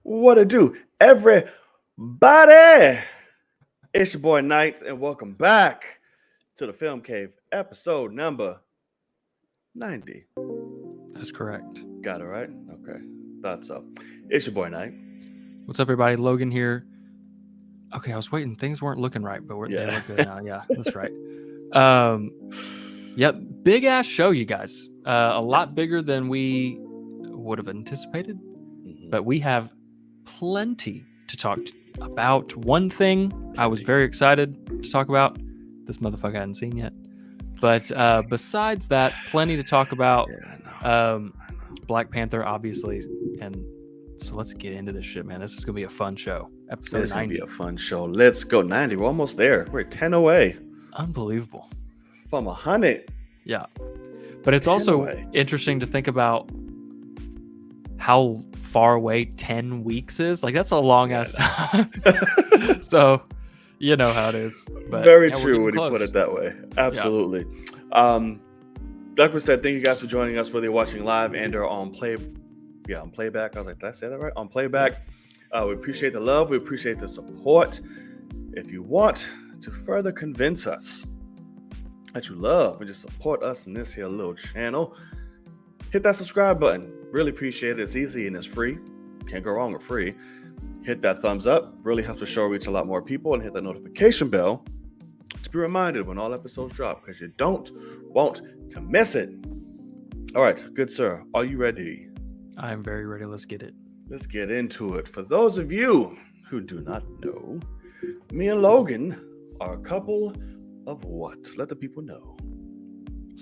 What to do, everybody? It's your boy Knights, and welcome back to the Film Cave, episode number 90. That's correct. Got it right? Okay, thought so. It's your boy Knight. What's up, everybody? Logan here. Okay, I was waiting. Things weren't looking right, but they look good now. Yeah, that's right. Yep, big ass show, you guys. A lot bigger than we would have anticipated, but we have plenty to talk about. One thing I was very excited to talk about, this motherfucker I hadn't seen yet. But besides that, plenty to talk about. Black Panther, obviously. And so let's get into this shit, man. This is going to be a fun show. Episode 90. It's going to be a fun show. Let's go. 90. We're almost there. We're 10 away. Unbelievable. From 100. Yeah. But it's also interesting to think about how far away 10 weeks is. Like, that's a long ass time. So, you know how it is. But, very true when you put it that way. Absolutely. Yeah. Like we said, thank you guys for joining us, whether you're watching live and or on playback. I was like, did I say that right? On playback. We appreciate the love. We appreciate the support. If you want to further convince us that you love and just support us in this here little channel, hit that subscribe button. Really appreciate it. It's easy and it's free. Can't go wrong with free. Hit that thumbs up. Really helps the show reach a lot more people. And hit that notification bell to be reminded when all episodes drop, because you don't want to miss it. All right, good sir. Are you ready? I am very ready. Let's get it. Let's get into it. For those of you who do not know, me and Logan are a couple of what? Let the people know.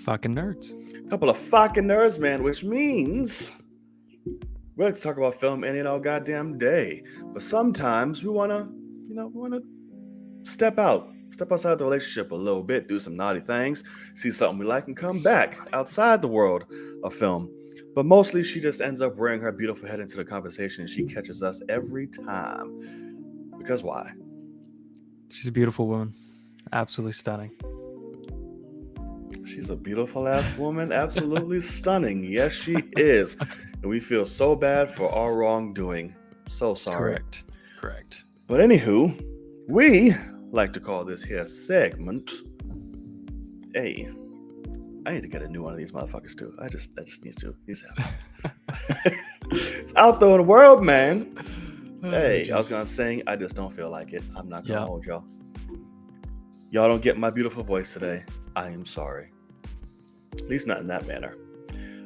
Fucking nerds. A couple of fucking nerds, man, which means we like to talk about film any and all goddamn day. But sometimes we want to, step outside the relationship a little bit, do some naughty things, see something we like, and come back outside the world of film. But mostly she just ends up rearing her beautiful head into the conversation, and she catches us every time. Because why? She's a beautiful woman. Absolutely stunning. She's a beautiful ass woman. Absolutely stunning. Yes, she is. And we feel so bad for our wrongdoing. So sorry. Correct. But anywho, we like to call this here segment I need to get a new one of these motherfuckers too. I just needs to happen. It's out there in the world, man. I was gonna sing. I just don't feel like it. I'm not gonna hold y'all. Y'all don't get my beautiful voice today. I am sorry. At least not in that manner.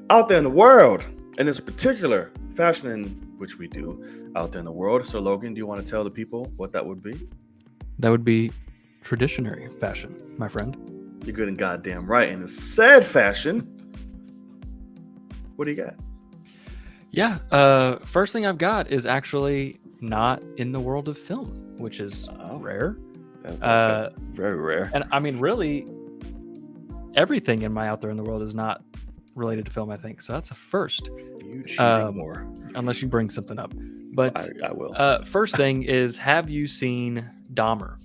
Out there in the world, and there's a particular fashion in which we do out there in the world. So Logan, do you want to tell the people what that would be? That would be traditionary fashion, my friend. You're good and goddamn right. In the said fashion, what do you got? Yeah, first thing I've got is actually not in the world of film, which is rare. That's very rare. And I mean, really, everything in my out there in the world is not related to film, I think. So that's a first. You cheating more. Unless you bring something up. But I will. First thing is, have you seen Dahmer?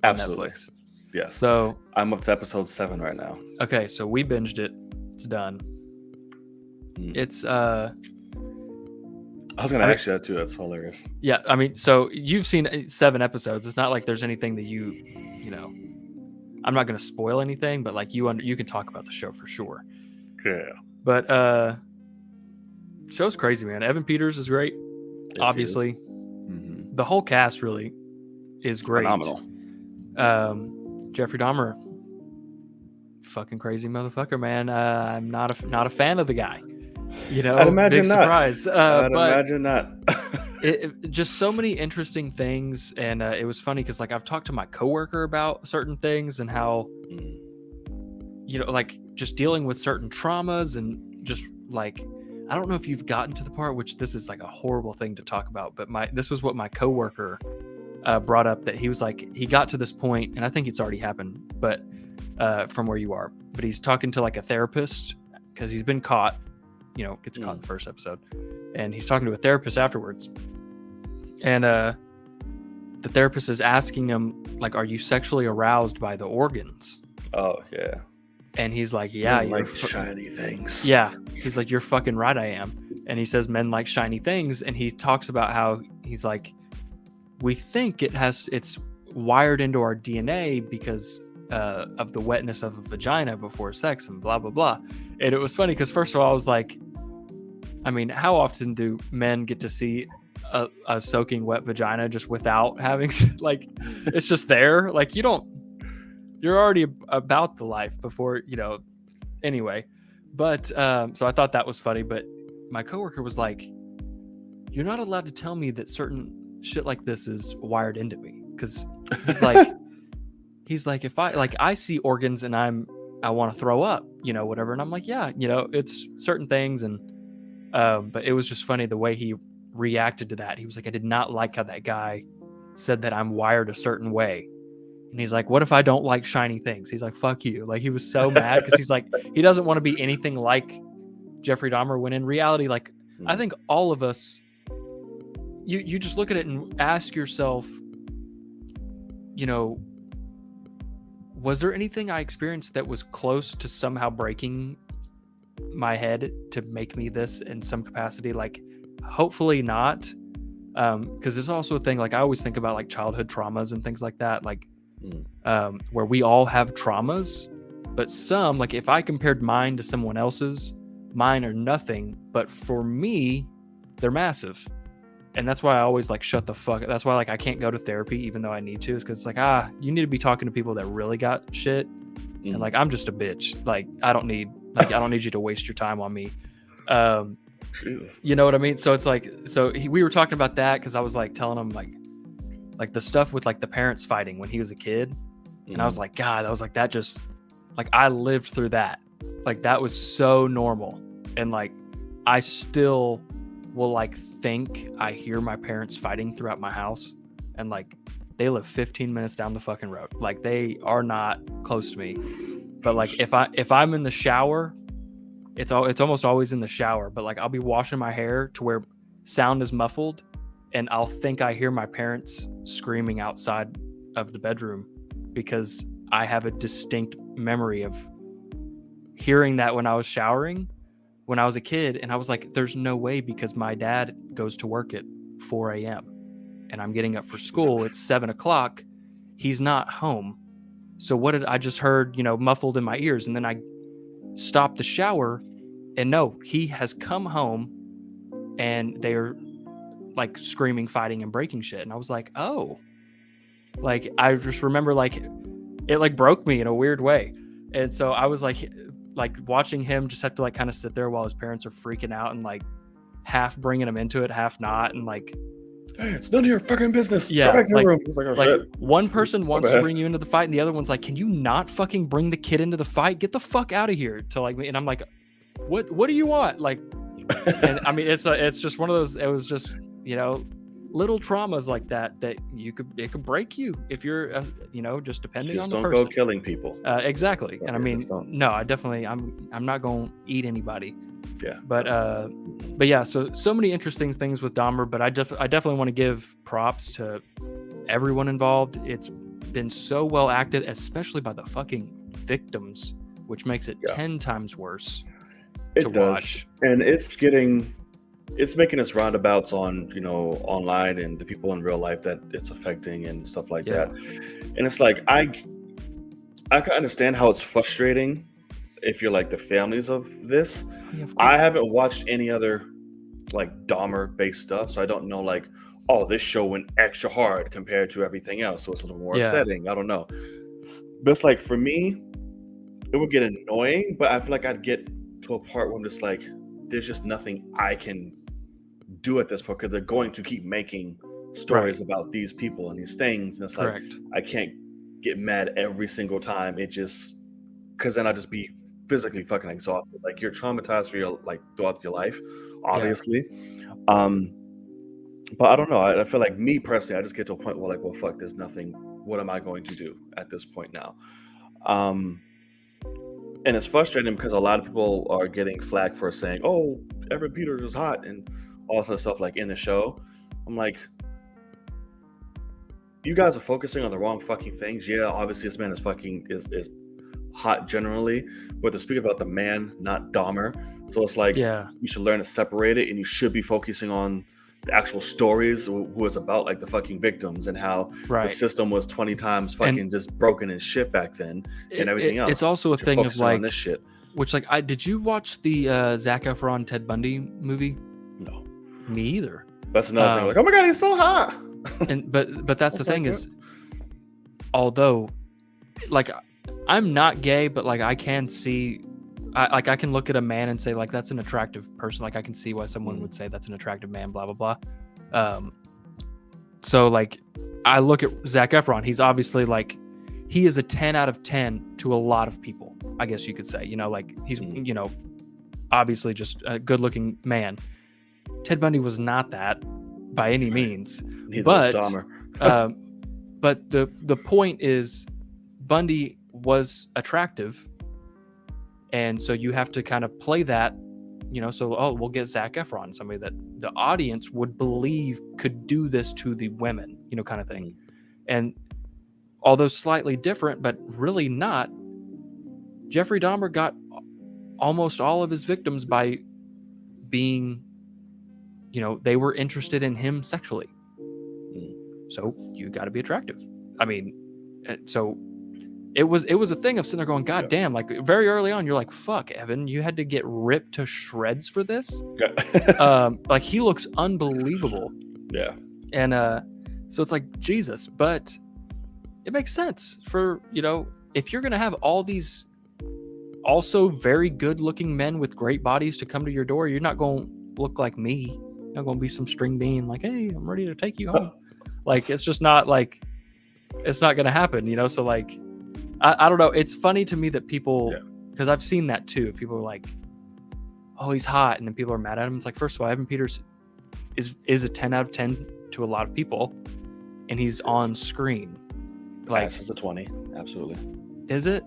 Absolutely. Netflix? Yes. So I'm up to episode 7 right now. Okay, so we binged it. It's done. It's I was gonna ask you that too. That's hilarious. Yeah, I mean, so you've seen 7 episodes. It's not like there's anything that you know. I'm not gonna spoil anything, but like you can talk about the show for sure. Yeah. But show's crazy, man. Evan Peters is great. Yes, obviously, the whole cast really is great. Phenomenal. Jeffrey Dahmer, fucking crazy motherfucker, man. I'm not a fan of the guy. You know, I'd imagine big not. surprise. I'd imagine not. it just so many interesting things, and it was funny because like I've talked to my coworker about certain things and how, you know, like just dealing with certain traumas and just like I don't know if you've gotten to the part, which this is like a horrible thing to talk about, but this was what my coworker brought up, that he was like, he got to this point, and I think it's already happened, but from where you are, but he's talking to like a therapist because he's been caught, you know, gets caught in the first episode, and he's talking to a therapist afterwards, and the therapist is asking him, like, are you sexually aroused by the organs? Oh yeah. And he's like, yeah, Men like shiny things. yeah. He's like, you're fucking right, I am. And he says men like shiny things, and he talks about how he's like, we think it's wired into our DNA because of the wetness of a vagina before sex and blah blah blah. And it was funny because first of all, I was like, I mean, how often do men get to see a soaking wet vagina just without having like, it's just there, like you're already about the life before, anyway. But so I thought that was funny, but my coworker was like, you're not allowed to tell me that certain shit like this is wired into me, because he's like if I see organs and I want to throw up, whatever, and I'm like, yeah, it's certain things. And but it was just funny the way he reacted to that. He was like, I did not like how that guy said that I'm wired a certain way. And he's like, what if I don't like shiny things? He's like, fuck you. Like, he was so mad because he's like, he doesn't want to be anything like Jeffrey Dahmer, when in reality, like, I think all of us, you just look at it and ask yourself, was there anything I experienced that was close to somehow breaking my head to make me this in some capacity? Like, hopefully not. Because there's also a thing, like, I always think about like childhood traumas and things like that, like where we all have traumas, but some, like, if I compared mine to someone else's, mine are nothing, but for me they're massive. And that's why I always like shut the fuck. That's why, like, I can't go to therapy even though I need to, because it's like, you need to be talking to people that really got shit. And like, I'm just a bitch. Like, I don't need you to waste your time on me. Jesus. You know what I mean? So it's like, we were talking about that because I was like telling him like the stuff with like the parents fighting when he was a kid. And I was like, God, I was like, that just, like, I lived through that. Like, that was so normal. And like, I still will like think I hear my parents fighting throughout my house, and like, they live 15 minutes down the fucking road. Like, they are not close to me. But like, if I'm in the shower, it's almost always in the shower, but like, I'll be washing my hair to where sound is muffled, and I'll think I hear my parents screaming outside of the bedroom, because I have a distinct memory of hearing that when I was showering when I was a kid. And I was like, there's no way, because my dad goes to work at 4 a.m. and I'm getting up for school at 7 o'clock. He's not home. So what did I just heard, muffled in my ears? And then I stopped the shower, and no, he has come home and they're like screaming, fighting, and breaking shit. And I was like, oh, like, I just remember, like, it like broke me in a weird way. And so I was like watching him just have to like kind of sit there while his parents are freaking out and like half bringing him into it, half not. And like, hey, it's none of your fucking business. Yeah, go back to the room. It's like, oh, shit. One person wants to bring you into the fight, and the other one's like, can you not fucking bring the kid into the fight? Get the fuck out of here. To like me. And I'm like, what do you want? Like, and I mean, it's just one of those, it was just, little traumas like that it could break you if you're just depending on the person. Don't go killing people. Exactly. And I mean, no, I'm not going to eat anybody. Yeah. But yeah, so many interesting things with Dahmer, but I definitely want to give props to everyone involved. It's been so well acted, especially by the fucking victims, which makes it 10 times worse to watch. And it's making its roundabouts on, online, and the people in real life that it's affecting and stuff like that. And it's like, I can understand how it's frustrating if you're like the families of this. Yeah, of I haven't watched any other like Dahmer based stuff, so I don't know, like, oh, this show went extra hard compared to everything else, so it's a little more upsetting. I don't know. But it's like, for me, it would get annoying, but I feel like I'd get to a part where I'm just like, there's just nothing I can do at this point, because they're going to keep making stories about these people and these things, and it's like, I can't get mad every single time. It just, because then I'll just be physically fucking exhausted. Like, you're traumatized for your, like, throughout your life, obviously. But I don't know, I feel like, me personally, I just get to a point where, like, well, fuck, there's nothing, what am I going to do at this point now? And it's frustrating because a lot of people are getting flack for saying, oh, Evan Peters is hot and all sorts of stuff, like, in the show. I'm like, you guys are focusing on the wrong fucking things. Yeah, obviously this man is hot generally, but to speak about the man, not Dahmer. So it's like Yeah, you should learn to separate it, and you should be focusing on the actual stories who is about like the fucking victims and how the right. system was 20 times And fucking just broken and shit back then and everything it's else. also a But you're thing of focusing on this like, shit. which like I did you watch the Zac Efron Ted Bundy movie? No. Me either. That's another thing. Like, oh my god, he's so hot. And but that's the That's like thing it. is, although like I'm not gay, but like I can see, I can look at a man and say like that's an attractive person. Like I can see why someone would say that's an attractive man. Blah blah blah. So like I look at Zac Efron. He's obviously like he is a 10 out of 10 to a lot of people. I guess you could say. You know, like he's you know obviously just a good-looking man. Ted Bundy was not that by any means, Neither but was Dahmer. but the point is Bundy was attractive, and so you have to kind of play that, you know. So we'll get Zac Efron, somebody that the audience would believe could do this to the women, you know, kind of thing. And although slightly different, but really not, Jeffrey Dahmer got almost all of his victims by being, you know, they were interested in him sexually. So you got to be attractive. I mean, so it was a thing of sitting there going, God damn, like very early on, you're like, fuck, Evan, you had to get ripped to shreds for this. Like he looks unbelievable. Yeah. And so it's like, Jesus, but it makes sense for, you know, if you're going to have all these also very good looking men with great bodies to come to your door, you're not going to look like me. You're not going to be some string bean like, hey, I'm ready to take you home. Like, it's just not like, it's not going to happen, you know? So like, I don't know. It's funny to me that people, because I've seen that too. People are like, oh, he's hot. And then people are mad at him. It's like, first of all, Evan Peters is a 10 out of 10 to a lot of people. And he's on screen. Like, Ass is a 20. Absolutely. Is it?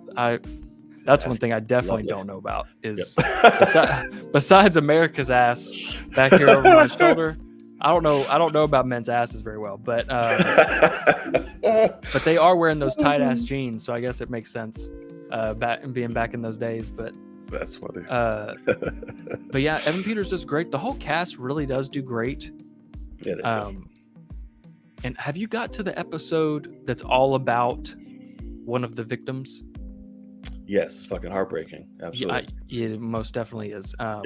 That's one thing I definitely don't know about is besides America's ass back here over my shoulder. I don't know about men's asses very well, but they are wearing those tight ass jeans, so I guess it makes sense. Being back in those days, but that's funny. But yeah, Evan Peters does great. The whole cast really does do great. Yeah. They do. And have you got to the episode that's all about one of the victims? Yes, it's fucking heartbreaking. Absolutely. Yeah, it most definitely is. Yeah.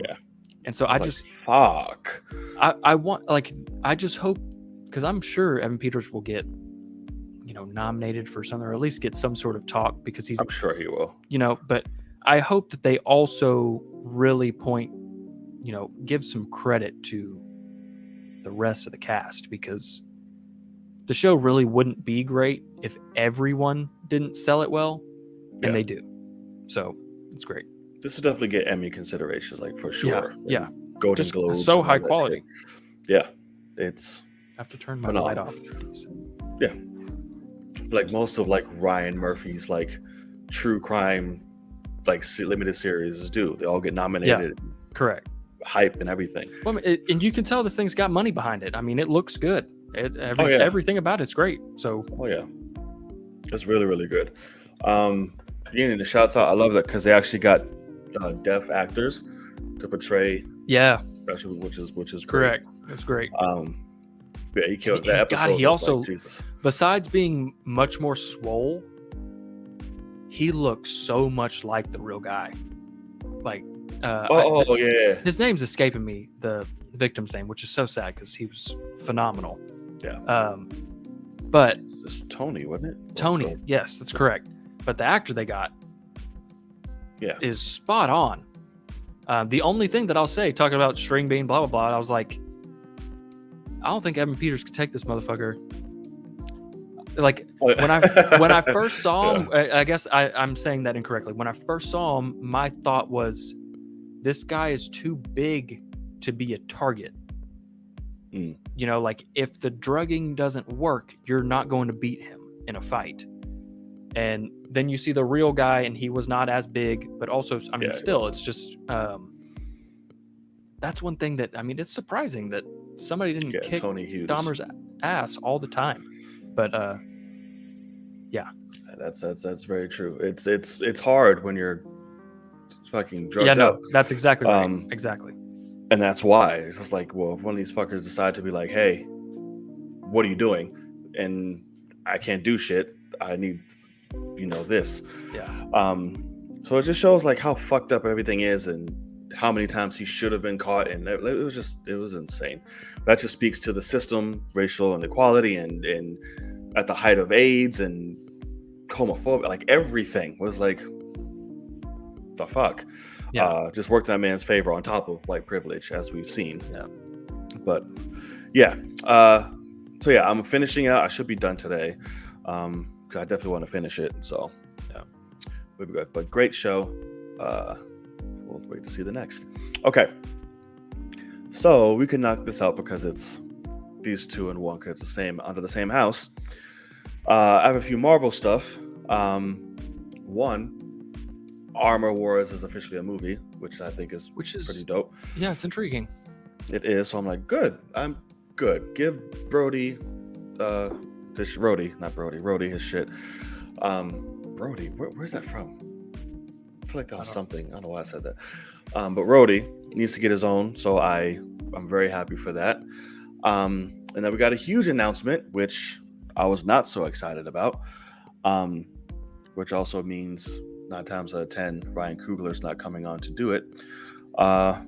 And so I just fuck. I want, like, I just hope, because I'm sure Evan Peters will get, you know, nominated for something, or at least get some sort of talk, because he's, I'm sure he will. You know, but I hope that they also really point, you know, give some credit to the rest of the cast, because the show really wouldn't be great if everyone didn't sell it well, and they do. So it's great. This will definitely get Emmy considerations, like for sure. Yeah. Golden Just Globes. so high quality. Yeah. It's I have to turn my phenomenal. light off. Yeah. Like most of like Ryan Murphy's like true crime like limited series do. They all get nominated. Yeah, correct. Hype and everything. Well, and you can tell this thing's got money behind it. I mean, it looks good. Everything about it's great. So it's really, really good. Getting the shouts out, I love that, because they actually got deaf actors to portray. Yeah, which is great. Correct. It's great. Yeah, he killed that episode. God, he also, like, Jesus. Besides being much more swole, he looks so much like the real guy. Like, yeah. His name's escaping me, the victim's name, which is so sad because he was phenomenal. Yeah. But it's Tony, wasn't it? Tony, yes, that's correct. But the actor they got, is spot on. The only thing that I'll say, talking about string bean, blah blah blah, I was like, I don't think Evan Peters could take this motherfucker. Like when I first saw him, I guess I'm saying that incorrectly. When I first saw him, my thought was, this guy is too big to be a target. You know, like if the drugging doesn't work, you're not going to beat him in a fight. And then you see the real guy, and he was not as big, but also, I mean, still, it's just, that's one thing that, I mean, it's surprising that somebody didn't kick Dahmer's ass all the time. But yeah. That's very true. It's hard when you're fucking drugged Yeah, no, up. that's exactly right. Exactly. And that's why it's just like, well, if one of these fuckers decide to be like, hey, what are you doing? And I can't do shit. I need, this. Yeah. So it just shows like how fucked up everything is and how many times he should have been caught. And it was insane. That just speaks to the system, racial inequality, and at the height of AIDS and homophobia, like everything was like, the fuck. Yeah. Just worked in that man's favor on top of white privilege, as we've seen. Yeah. But yeah. So yeah, I'm finishing out. I should be done today. Because I definitely want to finish it. So Yeah. we'll be good. But great show. We'll wait to see the next. Okay. So we can knock this out because it's these two in one, because it's the same under the same house. I have a few Marvel stuff. One, Armor Wars is officially a movie, which I think is pretty dope. Yeah, it's intriguing. It is. So I'm like, good. I'm good. Give Brody, Rhodey his shit. Brody, where's that from? I feel like that was something. I don't know why I said that. But Rhodey needs to get his own, so I'm very happy for that. And then we got a huge announcement, which I was not so excited about. Which also means 9 times out of 10, Ryan Coogler's not coming on to do it.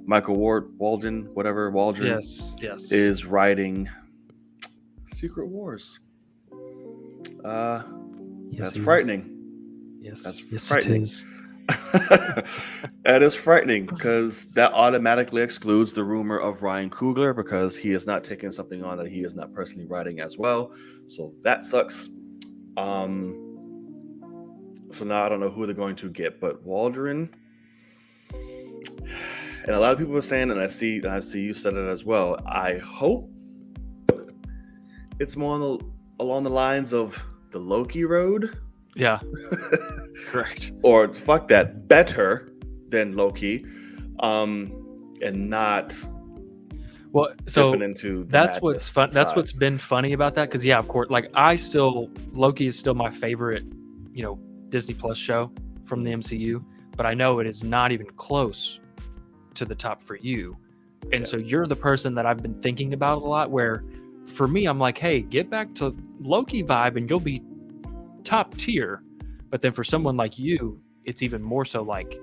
Michael Waldron Yes. is writing Secret Wars. That's frightening. Yes, That's it frightening. is. That is frightening because that automatically excludes the rumor of Ryan Coogler, because he is not taking something on that he is not personally writing as well. So that sucks. So now I don't know who they're going to get, but Waldron, and a lot of people are saying, and I see you said it as well, I hope it's more along the lines of the Loki road. Yeah. Correct. Or fuck that, better than Loki, and not dipping into that's what's fun. That's what's been funny about that, because of course, like Loki is still my favorite, Disney Plus show from the MCU, but I know it is not even close to the top for you. And so you're the person that I've been thinking about a lot, where for me, I'm like, hey, get back to Loki vibe and you'll be top tier. But then for someone like you, it's even more so like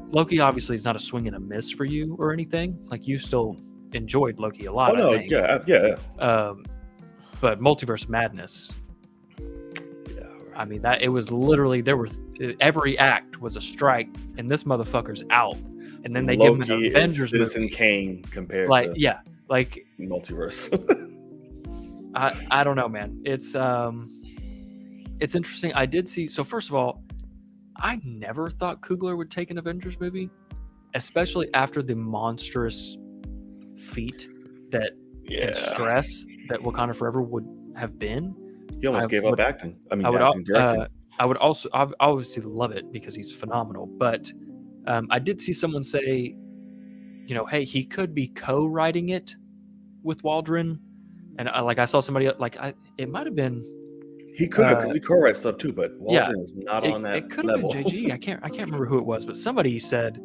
Loki obviously is not a swing and a miss for you or anything. Like you still enjoyed Loki a lot. Oh no, I think. yeah. But Multiverse of Madness, I mean, that it was literally every act was a strike, and this motherfucker's out. And then they Loki give him an Avengers Citizen movie. Kane compared like to multiverse. I don't know, man. It's interesting. I did see. So first of all, I never thought Coogler would take an Avengers movie, especially after the monstrous feat and stress that Wakanda Forever would have been. He almost gave up acting. Directing. I would also obviously love it because he's phenomenal. But I did see someone say, hey, he could be co-writing it with Waldron, and I saw somebody it might have been. He could have, because he co-writes stuff too, but Waldron is not on that level. It could have been JG. I can't remember who it was, but somebody said,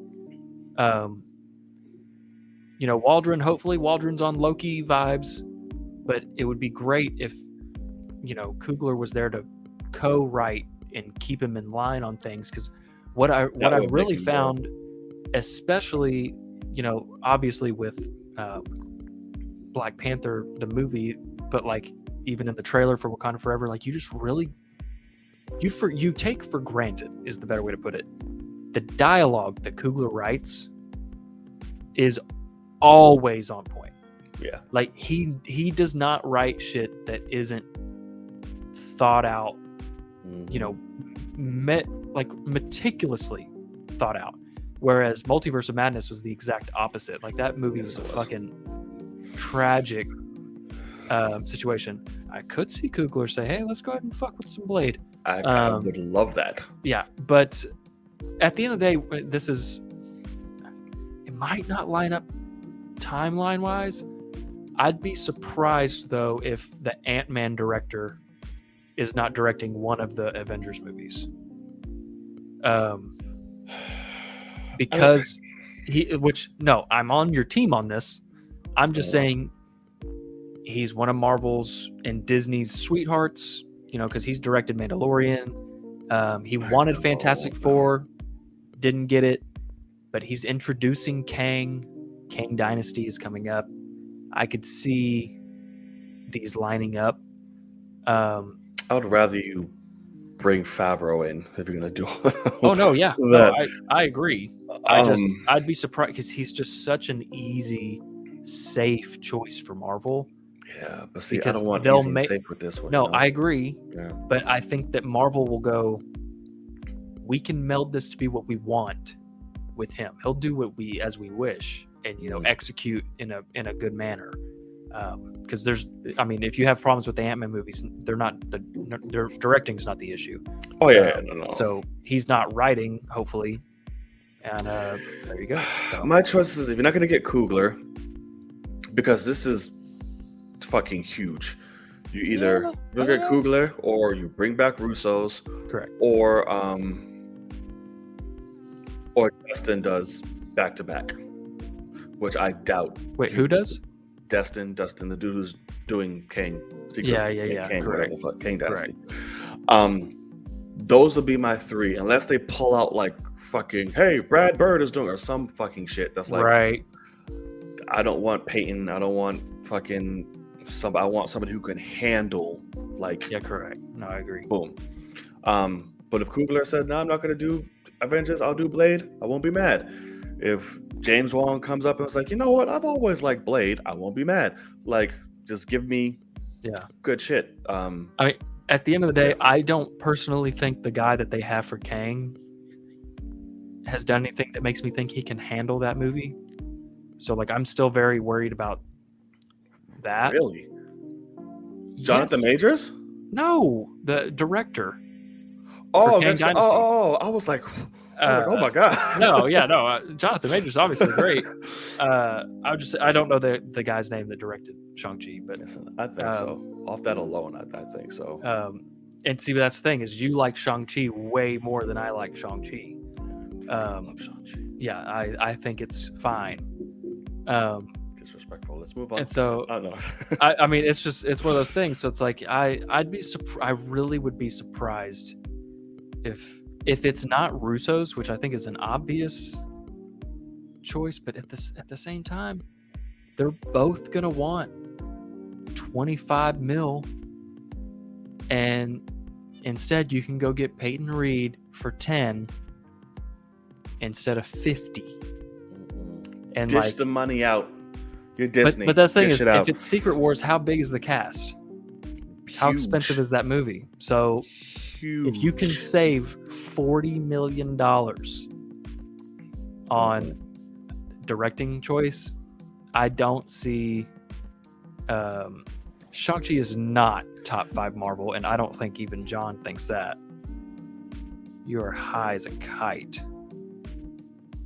Waldron. Hopefully, Waldron's on Loki vibes, but it would be great if Coogler was there to co-write and keep him in line on things. Because what I really found, especially obviously with Black Panther the movie, but even in the trailer for Wakanda Forever, you just really you take for granted is the better way to put it. The dialogue that Coogler writes is always on point. Yeah. He does not write shit that isn't thought out, meticulously thought out. Whereas Multiverse of Madness was the exact opposite. That movie was a fucking tragic situation. I could see Coogler say, hey, let's go ahead and fuck with some Blade. I would love that. Yeah, but at the end of the day, it might not line up timeline wise. I'd be surprised though if the Ant-Man director is not directing one of the Avengers movies. Because I'm on your team on this. I'm just saying he's one of Marvel's and Disney's sweethearts, because he's directed Mandalorian. He wanted Fantastic Four, didn't get it, but he's introducing Kang. Kang Dynasty is coming up. I could see these lining up. I would rather you bring Favreau in if you're gonna do. Oh no, yeah, no, I agree. I'd be surprised because he's just such an easy, safe choice for Marvel. Yeah, but see, I don't want easy and safe with this one. No, I agree. Yeah. But I think that Marvel will go, we can meld this to be what we want with him. He'll do what we wish, and execute in a good manner. Because if you have problems with the Ant-Man movies, their directing's not the issue. Oh yeah, no. So he's not writing, hopefully, and there you go. So. My choice is, if you're not going to get Coogler, because this is fucking huge, you either look at Coogler or you bring back Russo's, correct, or Destin does back to back, which I doubt. Wait, who does? Dustin, the dude who's doing Kang. Kang, correct. Kang Dynasty. Those will be my three, unless they pull out like fucking, hey, Brad Bird is doing, or some fucking shit that's like, right. I don't want Peyton. I don't want fucking somebody. I want somebody who can handle like. Yeah, correct. No, I agree. Boom. But if Coogler said, no, I'm not gonna do Avengers, I'll do Blade, I won't be mad. If James Wan comes up and was like, you know what, I've always liked Blade, I won't be mad. Like, just give me good shit. At the end of the day, I don't personally think the guy that they have for Kang has done anything that makes me think he can handle that movie. So, like, I'm still very worried about that. Really? Jonathan Majors? No, the director. Oh, I was like, oh my god. No. Jonathan Majors is obviously great. I don't know the guy's name that directed Shang-Chi, but I think so. Off that alone, I think so. And see, that's the thing is, you like Shang-Chi way more than I like Shang-Chi. I love Shang-Chi. Yeah, I think it's fine. Disrespectful. Let's move on. And so, no. it's one of those things. So it's like I really would be surprised if it's not Russo's, which I think is an obvious choice, but at the same time, they're both gonna want $25 million, and instead you can go get Peyton Reed for 10 instead of 50, and dish the money out. You're Disney. But that's the thing is, if it's Secret Wars, how big is the cast? Huge. How expensive is that movie? So Huge. if you can save $40 million on directing choice, I don't see. Shang-Chi is not top 5 Marvel, and I don't think even John thinks that. You are high as a kite.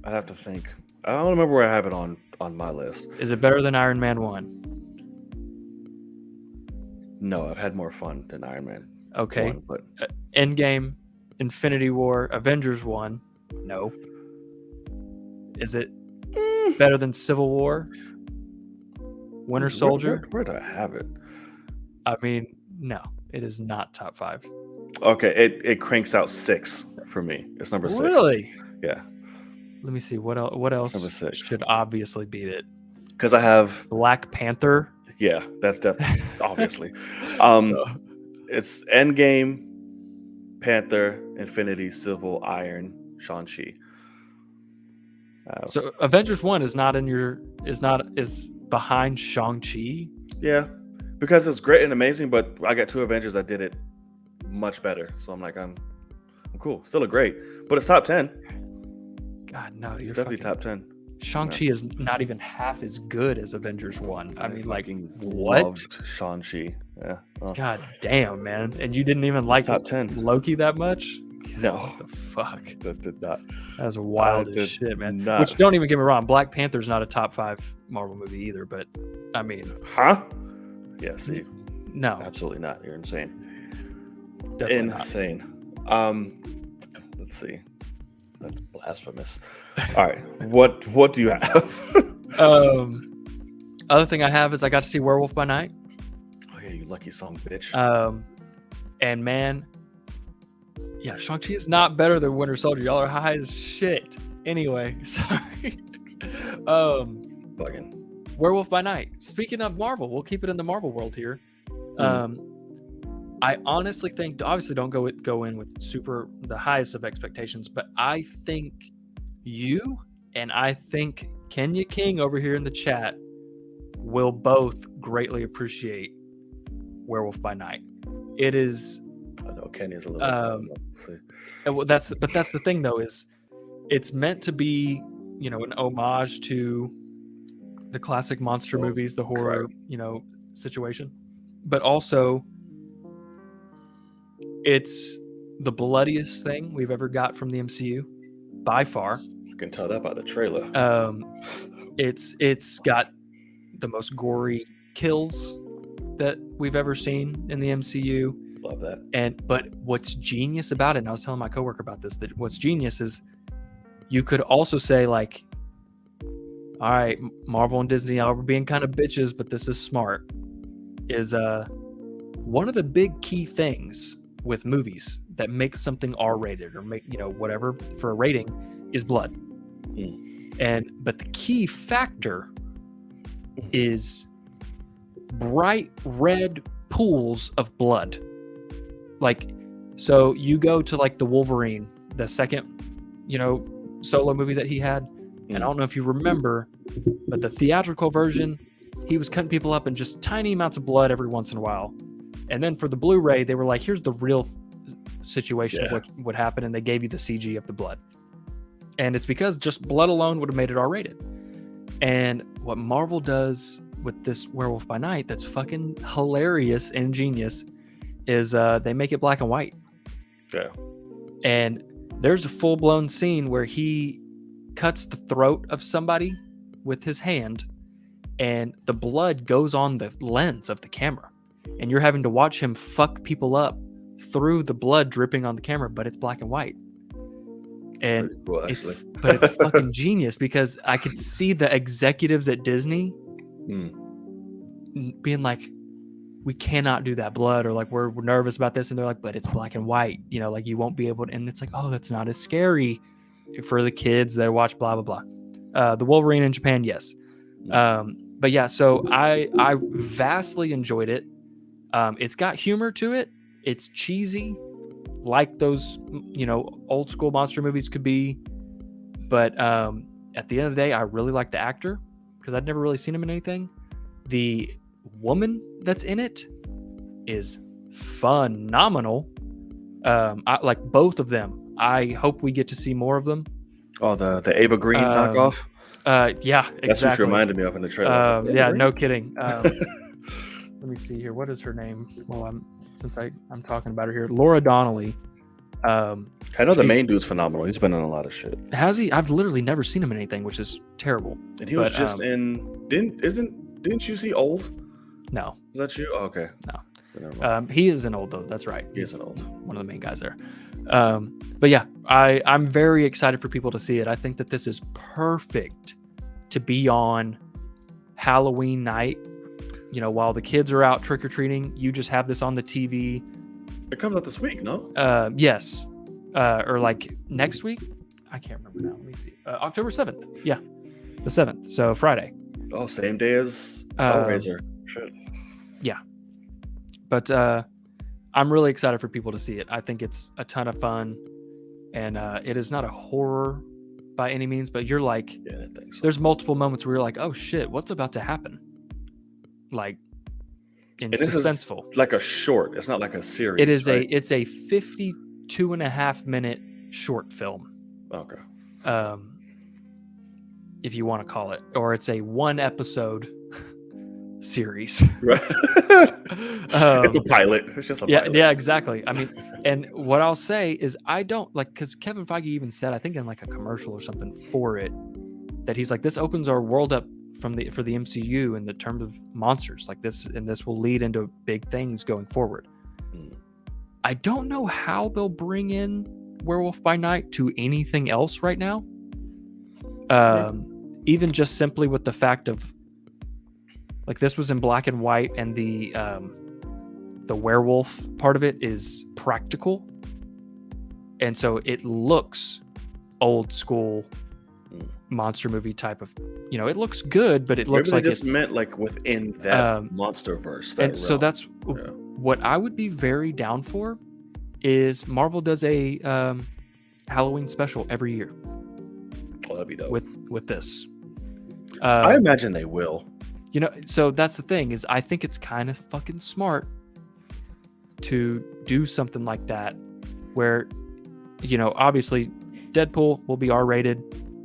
I have to think. I don't remember where I have it on my list. Is it better than Iron Man 1? No, I've had more fun than Iron Man. Okay. 1, but Endgame, Infinity War, Avengers 1. No. Is it better than Civil War? Winter Soldier? Where do I have it? I mean, no, it is not top 5. Okay, it cranks out 6 for me. It's number 6. Really? Yeah. Let me see what else number 6 should obviously beat it. Because I have Black Panther. Yeah, that's definitely obviously. It's Endgame, Panther, Infinity, Civil, Iron, Shang-Chi. So Avengers 1 is behind Shang-Chi. Yeah, because it's great and amazing, but I got 2 Avengers that did it much better. So I'm like, I'm cool. Still a great, but it's top 10. God, no, it's definitely top 10. Shang-Chi is not even half as good as Avengers 1. I mean, like, what? Loved Shang-Chi. Yeah. God damn, man. And you didn't even like top 10 Loki that much? No. What the fuck? That did not. That's wild as did shit, man. not. Which, don't even get me wrong, Black Panther's not a top 5 Marvel movie either, but I mean, Huh? Yeah, see. no, Absolutely not. You're insane. definitely not. Insane. Let's see. That's blasphemous. All right. What do you have? Other thing I have is I got to see Werewolf by Night. Oh yeah, you lucky son of a bitch. And man, yeah, Shang-Chi is not better than Winter Soldier. Y'all are high as shit. Anyway, sorry. Bugging. Werewolf by Night. Speaking of Marvel, we'll keep it in the Marvel world here. I honestly think, obviously, don't go in with the highest of expectations, but I think you and I think Kenya King over here in the chat will both greatly appreciate Werewolf by Night. It is. I know Kenya's a little. Well, that's the thing though, is it's meant to be, an homage to the classic monster movies, the horror, situation, but also it's the bloodiest thing we've ever got from the MCU by far. You can tell that by the trailer. It's got the most gory kills that we've ever seen in the MCU. Love that. But what's genius about it, and I was telling my coworker about this, that what's genius is you could also say, like, all right, Marvel and Disney are being kind of bitches, but this is smart. Is one of the big key things with movies that make something R-rated or make whatever for a rating is blood. But the key factor is bright red pools of blood. Like, so you go to like the Wolverine, the second, solo movie that he had. And I don't know if you remember, but the theatrical version, he was cutting people up in just tiny amounts of blood every once in a while. And then for the Blu-ray, they were like, here's the real situation of what would happen. And they gave you the CG of the blood. And it's because just blood alone would have made it R-rated. And what Marvel does with this Werewolf by Night that's fucking hilarious and genius is they make it black and white. Yeah. And there's a full-blown scene where he cuts the throat of somebody with his hand, and the blood goes on the lens of the camera. And you're having to watch him fuck people up through the blood dripping on the camera, but it's black and white. And cool, it's fucking genius, because I could see the executives at Disney being like, we cannot do that blood, or like we're nervous about this, and they're like, but it's black and white, like you won't be able to. And it's like, oh, that's not as scary for the kids that watch blah blah blah. The Wolverine in Japan, yes. But yeah, so I vastly enjoyed it. It's got humor to it. It's cheesy, like those old school monster movies could be. But at the end of the day, I really like the actor, because I'd never really seen him in anything. The woman that's in it is phenomenal. I like both of them. I hope we get to see more of them. Oh, the Ava Green knockoff? Yeah, exactly. That's what you reminded me of in the trailer. Yeah, no kidding. Let me see here. What is her name? Well, I'm talking about her here. Laura Donnelly. I know the main dude's phenomenal. He's been in a lot of shit. Has he? I've literally never seen him in anything, which is terrible. And he was just in. Didn't you see Old? No. Is that you? Oh, okay. No. He is an old though. That's right. He is an old. One of the main guys there. But yeah, I'm very excited for people to see it. I think that this is perfect to be on Halloween night. While the kids are out trick-or-treating, you just have this on the TV. It comes out this week, no? Yes. Or like next week? I can't remember now. Let me see. October 7th. Yeah. The 7th. So Friday. Oh, same day as Hellraiser. Shit. Yeah. But I'm really excited for people to see it. I think it's a ton of fun. And it is not a horror by any means, but you're like, yeah, I think so. There's multiple moments where you're like, oh shit, what's about to happen? Like, suspenseful. Is like a short. It's not like a series. It is right? it's a 52.5 minute short film. Okay. If you want to call it, or it's a 1 episode series. Right. It's a pilot. It's just a pilot. Yeah, exactly. I mean, and what I'll say is I don't like, because Kevin Feige even said, I think in like a commercial or something for it, that he's like, this opens our world up for the MCU in the terms of monsters like this, and this will lead into big things going forward. I don't know how they'll bring in Werewolf by Night to anything else right now. Even just simply with the fact of, like, this was in black and white, and the werewolf part of it is practical, and so it looks old school monster movie type of, it looks good, but it looks Maybe like they just it's meant like within that monster verse. And so that's what I would be very down for, is Marvel does a Halloween special every year. Oh, that'd be dope. With this. I imagine they will. So that's the thing, is I think it's kind of fucking smart to do something like that, where, obviously Deadpool will be R-rated.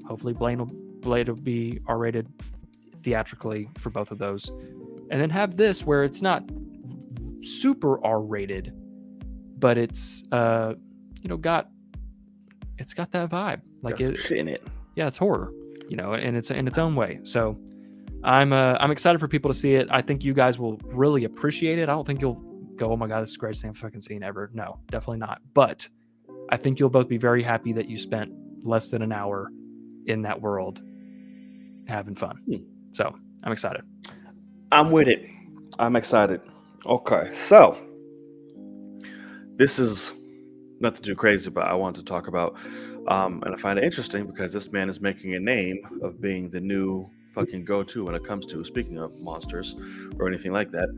Hopefully Blade will be R-rated theatrically for both of those. And then have this where it's not super R-rated, but it's got that vibe. Like it's shit in it. Yeah, it's horror, and it's in its own way. So I'm excited for people to see it. I think you guys will really appreciate it. I don't think you'll go, oh my God, this is the greatest thing I've fucking seen ever. No, definitely not. But I think you'll both be very happy that you spent less than an hour in that world having fun. So I'm excited. I'm with it. I'm excited. Okay, so this is nothing too crazy, but I want to talk about, and I find it interesting because this man is making a name of being the new fucking go-to when it comes to, speaking of monsters or anything like that.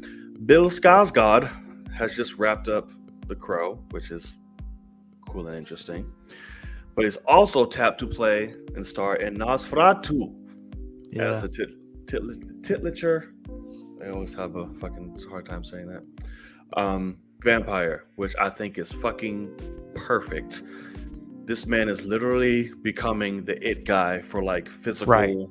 Bill Skarsgård has just wrapped up The Crow, which is cool and interesting, but he's also tapped to play and star in Nosferatu as a titulature. I always have a fucking hard time saying that. Vampire, which I think is fucking perfect. This man is literally becoming the it guy for like physical,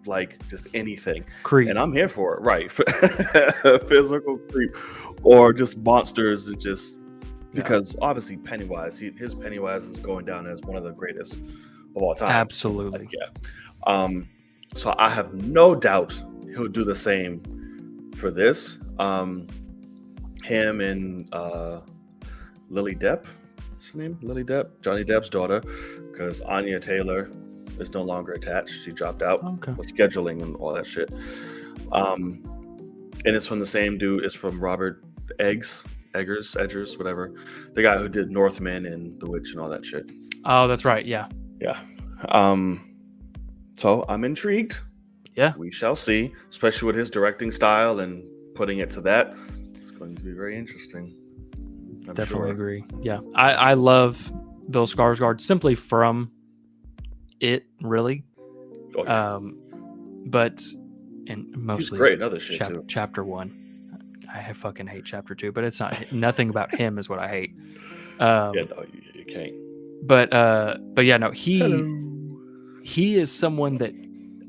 like just anything. Creep. And I'm here for it, right? Physical creep, or just monsters, and just because obviously Pennywise, his Pennywise is going down as one of the greatest of all time. Absolutely. So I have no doubt he'll do the same for this. Him and Lily Depp, what's her name? Lily Depp, Johnny Depp's daughter, because Anya Taylor is no longer attached. She dropped out with scheduling and all that shit. And it's from the same dude. It's from Robert Eggers, whatever, the guy who did Northman and The Witch and all that shit. Oh, that's right. Yeah. So I'm intrigued. Yeah, we shall see, especially with his directing style and putting it to that. It's going to be very interesting. I'm definitely agree. Yeah, I love Bill Skarsgård simply from it, really. Oh, yeah. But and mostly he's great in other shit too. Chapter 1, I fucking hate Chapter 2, but it's not nothing about him is what I hate. You can't. But yeah, no, he is someone that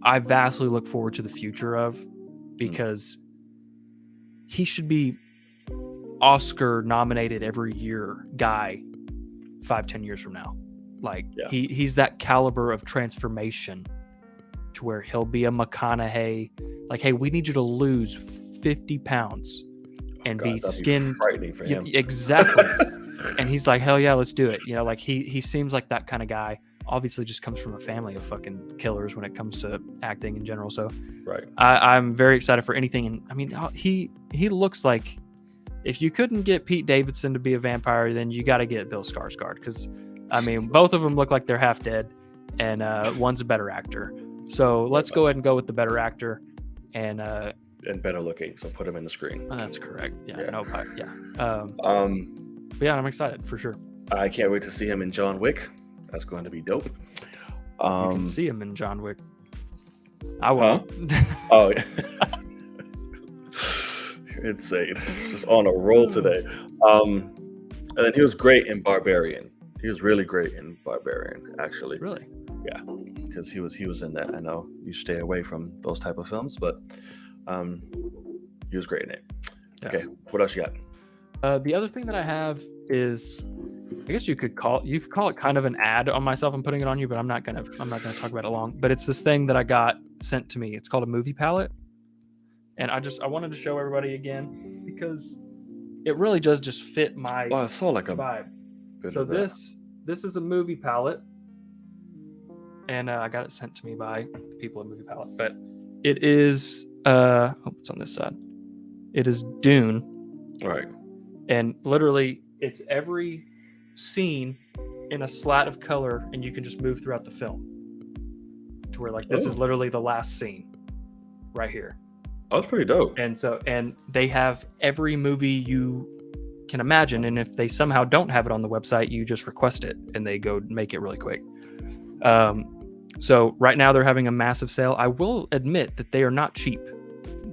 I vastly look forward to the future of, because he should be Oscar nominated every year guy 5-10 years from now. Like he's that caliber of transformation to where he'll be a McConaughey, like, hey, we need you to lose 50 pounds and be skin frightening for him. Exactly. And he's like, hell yeah, let's do it. Like he seems like that kind of guy. Obviously just comes from a family of fucking killers when it comes to acting in general. So I'm very excited for anything. And I mean, he looks like, if you couldn't get Pete Davidson to be a vampire, then you got to get Bill Skarsgård, because I mean, both of them look like they're half dead, and one's a better actor. So let's go ahead and go with the better actor, and better looking. So put him in the screen. That's correct. But yeah, I'm excited for sure. I can't wait to see him in John Wick. That's going to be dope. You can see him in John Wick. I won't. Oh, yeah. You're insane. Just on a roll today. And then he was great in Barbarian. He was really great in Barbarian, actually. Really? Yeah, because he was in that. I know you stay away from those type of films, but He was great in it. Yeah. Okay, what else you got? The other thing that I have is, I guess you could call it kind of an ad on myself. I'm putting it on you, but I'm not gonna talk about it long. But it's this thing that I got sent to me. It's called a movie palette, and I wanted to show everybody again because it really does just fit my Well, I saw like a vibe. bit So of that. this is a movie palette, and I got it sent to me by the people at Movie Palette. But it is it's on this side. It is Dune, Right. and literally it's every scene in a slat of color, and you can just move throughout the film to where like this is literally the last scene right here. Oh, that's pretty dope. And they have every movie you can imagine, and if they somehow don't have it on the website, you just request it and they go make it really quick. So right now they're having a massive sale. I will admit that they are not cheap.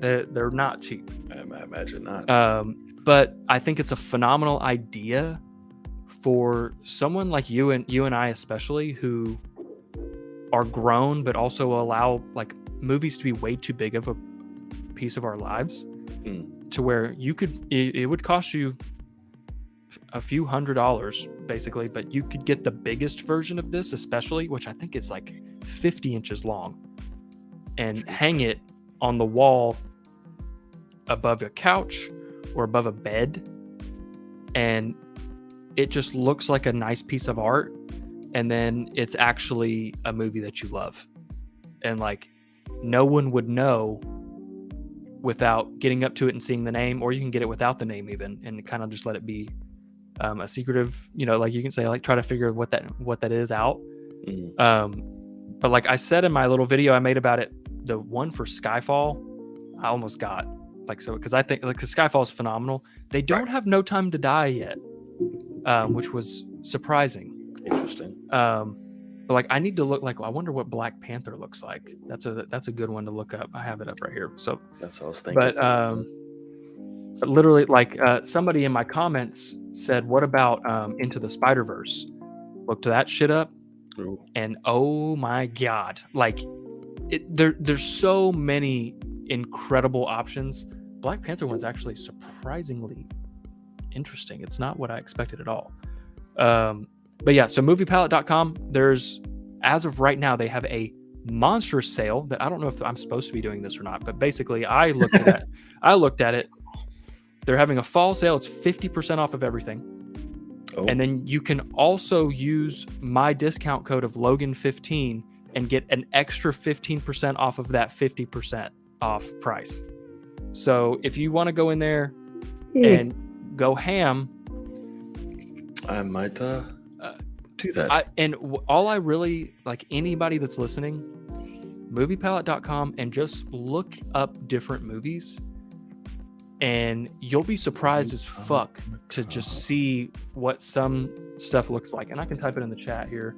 They're not cheap. I imagine not. But I think it's a phenomenal idea for someone like you and I especially, who are grown but also allow like movies to be way too big of a piece of our lives, to where it would cost you a few $100s basically, but you could get the biggest version of this, especially, which I think is like 50 inches long, and hang it on the wall above a couch or above a bed, and it just looks like a nice piece of art. And then it's actually a movie that you love, and like no one would know without getting up to it and seeing the name, or you can get it without the name even, and kind of just let it be a secretive, like you can say, like, try to figure what that is out. But like I said in my little video I made about it, the one for Skyfall, I almost got like, so because I think like Skyfall is phenomenal. They don't have No Time to Die yet, which was surprising. Interesting. But like I need to look, like I wonder what Black Panther looks like. That's a good one to look up. I have it up right here. So that's what I was thinking. But literally, like somebody in my comments said, "What about Into the Spider-Verse?" Looked that shit up, Ooh. and oh my god, like there's so many incredible options. Black Panther one's actually surprisingly interesting. It's not what I expected at all. But yeah, so moviepalette.com, there's, as of right now, they have a monstrous sale that I don't know if I'm supposed to be doing this or not, but basically I looked at it. They're having a fall sale. It's 50% off of everything. Oh. And then you can also use my discount code of Logan15 and get an extra 15% off of that 50% off price. So if you want to go in there and go ham, I might do that. All I really, like, anybody that's listening, moviepalette.com, and just look up different movies, and you'll be surprised as fuck to just see what some stuff looks like. And I can type it in the chat here.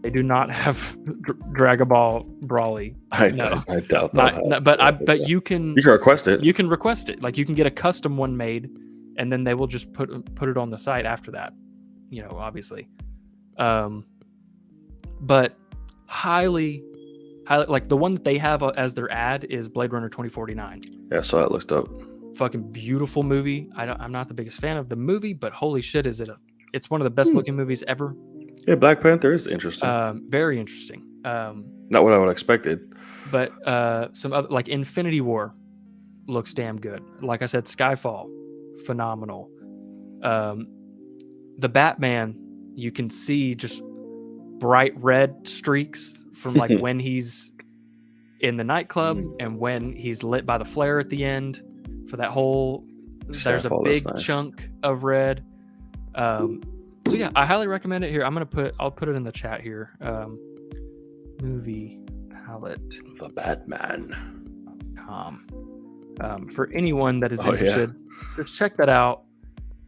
They do not have Dragaball Brawly. I doubt that. But you can request it. You can request it. Like, you can get a custom one made, and then they will just put it on the site after that, obviously. But highly, like, the one that they have as their ad is Blade Runner 2049. Yeah, so that looks dope. Fucking beautiful movie. I'm not the biggest fan of the movie, but holy shit, it's one of the best looking movies ever. Yeah, Black Panther is interesting. Very interesting. Not what I would have expected. But some other, like, Infinity War looks damn good. Like I said, Skyfall, phenomenal. The Batman, you can see just bright red streaks from like when he's in the nightclub and when he's lit by the flare at the end for that whole, there's a big chunk of red. So yeah, I highly recommend it. Here, I'll put it in the chat here. Movie Palette. The Batman. For anyone that is interested, just check that out.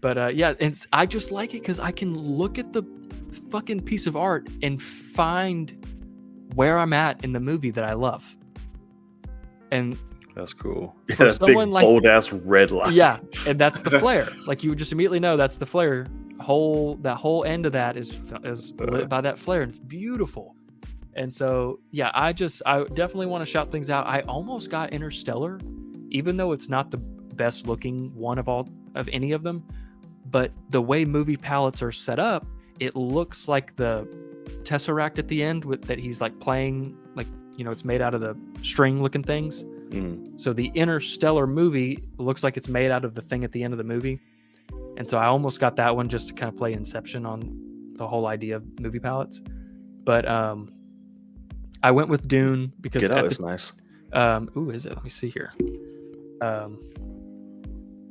But yeah, and I just like it because I can look at the fucking piece of art and find where I'm at in the movie that I love. And that's cool. For that someone big, like, bold ass red line. Yeah, and that's the flare. Like, you would just immediately know that's the flare. That whole end of that is lit by that flare, and it's beautiful. And so, yeah, I definitely want to shout things out. I almost got Interstellar, even though it's not the best looking one of any of them. But the way movie palettes are set up, it looks like the Tesseract at the end that he's like playing, like, it's made out of the string looking things. So the Interstellar movie looks like it's made out of the thing at the end of the movie. And so I almost got that one just to kind of play Inception on the whole idea of movie palettes. But I went with Dune because Get Out is nice. Is it? Let me see here.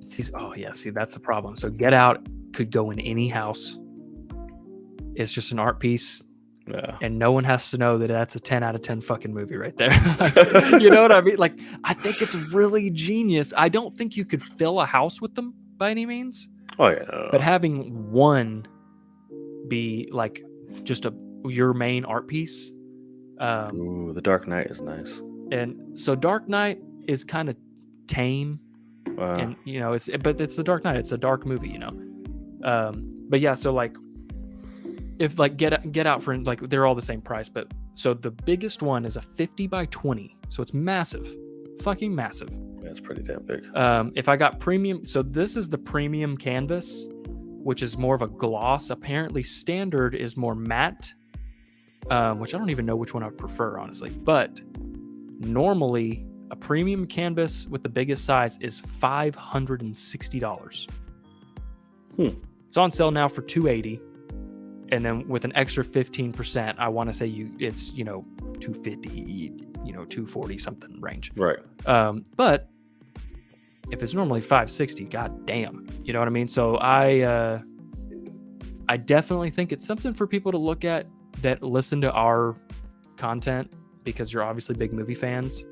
See, that's the problem. So Get Out could go in any house. It's just an art piece. Yeah. And no one has to know that that's a 10 out of 10 fucking movie right there. You know what I mean? Like, I think it's really genius. I don't think you could fill a house with them by any means. Oh, yeah. No. But having one be like just your main art piece. The Dark Knight is nice. And so Dark Knight is kind of tame. And, but it's the Dark Knight. It's a dark movie, But yeah, so like, if like Get Out for like, they're all the same price, but so the biggest one is a 50 by 20, so it's massive, fucking massive. Yeah, it's pretty damn big. If I got premium, so this is the premium canvas, which is more of a gloss. Apparently, standard is more matte, which I don't even know which one I would prefer, honestly. But normally, a premium canvas with the biggest size is $560. It's on sale now for $280. And then with an extra 15%, I want to say it's $250, $240 something range. Right. But if it's normally $560, god damn, you know what I mean? So I definitely think it's something for people to look at that listen to our content, because you're obviously big movie fans.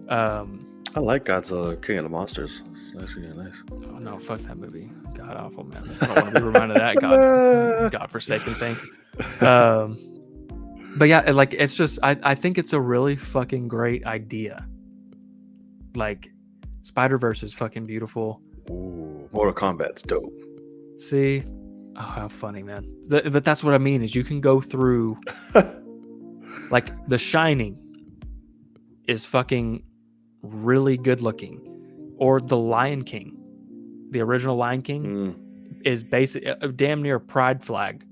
I like Godzilla King of the Monsters. It's actually nice. Oh no, fuck that movie. God awful, man. I don't want to be reminded of that godforsaken thing. But yeah, like, it's just I think it's a really fucking great idea. Like, Spider-Verse is fucking beautiful. Ooh, Mortal Kombat's dope. See? Oh, how funny, man. But that's what I mean, is you can go through like The Shining is fucking really good looking. Or The Lion King. The original Lion King is damn near a pride flag.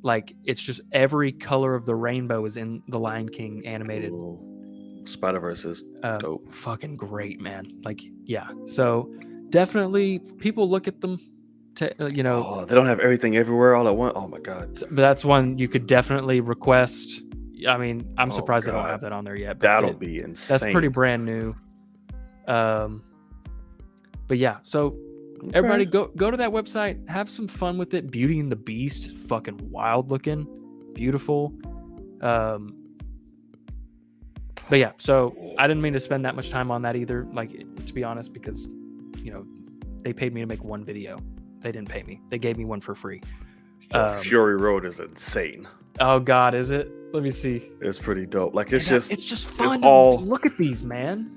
Like, it's just every color of the rainbow is in the Lion King animated. Ooh. Spider-Verse is dope. Fucking great, man. Like, yeah. So definitely people look at them to, Oh, they don't have everything everywhere all at once. Oh my God. But that's one you could definitely request. I mean, I'm surprised they don't have that on there yet. But that'll be insane. That's pretty brand new. But yeah, so everybody go to that website, have some fun with it. Beauty and the Beast, fucking wild looking, beautiful. But yeah, so I didn't mean to spend that much time on that either, like, to be honest, because they paid me to make one video. They didn't pay me. They gave me one for free. Fury Road is insane. Oh God, is it? Let me see. It's pretty dope. Like, it's just fun to look at these, man.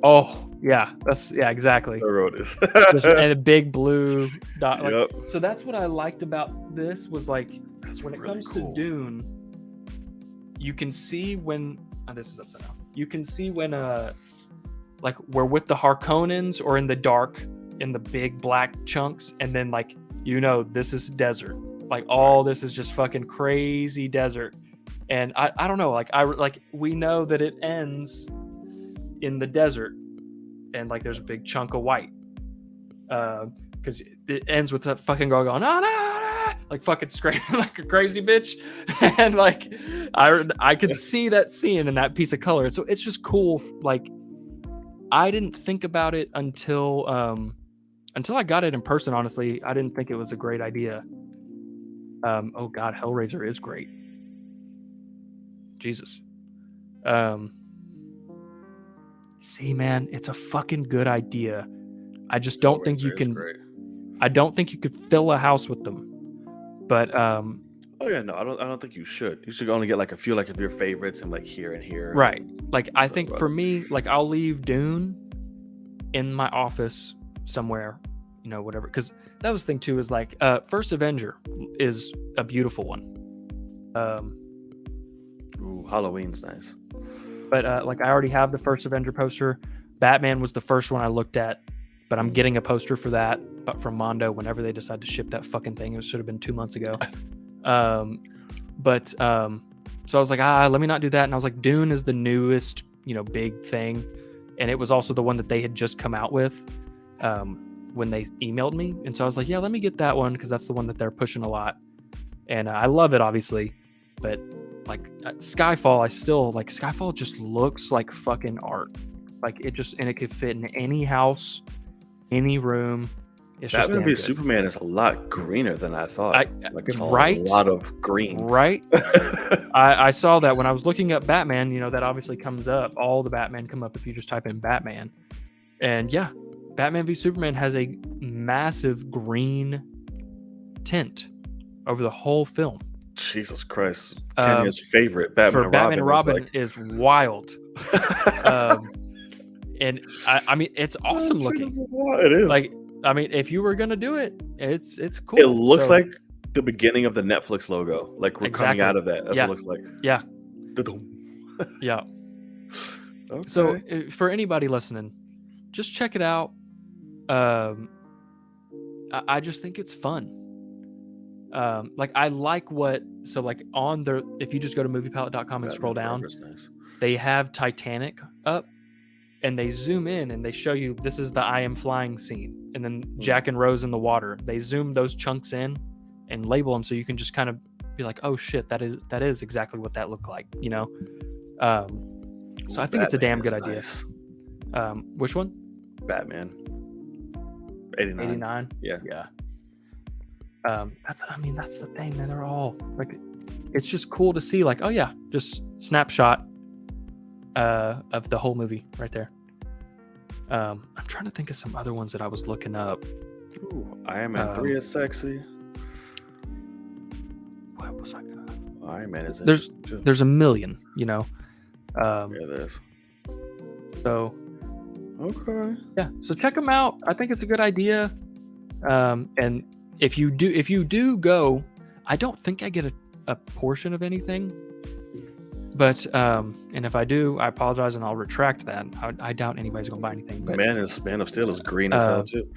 Oh yeah, exactly. The road is and a big blue dot. Like, so that's what I liked about this, was like, when it comes to Dune, you can see when this is upside down. You can see when like, we're with the Harkonnens or in the dark in the big black chunks, and then like, this is desert. Like, all this is just fucking crazy desert. And I don't know, like we know that it ends in the desert, and like there's a big chunk of white, because it ends with that fucking girl going, oh no, like fucking screaming like a crazy bitch. And like I could see that scene in that piece of color. So it's just cool. Like, I didn't think about it until I got it in person. Honestly, I didn't think it was a great idea. Oh God, Hellraiser is great. Jesus. See, man, it's a fucking good idea. I just don't think you can. I don't think you could fill a house with them. But oh yeah, no, I don't think you should. You should only get like a few, like, of your favorites, and like here and here. Right. Like, I think for me, like, I'll leave Dune in my office somewhere, whatever. Because that was the thing too, is like, First Avenger is a beautiful one. Ooh, Halloween's nice. But like I already have the first Avenger poster. Batman was the first one I looked at, but I'm getting a poster for that, but from Mondo whenever they decide to ship that fucking thing. It should have been 2 months ago. So I was like, let me not do that. And I was like, Dune is the newest, big thing. And it was also the one that they had just come out with when they emailed me. And so I was like, yeah, let me get that one because that's the one that they're pushing a lot. And I love it, obviously. But like Skyfall, I still like Skyfall just looks like fucking art. Like it could fit in any house, any room. It's Batman v just Superman is a lot greener than I thought. It's a right? lot of green. Right. I saw that when I was looking up Batman, that obviously comes up. All the Batman come up if you just type in Batman. And yeah, Batman v Superman has a massive green tint over the whole film. Jesus Christ. Kenya's favorite Batman for and Batman Robin and Robin is wild. And I mean, it's awesome looking. It is. Like, I mean, if you were gonna do it, it's cool. It looks like the beginning of the Netflix logo. Like we're coming out of that. That's what it looks like. Yeah. Yeah. Okay. So for anybody listening, just check it out. I just think it's fun. Like I like if you just go to moviepalette.com and scroll down, nice. They have Titanic up and they zoom in and they show you this is the I am flying scene, and then Jack and Rose in the water. They zoom those chunks in and label them so you can just kind of be like, oh shit, that is exactly what that looked like, So I think it's a damn good idea. Nice. Which one? Batman. 89. 89? Yeah. That's the thing, man. They're all like, it's just cool to see, like, oh yeah, just snapshot of the whole movie right there. I'm trying to think of some other ones that I was looking up. Ooh, Iron Man 3 is sexy. What was I gonna? Iron Man is there's a million, yeah, there's. So. Okay. Yeah. So check them out. I think it's a good idea. And if you do go, I don't think I get a portion of anything. But and if I do, I apologize and I'll retract that. I doubt anybody's gonna buy anything. But Man of Steel is green as hell too.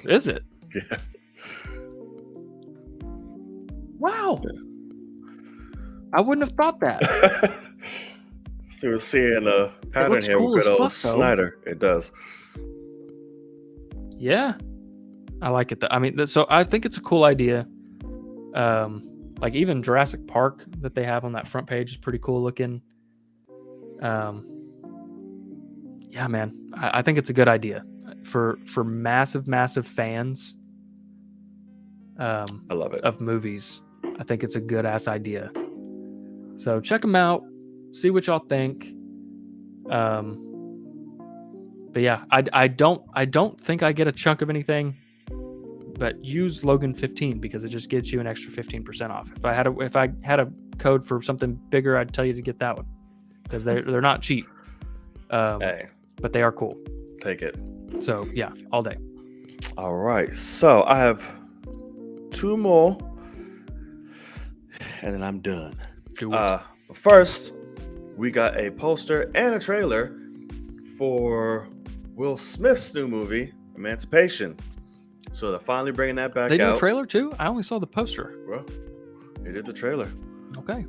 Is it? Yeah. Wow. Yeah. I wouldn't have thought that. So we're seeing a pattern here cool with good old Snyder. It does. Yeah. I like it. I mean, so I think it's a cool idea. Like even Jurassic Park that they have on that front page is pretty cool looking. Yeah, man, I think it's a good idea for massive fans. I love it. Of movies. I think it's a good ass idea. So check them out. See what y'all think. But yeah, I don't think I get a chunk of anything. But use Logan 15 because it just gets you an extra 15% off. If I had a code for something bigger, I'd tell you to get that one because they're not cheap. Hey, but they are cool. Take it. So yeah, all day. All right. So I have 2 more, and then I'm done. First, we got a poster and a trailer for Will Smith's new movie, Emancipation. So they're finally bringing that back out. They did a trailer too? I only saw the poster. Well, they did the trailer. Okay.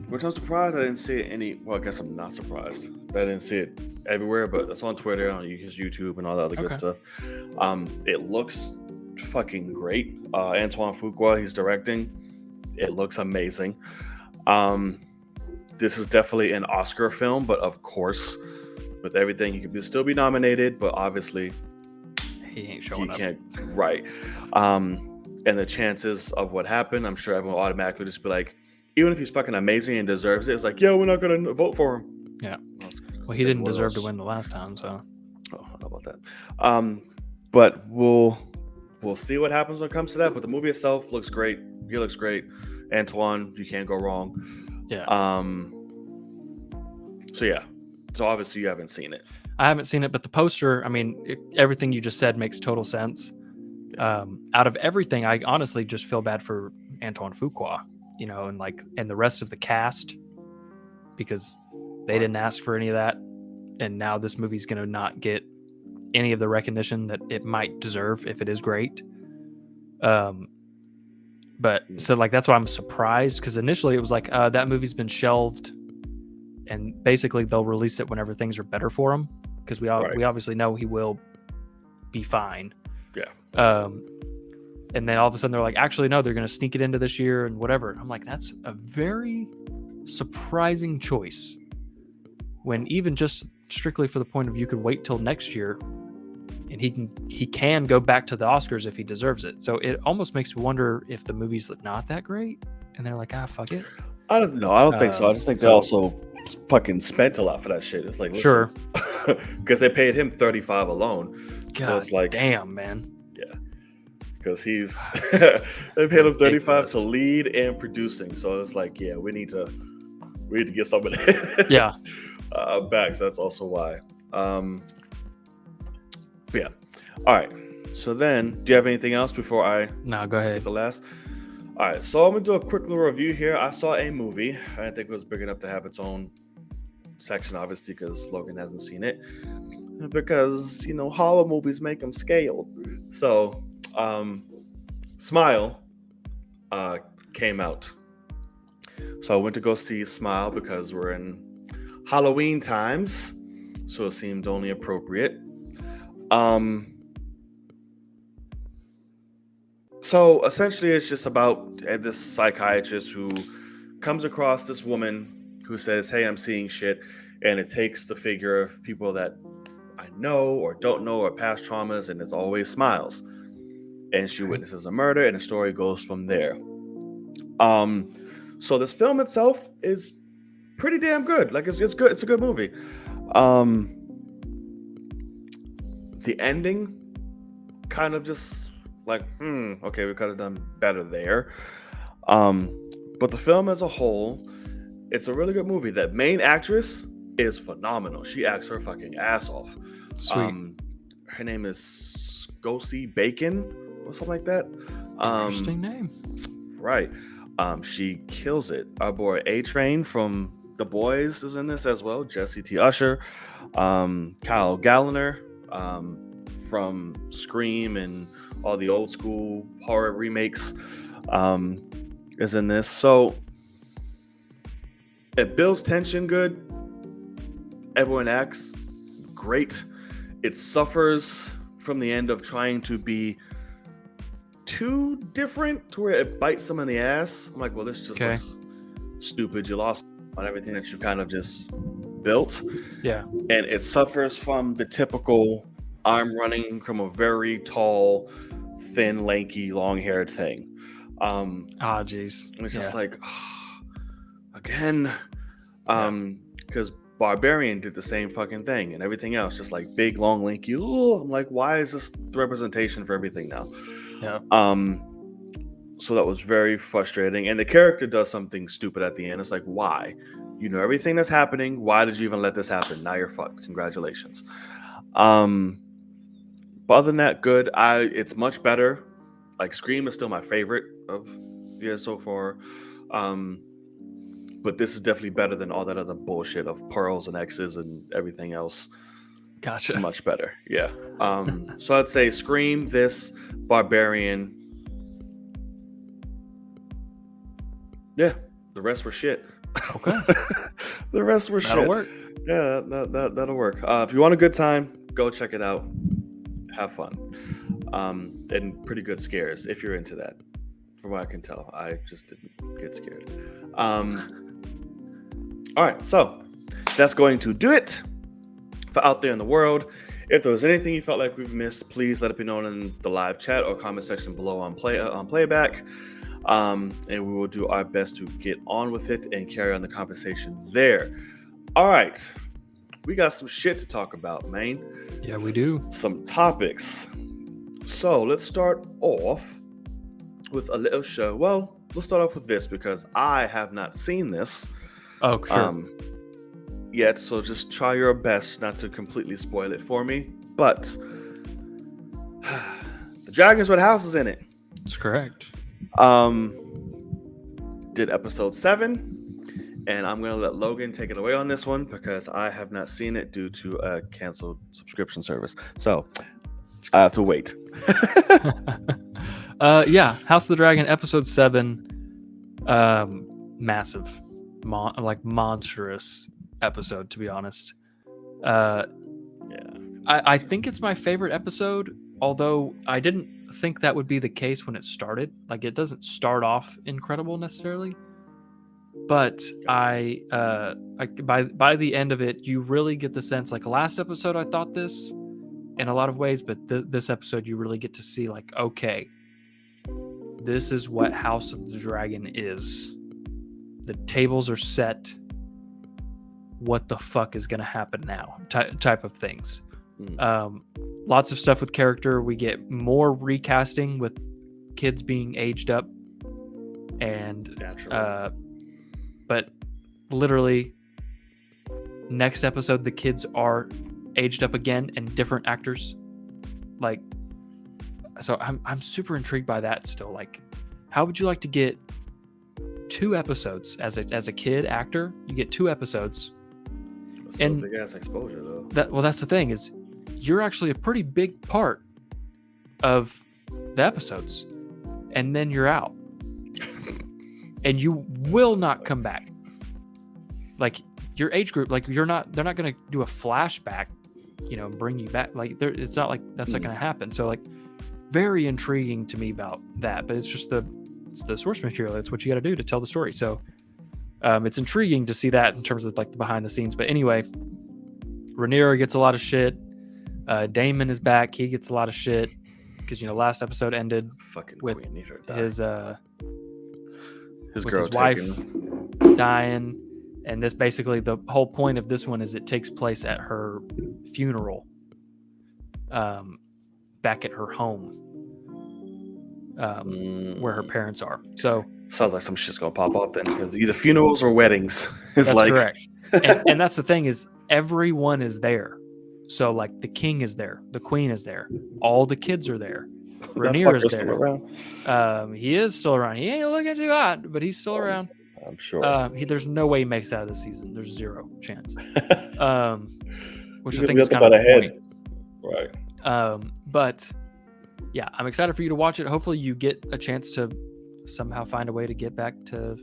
Which I'm surprised I didn't see it well, I guess I'm not surprised that I didn't see it everywhere, but it's on Twitter, on his YouTube, and all the other good stuff. It looks fucking great. Antoine Fuqua, he's directing. It looks amazing. This is definitely an Oscar film, but of course, with everything, he could still be nominated, but obviously he ain't showing up. He can't, right. And the chances of what happened, I'm sure everyone will automatically just be like, even if he's fucking amazing and deserves it, it's like, yeah, we're not going to vote for him. Yeah. Well, he didn't deserve to win the last time, so. Oh, I don't know about that. But we'll see what happens when it comes to that. But the movie itself looks great. He looks great. Antoine, you can't go wrong. Yeah. So yeah. So obviously you haven't seen it. I haven't seen it, but the poster, I mean, everything you just said makes total sense. Out of everything, I honestly just feel bad for Antoine Fuqua, and the rest of the cast. because they didn't ask for any of that, and now this movie's going to not get any of the recognition that it might deserve if it is great. But so like that's why I'm surprised, because initially it was like that movie's been shelved, and basically they'll release it whenever things are better for him, because we obviously know he will be fine. Yeah. And then all of a sudden they're like, actually no, they're going to sneak it into this year and whatever. I'm like, that's a very surprising choice, when even just strictly for the point of you could wait till next year and he can go back to the Oscars if he deserves it. So it almost makes me wonder if the movie's not that great and they're like, fuck it. I don't know. I don't think so. I just think they also fucking spent a lot for that shit. It's like, listen, sure, because they paid him $35 alone. God, so it's like, damn, man. Yeah, because he's they paid him $35 to lead and producing. So it's like, yeah, we need to get somebody yeah back. So that's also why. Yeah. All right. So then, do you have anything else before I? No, go ahead. Get the last. All right. So I'm gonna do a quick little review here. I saw a movie. I didn't think it was big enough to have its own section, obviously, because Logan hasn't seen it. Because horror movies make them scaled. So, Smile came out. So I went to go see Smile because we're in Halloween times, so it seemed only appropriate. So essentially it's just about this psychiatrist who comes across this woman who says, hey, I'm seeing shit, and it takes the figure of people that I know or don't know or past traumas, and it's always Smiles. And she witnesses a murder, and the story goes from there. So this film itself is pretty damn good. Like, it's good. It's a good movie. The ending kind of just like, okay, we could have done better there. But the film as a whole, it's a really good movie. That main actress is phenomenal. She acts her fucking ass off. Sweet. Her name is Gosi Bacon or something like that. Interesting name. Right. She kills it. Our boy A-Train from The Boys is in this as well. Jesse T. Usher. Kyle Gallner from Scream and all the old school horror remakes is in this. So it builds tension good. Everyone acts great. It suffers from the end of trying to be too different to where it bites them in the ass. I'm like, well, this just looks stupid. You lost on everything that you kind of just built. Yeah. And it suffers from the typical I'm running from a very tall, thin, lanky, long-haired thing. Jeez. It's just like, again, because Barbarian did the same fucking thing, and everything else just like big, long, lanky. I'm like, why is this the representation for everything now? Yeah. So that was very frustrating, and the character does something stupid at the end. It's like, why? You know everything that's happening. Why did you even let this happen? Now you're fucked. Congratulations. But other than that, good. It's much better. Like, Scream is still my favorite of the year so far. But this is definitely better than all that other bullshit of Pearls and X's and everything else. Gotcha. Much better. Yeah. So I'd say Scream, this, Barbarian. Yeah. The rest were shit. Okay. The rest were shit. That'll work. Yeah, that'll work. If you want a good time, go check it out. Have fun. And pretty good scares if you're into that. From what I can tell, I just didn't get scared. All right, so that's going to do it for Out There in the World. If there was anything you felt like we've missed, please let it be known in the live chat or comment section below on playback. And we will do our best to get on with it and carry on the conversation there. All right, we got some shit to talk about, man. Yeah, we do. Some topics. So let's start off with a little show. Well, let's start off with this because I have not seen this. Oh, sure. Yet, so just try your best not to completely spoil it for me. But the Dragons with houses in it. That's correct. Did episode 7, And I'm going to let Logan take it away on this one because I have not seen it due to a canceled subscription service. So I have to wait. Yeah, House of the Dragon episode 7, massive, monstrous episode, to be honest. Yeah. I think it's my favorite episode, although I didn't think that would be the case when it started. Like, it doesn't start off incredible necessarily, but by the end of it, you really get the sense. Like last episode, I thought this in a lot of ways, but this episode, you really get to see like, okay, this is what House of the Dragon is. The tables are set. What the fuck is going to happen now? Type of things. Lots of stuff with character. We get more recasting with kids being aged up, and but literally next episode the kids are aged up again and different actors. Like, so I'm super intrigued by that still. Like, how would you like to get 2 episodes as a kid actor? You get 2 episodes. That's and big ass exposure though. That's the thing, is you're actually a pretty big part of the episodes, and then you're out. And you will not come back. Like, your age group, like they're not going to do a flashback, and bring you back. Like, it's not like that's not going to happen. So like, very intriguing to me about that, but it's just it's the source material. It's what you got to do to tell the story. So it's intriguing to see that in terms of like the behind the scenes. But anyway, Rhaenyra gets a lot of shit. Daemon is back. He gets a lot of shit because last episode ended with his wife dying, and this basically, the whole point of this one is it takes place at her funeral, back at her home, where her parents are. So sounds like some shit's gonna pop up then, because either funerals or weddings. That's correct. and that's the thing, is everyone is there. So like, the king is there, the queen is there, all the kids are there. Rhaenyra is there. He is still around. He ain't looking too hot, but he's still around. I'm sure. There's no way he makes it out of this season. There's 0 chance. Which He's I think is kind of the point. Right. But yeah, I'm excited for you to watch it. Hopefully you get a chance to somehow find a way to get back to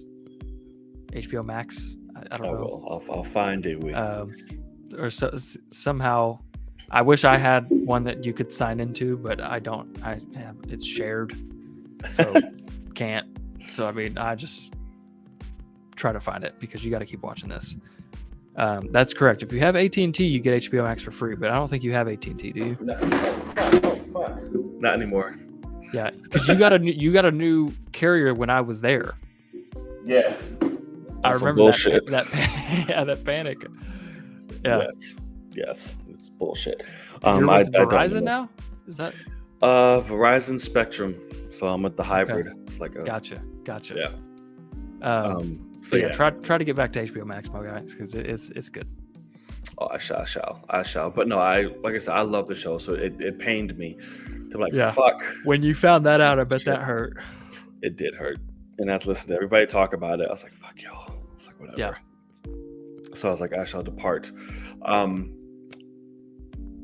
HBO Max. I don't know. I'll find a way. Or somehow, I wish I had one that you could sign into, but I don't. It's shared, so can't. So I mean, I just try to find it, because you got to keep watching this. That's correct. If you have AT&T, you get HBO Max for free, but I don't think you have AT&T, do you? No, fuck. Not anymore. Yeah, because you got a new carrier when I was there. Yeah, I remember that panic. Yeah. Yes, it's bullshit. You're with Verizon now? Is that Verizon Spectrum? So I'm with the hybrid. Okay. It's like a gotcha. Yeah. So yeah, try to get back to HBO Max, my guys, because it's good. Oh, I shall. But no, like I said, I love the show, so it pained me to be like, fuck. When you found that out, I bet that hurt. It did hurt, and I had to listen to everybody talk about it. I was like, fuck y'all. It's like, whatever. Yeah. So I was like, I shall depart.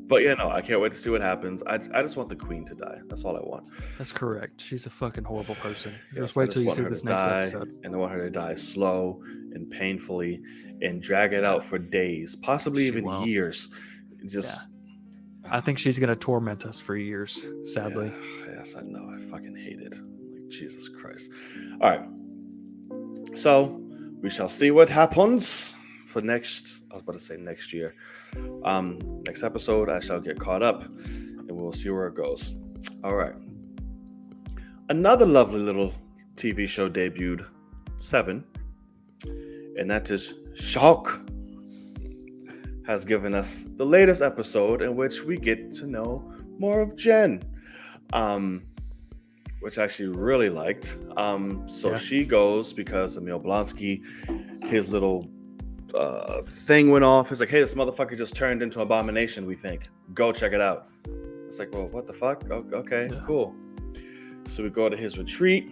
But yeah, no, I can't wait to see what happens. I just want the queen to die. That's all I want. That's correct. She's a fucking horrible person. Just wait till you see this next episode. And I want her to die slow and painfully and drag it out for days, possibly even years. Just, I think she's gonna torment us for years, sadly. Yeah, yes, I know. I fucking hate it. Like, Jesus Christ. All right. So we shall see what happens for next. I was about to say next year. Next episode, I shall get caught up, and we'll see where it goes. All right. Another lovely little TV show debuted, 7, and that is Shock, has given us the latest episode in which we get to know more of Jen, which I actually really liked. She goes because Emil Blonsky, his little thing went off. It's like, hey, this motherfucker just turned into Abomination, we think. Go check it out. It's like, well, what the fuck? Okay, cool. So we go to his retreat.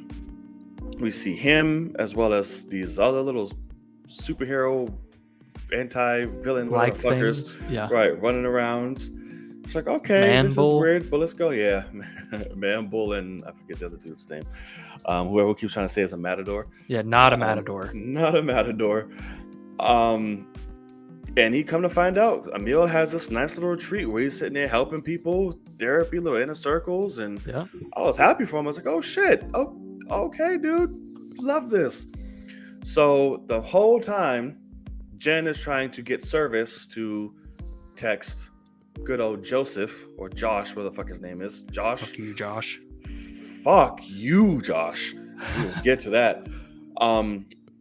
We see him as well as these other little superhero, anti-villain, whatever Like fuckers, things. Yeah. right, running around. It's like, okay, Man this is bull. weird, but let's go. Yeah, Man Bull and I forget the other dude's name. Whoever keeps trying to say is a matador. Yeah, not a matador. Not a matador. And he come to find out, Emil has this nice little retreat where he's sitting there helping people, therapy, little inner circles, and Yeah. I was happy for him. I was like, oh shit, oh okay, dude, love this. So the whole time, Jen is trying to get service to text good old Joseph or Josh, where the fuck his name is, Josh. Fuck you, Josh. Fuck you, Josh. We'll get to that.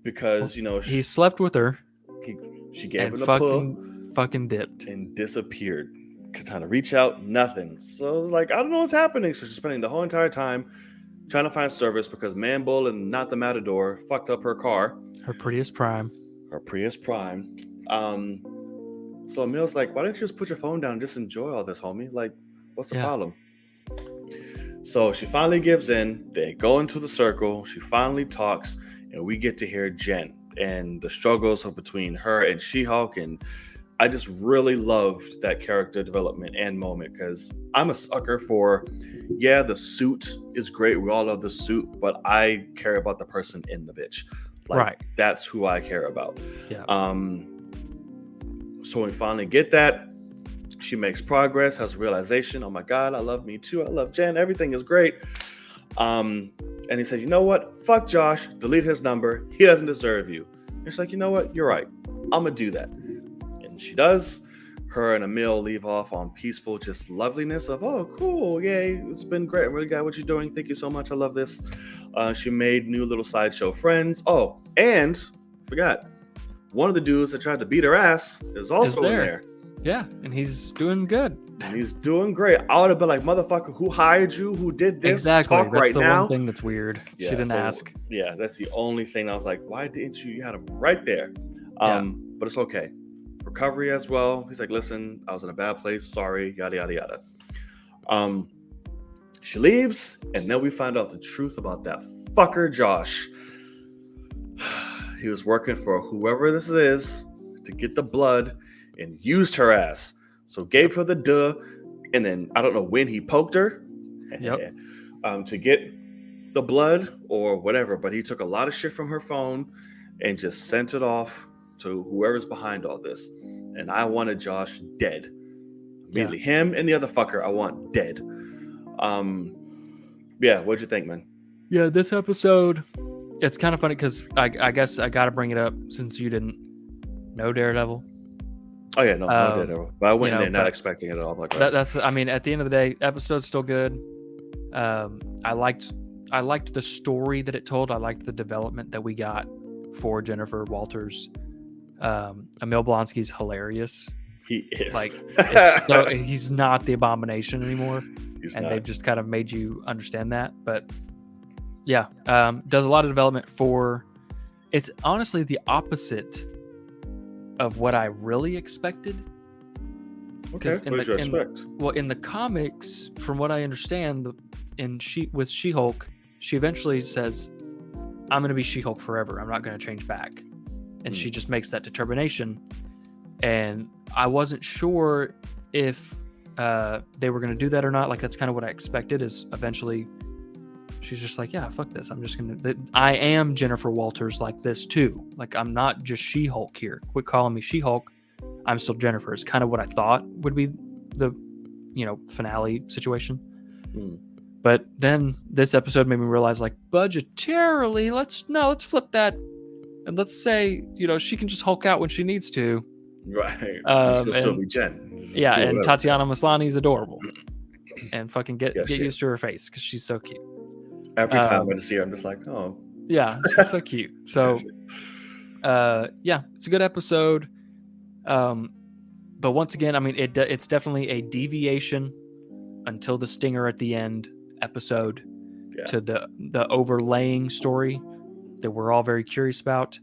Because you know He slept with her. She gave and him a fucking dipped and disappeared. Trying to reach out, nothing. So I was like, I don't know what's happening. So she's spending the whole entire time trying to find service because Man Bull and not the Matador fucked up her car. Her Prius Prime. So Emil's like, why don't you just put your phone down and just enjoy all this, homie? Like, what's the problem? So she finally gives in. They go into the circle. She finally talks, and we get to hear Jen and the struggles of between her and She-Hulk. And I just really loved that character development and moment because I'm a sucker for, the suit is great. We all love the suit, but I care about the person in the bitch. Like, right. That's who I care about. Yeah. So we finally get that. She makes progress, has a realization. Oh my God, I love me too. I love Jen. Everything is great. And he said, you know what? Fuck Josh. Delete his number. He doesn't deserve you. And she's like, you know what? You're right. I'm going to do that. And she does. Her and Emil leave off on peaceful, just loveliness of, oh, cool. Yay. It's been great. I really got what you're doing. Thank you so much. I love this. She made new little sideshow friends. Oh, and forgot. One of the dudes that tried to beat her ass is also in there. Yeah, and he's doing good. And he's doing great. I would have been like, motherfucker, who hired you? Who did this? Exactly. Talk that's right the now. one thing that's weird. She didn't ask. Yeah, that's the only thing I was like, why didn't you? You had him right there. But it's okay. Recovery as well. He's like, listen, I was in a bad place. Sorry, yada, yada, yada. She leaves, and then we find out the truth about that fucker, Josh. He was working for whoever this is to get the blood and used her ass. So gave her the duh, and then I don't know when he poked her to get the blood or whatever, but he took a lot of shit from her phone and just sent it off to whoever's behind all this. And I wanted Josh dead. Immediately. Him and the other fucker I want dead. What'd you think, man? Yeah, this episode, it's kind of funny because I guess I got to bring it up since you didn't know Daredevil. Oh yeah, no Daredevil. But I went in there not expecting it at all. Like, that's, I mean, at the end of the day, episode's still good. I liked the story that it told. I liked the development that we got for Jennifer Walters. Emil Blonsky's hilarious. He is. Like, he's not the Abomination anymore. They've just kind of made you understand that. But yeah, does a lot of development for. It's honestly the opposite of what I really expected. Okay, what did you expect? Well, in the comics, from what I understand, with She-Hulk, she eventually says, I'm going to be She-Hulk forever. I'm not going to change back. And she just makes that determination. And I wasn't sure if they were going to do that or not. Like, that's kind of what I expected, is eventually she's just like, yeah, fuck this. I'm just going to... I am Jennifer Walters like this, too. Like, I'm not just She-Hulk here. Quit calling me She-Hulk. I'm still Jennifer. It's kind of what I thought would be the, finale situation. But then this episode made me realize, like, budgetarily, let's flip that. And let's say, she can just Hulk out when she needs to. Right. She'll still be Jen. Yeah, and Tatiana Maslany is adorable. And fucking get used to her face because she's so cute. Every time I see her, I'm just like, oh. Yeah, she's so cute. So, it's a good episode. But once again, I mean, it's definitely a deviation until the stinger at the end episode to the overlaying story that we're all very curious about.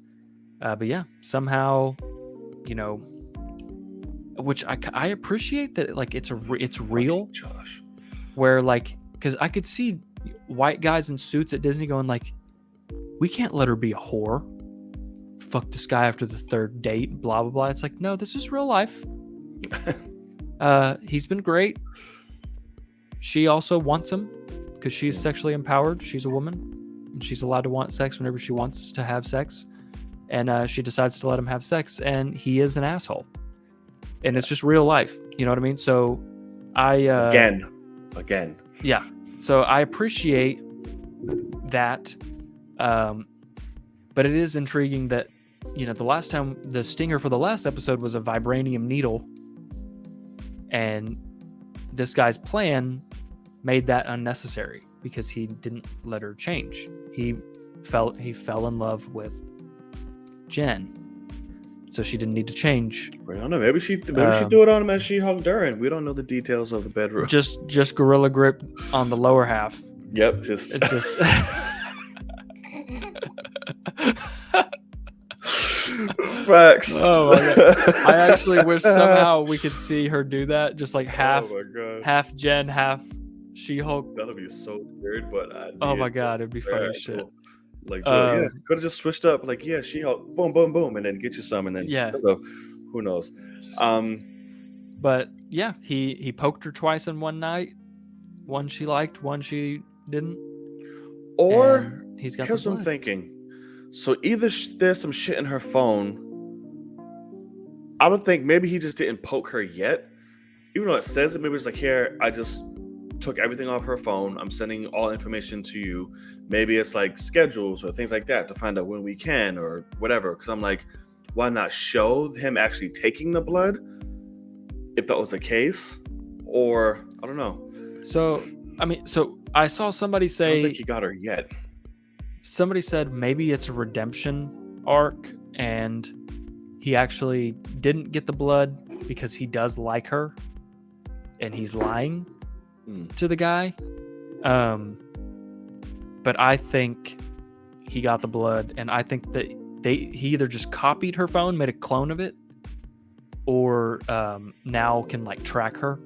But yeah, somehow, which I appreciate that, like, it's real. Josh. Where, like, because I could see white guys in suits at Disney going like, we can't let her be a whore. fuck this guy after the 3rd date, blah, blah, blah. It's like, no, this is real life. He's been great. She also wants him because she's sexually empowered. She's a woman and she's allowed to want sex whenever she wants to have sex. And she decides to let him have sex, and he is an asshole. And it's just real life. You know what I mean? So Again. Yeah. So I appreciate that. But it is intriguing that, the last time the stinger for the last episode was a vibranium needle. And this guy's plan made that unnecessary because he didn't let her change. He fell in love with Jen. So she didn't need to change. I don't know. Maybe she threw it on him as she hugged her, and we don't know the details of the bedroom. Just gorilla grip on the lower half. Yep. It's just. Facts. Oh my god! I actually wish somehow we could see her do that, just like half Jen, half She-Hulk. That'd be so weird, but oh my god, it'd be funny as shit. Cool. Like, could have just switched up. Like, yeah, She-Hulk, boom, boom, boom, and then get you some, and then who knows? But yeah, he poked her twice in one night. One she liked, one she didn't. Or he's got. Here's what I'm thinking. So either there's some shit in her phone. I don't think maybe he just didn't poke her yet, even though it says it. Maybe it's like, here, I just took everything off her phone. I'm sending all information to you. Maybe it's like schedules or things like that to find out when we can or whatever. Because I'm like, why not show him actually taking the blood if that was the case? Or I don't know. So I saw somebody say, I don't think he got her yet. Somebody said maybe it's a redemption arc and he actually didn't get the blood because he does like her and he's lying to the guy. But I think he got the blood, and I think that he either just copied her phone, made a clone of it, or now can like track her.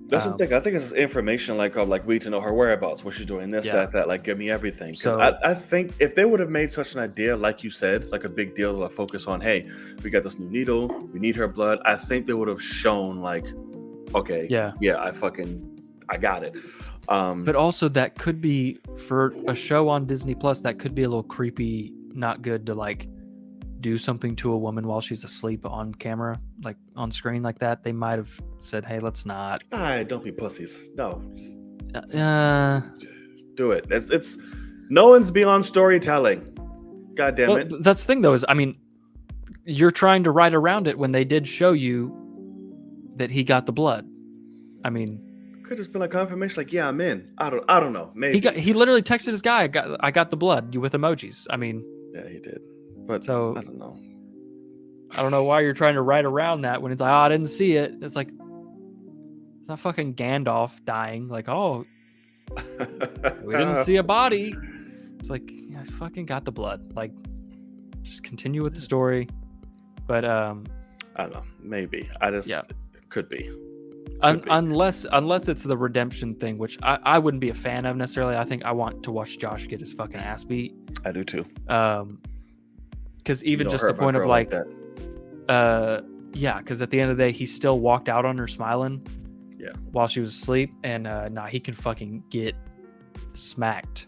That's the thing. I think it's information like we need to know her whereabouts, what she's doing, this, that, like give me everything. Because I think if they would have made such an idea, like you said, like a big deal to focus on, hey, we got this new needle, we need her blood. I think they would have shown like, okay, I got it. But also that could be for a show on Disney Plus. That could be a little creepy, not good to like do something to a woman while she's asleep on camera, like on screen like that. They might have said, hey, let's not. Don't be pussies. No. Do it. It's no one's beyond storytelling. God damn it. That's the thing though, is you're trying to write around it when they did show you that he got the blood. I mean, could just been like confirmation, like, yeah, I'm in. I don't know. Maybe he literally texted his guy, I got the blood with emojis. I mean, yeah, he did. But so I don't know. I don't know why you're trying to write around that when it's like, I didn't see it. It's like, it's not fucking Gandalf dying. Like, we didn't see a body. It's like, I fucking got the blood. Like, just continue with the story. But I don't know. Maybe could be. Unless it's the redemption thing, which I wouldn't be a fan of necessarily. I think I want to watch Josh get his fucking ass beat. I do too. Because even just the point of like because at the end of the day, he still walked out on her smiling while she was asleep, and he can fucking get smacked.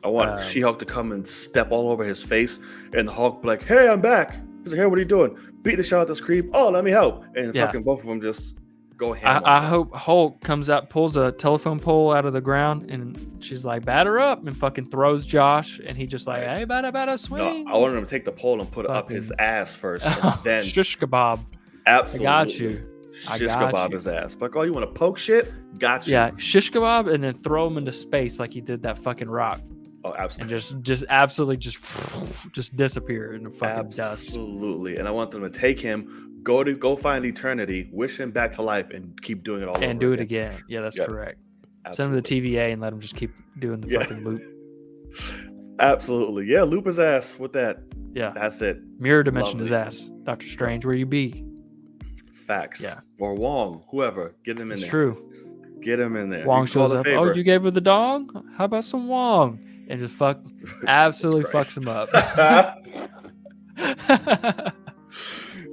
I want She-Hulk to come and step all over his face, and the Hulk be like, hey, I'm back. He's like, hey, what are you doing? Beat the shit out of this creep. Oh, let me help. And fucking both of them just go ham. I hope Hulk comes out, pulls a telephone pole out of the ground, and she's like, batter up, and fucking throws Josh, and he just like, hey, batter, swing. No, I wanted him to take the pole and put it up his ass first, and then shish kebab. Absolutely. I got you. Shish kebab his ass. Like, you want to poke shit? Got you. Yeah, shish kebab, and then throw him into space like he did that fucking rock. Oh, absolutely. And just absolutely just disappear in the fucking dust. Absolutely. And I want them to take him, go find eternity, wish him back to life, and keep doing it all over and do it again. Yeah, that's correct. Absolutely. Send him to the TVA and let him just keep doing the fucking loop. Absolutely. Yeah, loop his ass with that. Yeah. That's it. Mirror dimension his ass. Doctor Strange, where you be? Facts. Yeah. Or Wong, whoever. Get him in there. It's true. Get him in there. Wong shows up. Oh, you gave her the dong? How about some Wong? And just absolutely fucks him up.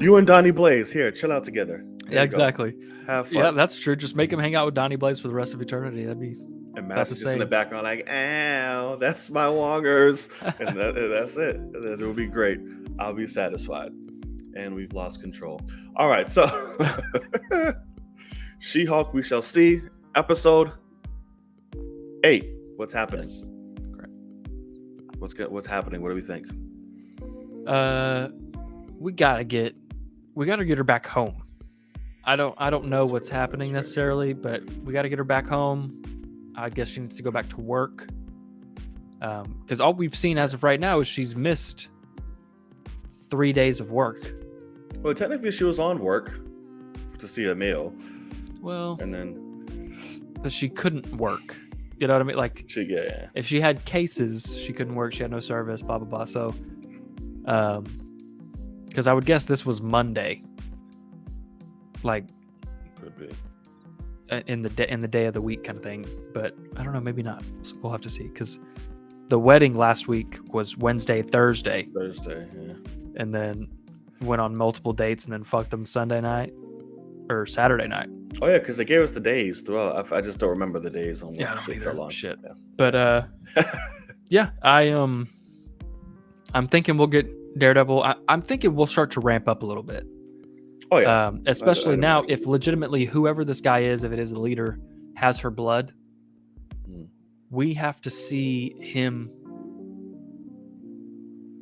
You and Donnie Blaze here, chill out together. There Yeah, you go. exactly. Have fun. Yeah, that's true. Just make him hang out with Donnie Blaze for the rest of eternity. That'd be And about Madison the just in the same. background, like, ow, that's my wongers. And that's it. And then it'll be great. I'll be satisfied. And we've lost control. All right, so She-Hulk, we shall see. Episode 8. What's happening? Yes. Correct. What's happening? What do we think? We gotta get her back home. I don't know what's happening necessarily, but we gotta get her back home. I guess she needs to go back to work. Because all we've seen as of right now is she's missed 3 days of work. Well, technically, she was on work to see a meal. Well, And then but she couldn't work. You know what I mean? Like, yeah. if she had cases, she couldn't work. She had no service. Blah blah blah. So, because I would guess this was Monday. Like, Could be. in the day of the week kind of thing, but I don't know, maybe not. So we'll have to see, because the wedding last week was Wednesday, Thursday, Yeah. and then went on multiple dates and then fucked them Sunday night or Saturday night. Oh yeah, because they gave us the days throughout. I just don't remember the days on what Yeah, I don't shit either. fell on. Shit. Yeah. But yeah, I'm thinking we'll get Daredevil. I'm thinking we'll start to ramp up a little bit. Oh yeah. Especially I now, imagine. if legitimately whoever this guy is, if it is the leader, has her blood, we have to see him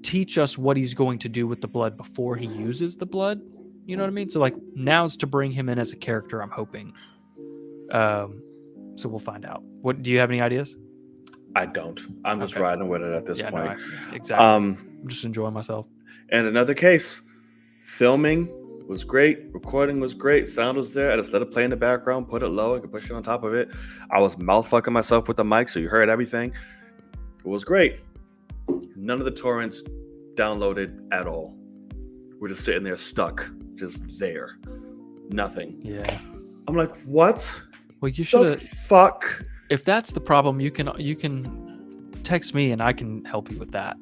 teach us what he's going to do with the blood before he uses the blood. You know what I mean? So like, now's to bring him in as a character, I'm hoping. So we'll find out. What do you have any ideas? I don't. I'm just Okay. riding with it at this point. No, exactly. I'm just enjoying myself. And another case, filming was great, recording was great, sound was there. I just let it play in the background, put it low, I could push it on top of it. I was mouth fucking myself with the mic, so you heard everything. It was great. None of the torrents downloaded at all. We're just sitting there stuck, just there. Nothing. Yeah. I'm like, what? Well, you The should. fuck? If that's the problem, you can text me and I can help you with that.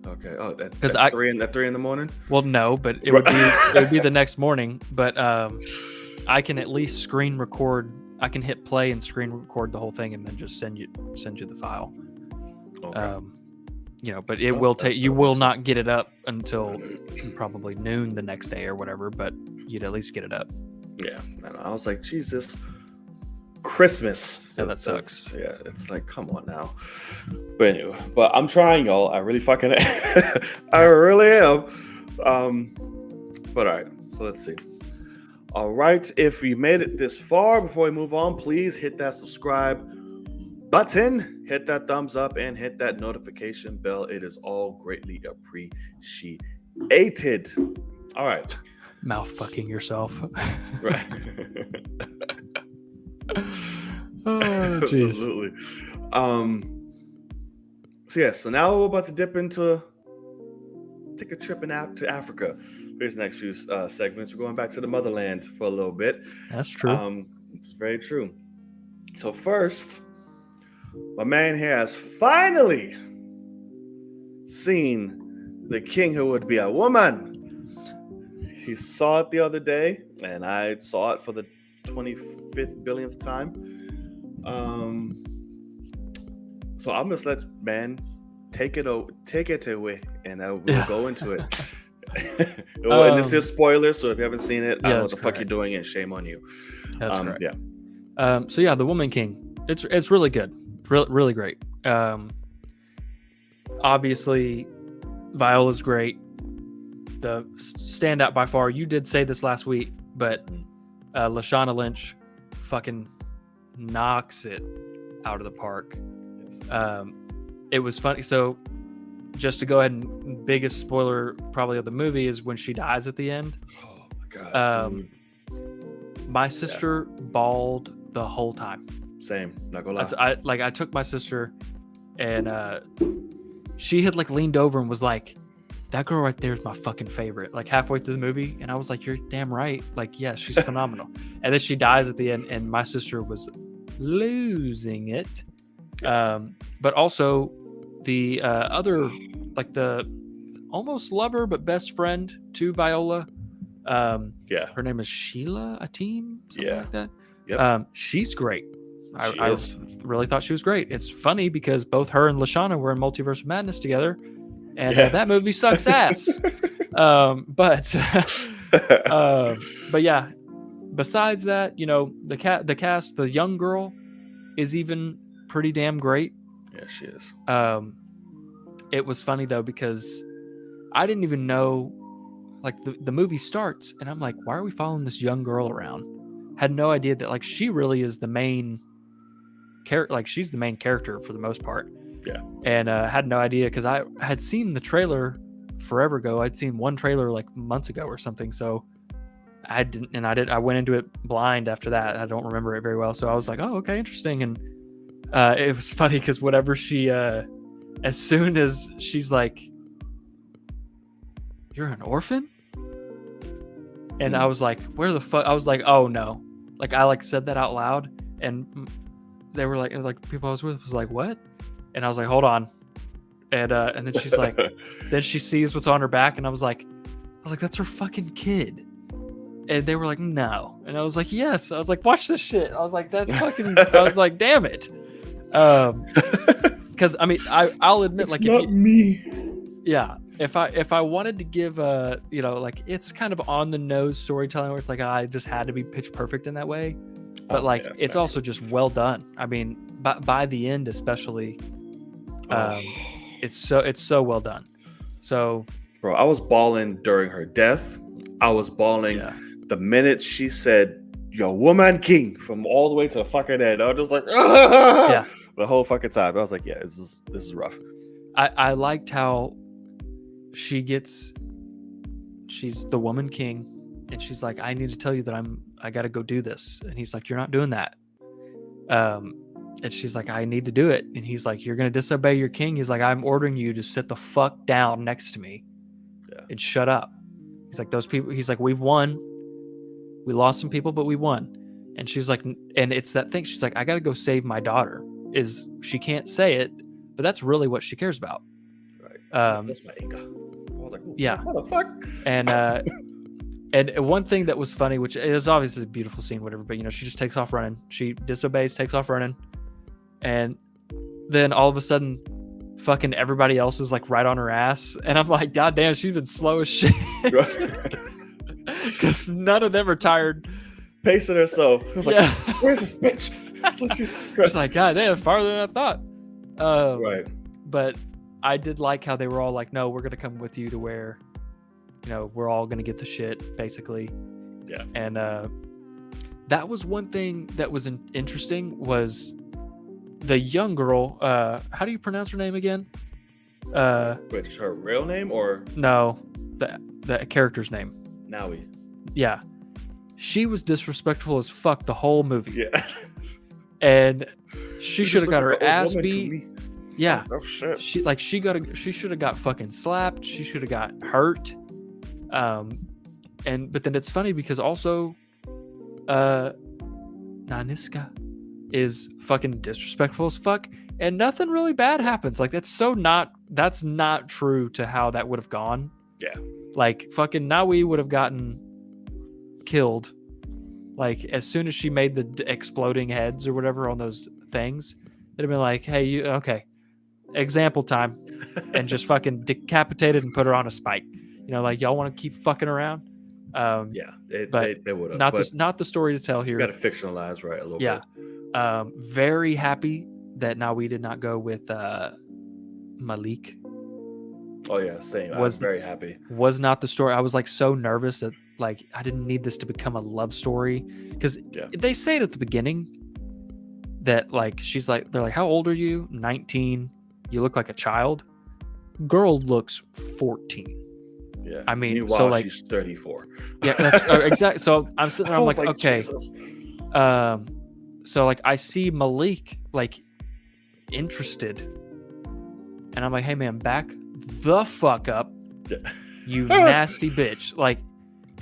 Okay. Oh, at 3 in the morning? Well, no, but it would be the next morning. But I can at least screen record. I can hit play and screen record the whole thing and then just send you the file. Okay. But it will take. You will not get it up until probably noon the next day or whatever. But you'd at least get it up. Yeah. I was like, Jesus. Christmas. Yeah, that sucks. Yeah, it's like, come on now. But anyway, I'm trying, y'all. I really fucking I really am. But all right, so let's see. All right, if you made it this far, before we move on, please hit that subscribe button, hit that thumbs up, and hit that notification bell. It is all greatly appreciated. All right. Mouth fucking yourself. Right. Oh, jeez. Absolutely. So now we're about to take a trip to Africa. Here's the next few segments. We're going back to the motherland for a little bit. That's true. It's very true. So first, my man here has finally seen the king who would be a woman. He saw it the other day, and I saw it for the 25th billionth time. So I'm just let man take it away, and we'll go into it. And this is spoilers, so if you haven't seen it, I don't know what the fuck you're doing, and shame on you. That's correct. Yeah. So yeah, The Woman King. It's really good, really great. Obviously, Viola's great. The standout by far. You did say this last week, but Lashana Lynch fucking knocks it out of the park. Yes. It was funny. So just to go ahead and biggest spoiler probably of the movie is when she dies at the end. Oh my god. My sister bawled the whole time. Same. Not gonna lie. I took my sister and she had like leaned over and was like, that girl right there is my fucking favorite, like halfway through the movie. And I was like, you're damn right. Like, yeah, she's phenomenal. And then she dies at the end and my sister was losing it. But also the other, like the almost lover but best friend to Viola. Yeah. Her name is Sheila Ateem, something like that. Yep. She's great. She I is. really thought she was great. It's funny because both her and Lashana were in Multiverse of Madness together, and Yeah. that movie sucks ass. But yeah. Besides that, the cast, the young girl is even pretty damn great. Yeah, she is. It was funny though because I didn't even know, like the movie starts and I'm like, why are we following this young girl around? Had no idea that like she really is the main character. Like she's the main character for the most part. Yeah. And had no idea because I had seen the trailer forever ago. I'd seen one trailer like months ago or something. So I went into it blind after that. I don't remember it very well. So I was like, oh, okay, interesting. And it was funny because whatever she, as soon as she's like, you're an orphan? And I was like, where the fuck? I was like, oh no. Like I like said that out loud and they were like people I was with was like, what? And I was like, hold on. And then she's like, then she sees what's on her back. And I was like, that's her fucking kid. And they were like, no. And I was like, yes. I was like, watch this shit. I was like, that's fucking, I was like, damn it. Because I mean, I'll admit, it's like, not me. Yeah. If I wanted to give like it's kind of on the nose storytelling where it's like, I just had to be pitch perfect in that way. But it's also just well done. I mean, by the end, especially, it's so well done. So, bro, I was bawling during her death. I was bawling the minute she said, "Yo, woman king," from all the way to the fucking end. I was just like, yeah, the whole fucking time. I was like, yeah, this is rough. I liked how she's the woman king, and she's like, I need to tell you that I got to go do this, and he's like, you're not doing that. And she's like, I need to do it, and he's like, you're gonna disobey your king. He's like, I'm ordering you to sit the fuck down next to me, and shut up. He's like, those people. He's like, we've won. We lost some people, but we won. And she's like, and it's that thing. She's like, I got to go save my daughter. She can't say it, but that's really what she cares about. Right. That's my anger. I was like, yeah, what the fuck? And and one thing that was funny, which is obviously a beautiful scene, whatever, but she just takes off running. She disobeys, takes off running, and then all of a sudden, fucking everybody else is like right on her ass, and I'm like, God damn, she's been slow as shit. Because none of them are tired. Pacing herself. I was like, where's this bitch? It's like, God damn, farther than I thought. Right. But I did like how they were all like, no, we're going to come with you to where, we're all going to get the shit, basically. Yeah. And that was one thing that was interesting was the young girl. How do you pronounce her name again? Which, her real name or? No, the character's name. Naui. Yeah. She was disrespectful as fuck the whole movie. Yeah. And she should have got her ass beat. Yeah. Oh shit. She should have got fucking slapped. She should have got hurt. But then it's funny because also Naniska is fucking disrespectful as fuck and nothing really bad happens. Like that's not true to how that would have gone. Yeah. Like fucking Naui would have gotten killed. Like as soon as she made the exploding heads or whatever on those things, they'd have been like, hey, okay, example time, and just fucking decapitated and put her on a spike. Like y'all want to keep fucking around. Yeah, they would have. Not the story to tell here. You got to fictionalize, right? A little bit. Yeah. Very happy that Naui did not go with Malik. Oh yeah, same. I was very happy. Was not the story. I was like so nervous that like I didn't need this to become a love story because they say it at the beginning that like they're like, how old are you? 19. You look like a child. Girl looks 14. Yeah. I mean, meanwhile, so like she's 34. Yeah, that's exactly. So I'm sitting there. I'm like, okay. Jesus. So like I see Malik like interested, and I'm like, hey man, back the fuck up, you nasty bitch. Like,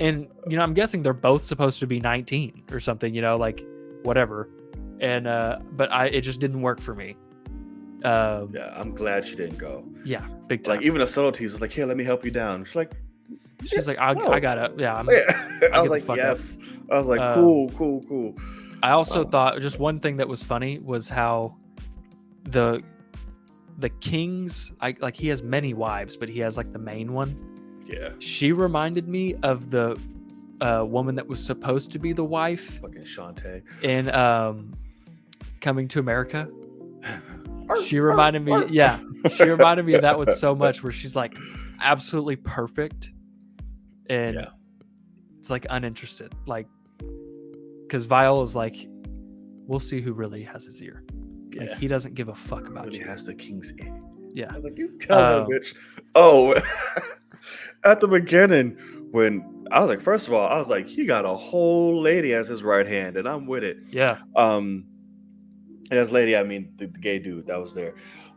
and I'm guessing they're both supposed to be 19 or something. Like whatever. And but it just didn't work for me. Yeah, I'm glad she didn't go. Yeah, big time. Like even the subtleties was like, here, let me help you down. She's like, She's like, I got it. Yeah, I I'll was get like, the fuck yes. I was like, up. cool. I also thought just one thing that was funny was how the king's like he has many wives, but he has like the main one. Yeah. She reminded me of the woman that was supposed to be the wife Fucking Shantae. in Coming to America. She reminded me, yeah. She reminded me of that one so much, where she's like absolutely perfect, and it's like uninterested, like because Viola's like, we'll see who really has his ear. Like he doesn't give a fuck about really you. Has the king's ear. Yeah. I was like, you tell that bitch. Oh, at the beginning when I was like, first of all, I was like, he got a whole lady as his right hand, and I'm with it. Yeah. And as lady, I mean the gay dude that was there.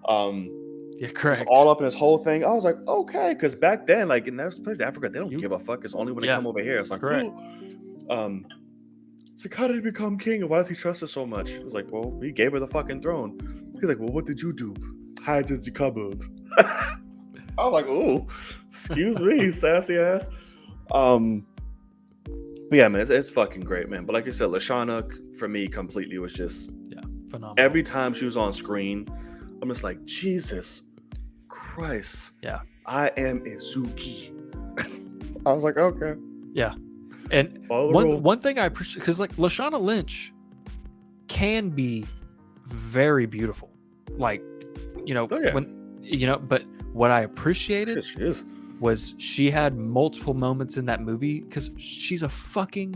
Yeah, correct. Was all up in his whole thing. I was like, okay, because back then, like in that place, Africa, they don't give a fuck. It's only when they come over here. It's like, correct. It's like, how did he become king, and why does he trust her so much? It was like, well, he gave her the fucking throne. He's like, well, what did you do? Hide in the cupboard. I was like, oh, excuse me, sassy ass. But yeah, man, it's fucking great, man. But like you said, Lashana for me completely was just phenomenal. Every time she was on screen, I'm just like, Jesus Christ. Yeah. I am Izuki. I was like, okay. Yeah. And one thing I appreciate, because like Lashana Lynch can be very beautiful. Like, but what I appreciated was she had multiple moments in that movie because she's a fucking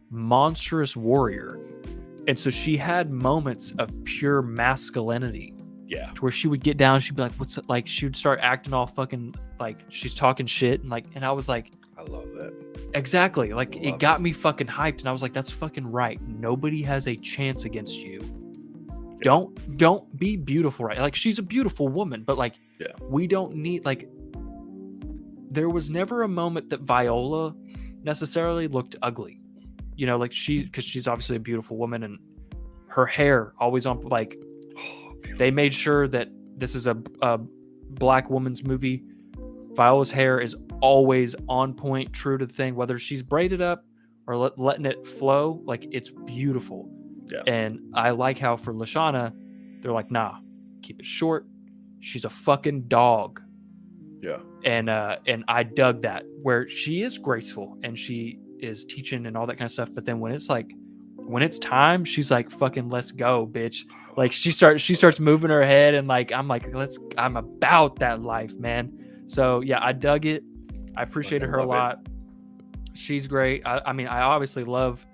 monstrous warrior. And so she had moments of pure masculinity. Yeah. Where she would get down, she'd be like, what's it? Like, she would start acting all fucking like she's talking shit. And I was like, I love that. Exactly. Like, it got me fucking hyped. And I was like, that's fucking right. Nobody has a chance against you. Yeah. Don't be beautiful, right? Like, she's a beautiful woman, but like, we don't need, like, there was never a moment that Viola necessarily looked ugly. Like because she's obviously a beautiful woman, and her hair always on, like, they made sure that this is a black woman's movie. Viola's hair is always on point, true to the thing, whether she's braided up or letting it flow, like, it's beautiful. Yeah. And I like how for Lashana, they're like, nah, keep it short. She's a fucking dog. Yeah. And I dug that, where she is graceful and she is teaching and all that kind of stuff, but then when it's time, she's like, fucking let's go, bitch. Like, she starts moving her head, and like, I'm like, I'm about that life, man. So yeah, I dug it. I appreciated her a lot. She's great. I mean, I obviously love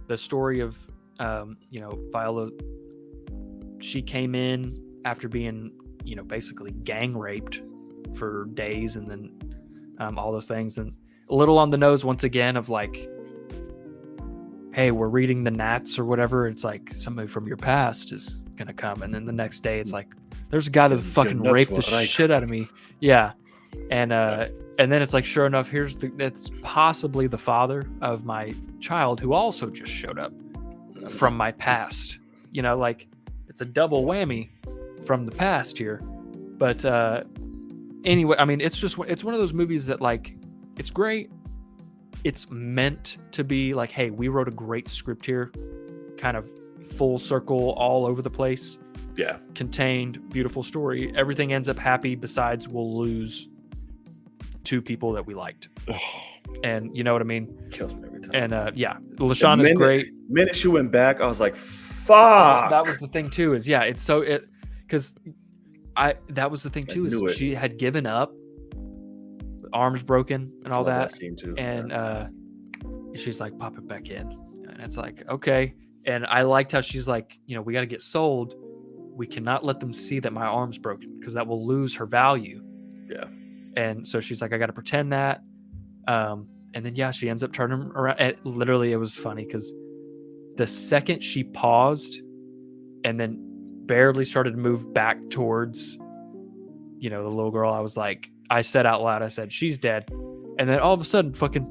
the story of Viola. She came in after being basically gang raped for days, and then all those things, and a little on the nose once again of like, hey, we're reading the Nats or whatever. It's like somebody from your past is gonna come, and then the next day it's like, there's a guy that fucking raped the shit out of me. Yeah, and then it's like, sure enough, that's possibly the father of my child who also just showed up from my past. Like, it's a double whammy from the past here. But anyway, I mean, it's one of those movies that, like, it's great. It's meant to be like, hey, we wrote a great script here, kind of full circle all over the place. Yeah. Contained, beautiful story. Everything ends up happy, besides we'll lose 2 people that we liked. And you know what I mean? Kills me every time. And Lashana's great. The minute she went back, I was like, fuck. That was the thing too, is because that was the thing too, is she had given up, arms broken and all that scene too, and she's like, pop it back in, and it's like, okay. And I liked how she's like, we got to get sold. We cannot let them see that my arm's broken, because that will lose her value. Yeah. And so she's like, I got to pretend that. And then she ends up turning around. And literally, it was funny because the second she paused and then barely started to move back towards the little girl, I was like, I said out loud, I said, she's dead. And then all of a sudden, fucking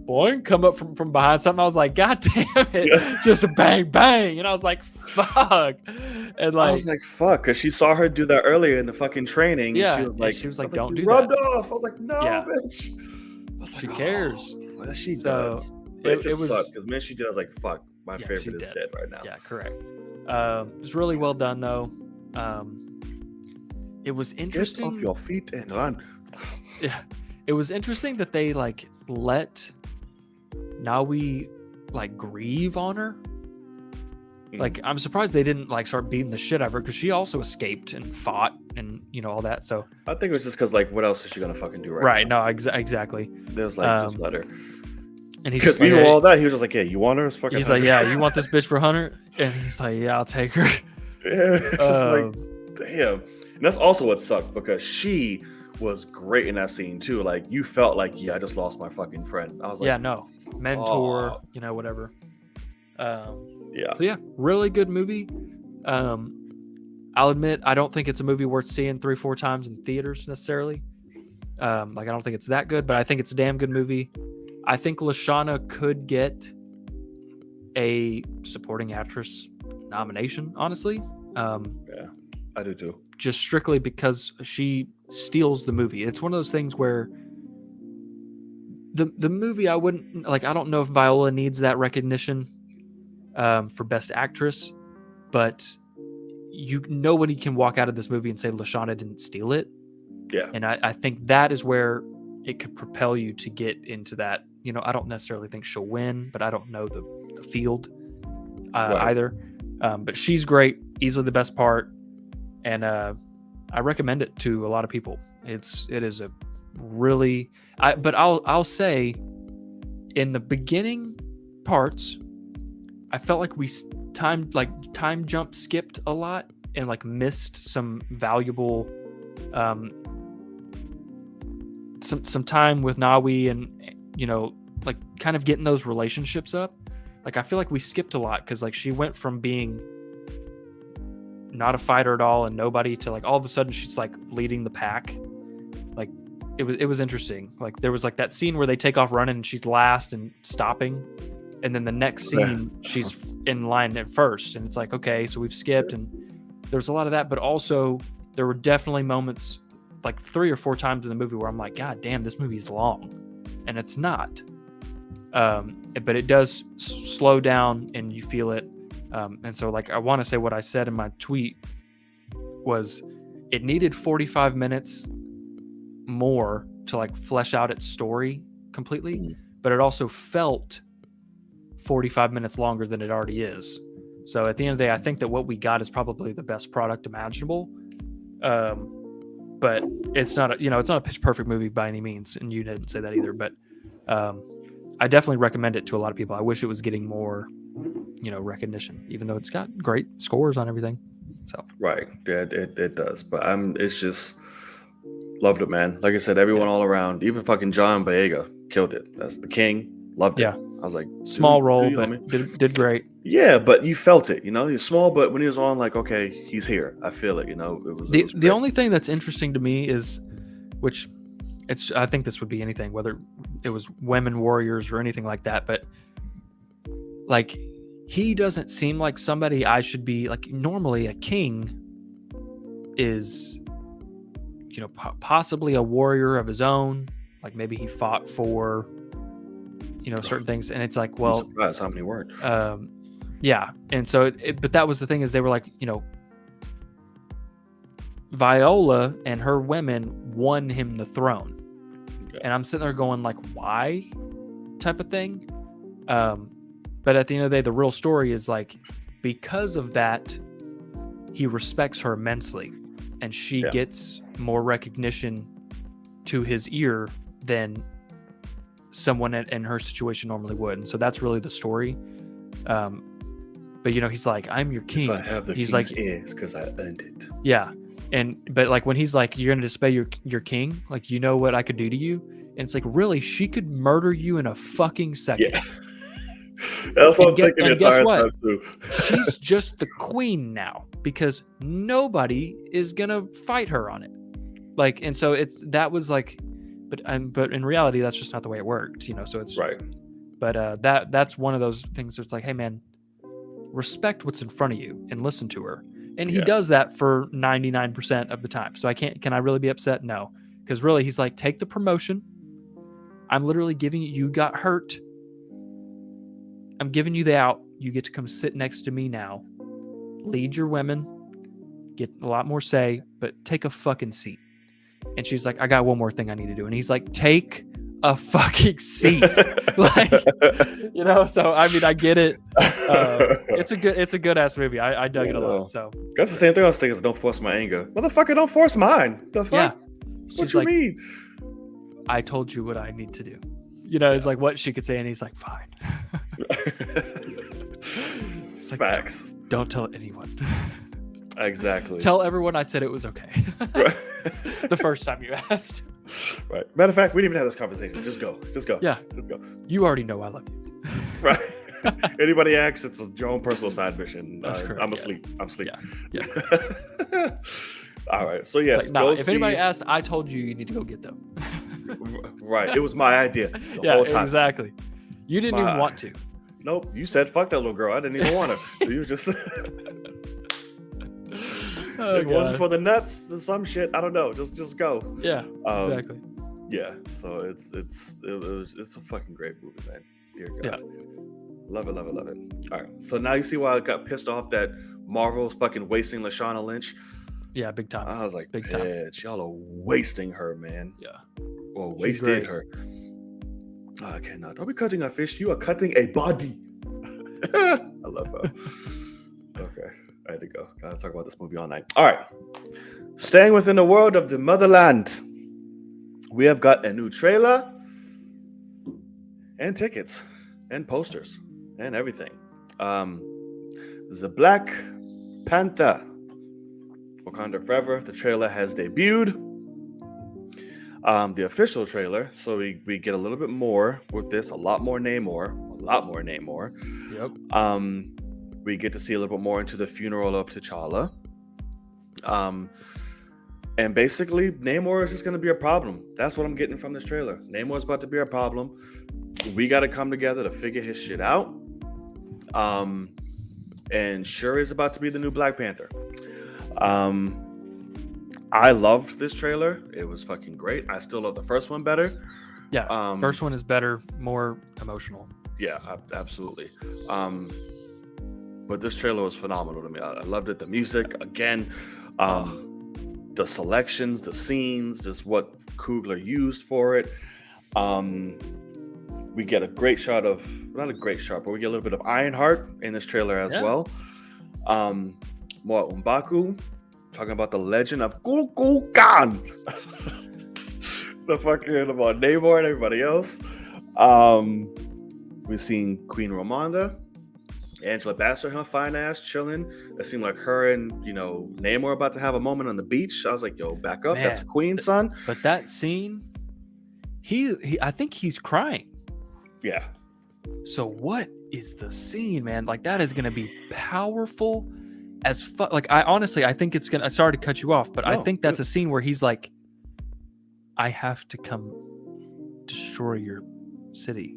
boing, come up from behind something. I was like, God damn it. Yeah. Just a bang, bang. And I was like, fuck. And I like, was like, fuck, because she saw her do that earlier in the fucking training. And yeah. she was And like, she was I like, was like, don't you do rubbed that. off. I was like, no, Yeah. bitch. I was She like, cares. Oh, well, she So, does. But it just was, sucked because man, she did. I was like, fuck, my Yeah, favorite she's is dead. dead right now. Yeah, correct. It was really well done though. It was Get interesting. off your feet and run. Yeah, it was interesting that they like let Nawi like grieve on her. Like, I'm surprised they didn't like start beating the shit out of her because she also escaped and fought and all that. So I think it was just because like, what else is she gonna fucking do right now? No, exactly. It was like, just let her. And he's Because just like, even hey, all that, he was just like, yeah, you want her? It's fucking. he's like, yeah, you want this bitch for Hunter? And he's like, yeah, I'll take her. Yeah, it's just like, damn. And that's also what sucked because she was great in that scene too. Like, you felt like, yeah, I just lost my fucking friend. I was like, yeah, no, mentor, fuck. whatever. Yeah. So yeah, really good movie. I'll admit I don't think it's a movie worth seeing 3-4 times in theaters necessarily. Like, I don't think it's that good, but I think it's a damn good movie. I think Lashana could get a supporting actress nomination, honestly. Yeah, I do too. Just strictly because she steals the movie. It's one of those things where the movie, I wouldn't like. I don't know if Viola needs that recognition for Best Actress, but nobody can walk out of this movie and say Lashana didn't steal it. Yeah, and I think that is where it could propel you to get into that. I don't necessarily think she'll win, but I don't know the field either. But she's great, easily the best part, and I recommend it to a lot of people. It is a really, but I'll say, in the beginning parts, I felt like we time jump skipped a lot and like missed some valuable some time with Nawi and like kind of getting those relationships up. Like, I feel like we skipped a lot because like she went from being not a fighter at all and nobody to like all of a sudden she's like leading the pack. Like, it was interesting. Like, there was like that scene where they take off running and she's last and stopping, and then the next scene she's in line at first, and it's like, okay, so we've skipped. And there's a lot of that, but also there were definitely moments like 3 or 4 times in the movie where I'm like, God damn, this movie is long, and it's not. But it does slow down and you feel it. And so like, I want to say what I said in my tweet was it needed 45 minutes more to like flesh out its story completely, but it also felt 45 minutes longer than it already is. So at the end of the day, I think that what we got is probably the best product imaginable. But it's not it's not a pitch perfect movie by any means, and you didn't say that either. But I definitely recommend it to a lot of people. I wish it was getting more, recognition, even though it's got great scores on everything. So right, yeah, it does. But it's just loved it, man. Like I said, everyone all around, even fucking John Boyega killed it. That's the king. Loved it. Yeah. I was like, small role, but did great. Yeah, but you felt it. He's small, but when he was on, like, okay, he's here. I feel it. It was the only thing that's interesting to me is, which I think this would be anything, whether it was women warriors or anything like that, but like, he doesn't seem like somebody I should be like. Normally a king is, possibly a warrior of his own. Like, maybe he fought for, certain things, and it's like, well, I'm surprised how many weren't. Yeah, and so but that was the thing, is they were like, Viola and her women won him the throne. Okay. And I'm sitting there going like, why? Type of thing. But at the end of the day, the real story is like, because of that, he respects her immensely, and she gets more recognition to his ear than someone in her situation normally would. And so that's really the story. But he's like, I'm your king. If I have the he's king's like, ears because I earned it. Yeah. But like, when he's like, you're gonna disobey your king, like, what I could do to you? And it's like, really, she could murder you in a fucking second. Yeah. That's what I'm thinking the entire time too. She's just the queen now because nobody is gonna fight her on it. Like, and so that was like but in reality, that's just not the way it worked, so it's Right. But that's one of those things where it's like, hey man, respect what's in front of you and listen to her. And he Yeah. does that for 99% of the time. So can I really be upset? No. Because really he's like, take the promotion. I'm literally giving you got hurt. I'm giving you the out. You get to come sit next to me now. Lead your women. Get a lot more say, but take a fucking seat. And she's like, I got one more thing I need to do. And he's like, take a fucking seat. Like, so I mean, I get it. It's a good ass movie. I dug it a lot. So that's the same thing I was thinking, is don't force my anger. Motherfucker, don't force mine. The fuck? Yeah. What you mean? I told you what I need to do. It's like what she could say, and he's like, fine. It's like, Facts. Don't tell anyone. Exactly. Tell everyone I said it was okay. The first time you asked. Right. Matter of fact, we didn't even have this conversation. Just go. Yeah. Just go. You already know I love you. Right. Anybody asks, it's your own personal side mission. That's correct. I'm asleep. I'm asleep. Yeah. All right. So yes, if anybody asked, I told you need to go get them. Right. It was my idea the whole time. Exactly. You didn't even want to. Nope. You said fuck that little girl. I didn't even want her. You just. It wasn't for the nuts or some shit. I don't know. Just go. Yeah. Exactly. Yeah. So it's a fucking great movie, man. Dear God. Yeah. Love it. All right. So now you see why I got pissed off that Marvel's fucking wasting Lashana Lynch. Yeah, big time. I was like, big time. Y'all are wasting her, man. Yeah. Or wasted her. Oh, I cannot. Don't be cutting a fish. You are cutting a body. I love her. Okay. I had to go. Gotta talk about this movie all night. All right. Staying within the world of the motherland, we have got a new trailer and tickets and posters and everything. The Black Panther, Wakanda Forever. The trailer has debuted. The official trailer. So we get a little bit more with this. A lot more Namor. Yep. We get to see a little bit more into the funeral of T'Challa. And basically, Namor is just going to be a problem. That's what I'm getting from this trailer. Namor is about to be a problem. We got to come together to figure his shit out. And Shuri is about to be the new Black Panther. I loved this trailer. It was fucking great. I still love the first one better. Yeah, first one is better, more emotional. Yeah, absolutely. But this trailer was phenomenal to me. I loved it. The music, again, the selections, the scenes, just what Coogler used for it. We get a great shot of, not a great shot, but we get a little bit of Ironheart in this trailer as well. More M'Baku, talking about the legend of Kukulkan. The fucking about Namor and everybody else. We've seen Queen Ramonda, Angela Bassett, her fine ass chilling. It seemed like her and Namor about to have a moment on the beach. I was like, yo, back up. Man, that's the Queen, son. But that scene, he I think he's crying. Yeah. So what is the scene, man? Like, that is gonna be powerful as fuck. Like, I think it's gonna. Sorry to cut you off, but I think that's a scene where he's like, I have to come destroy your city.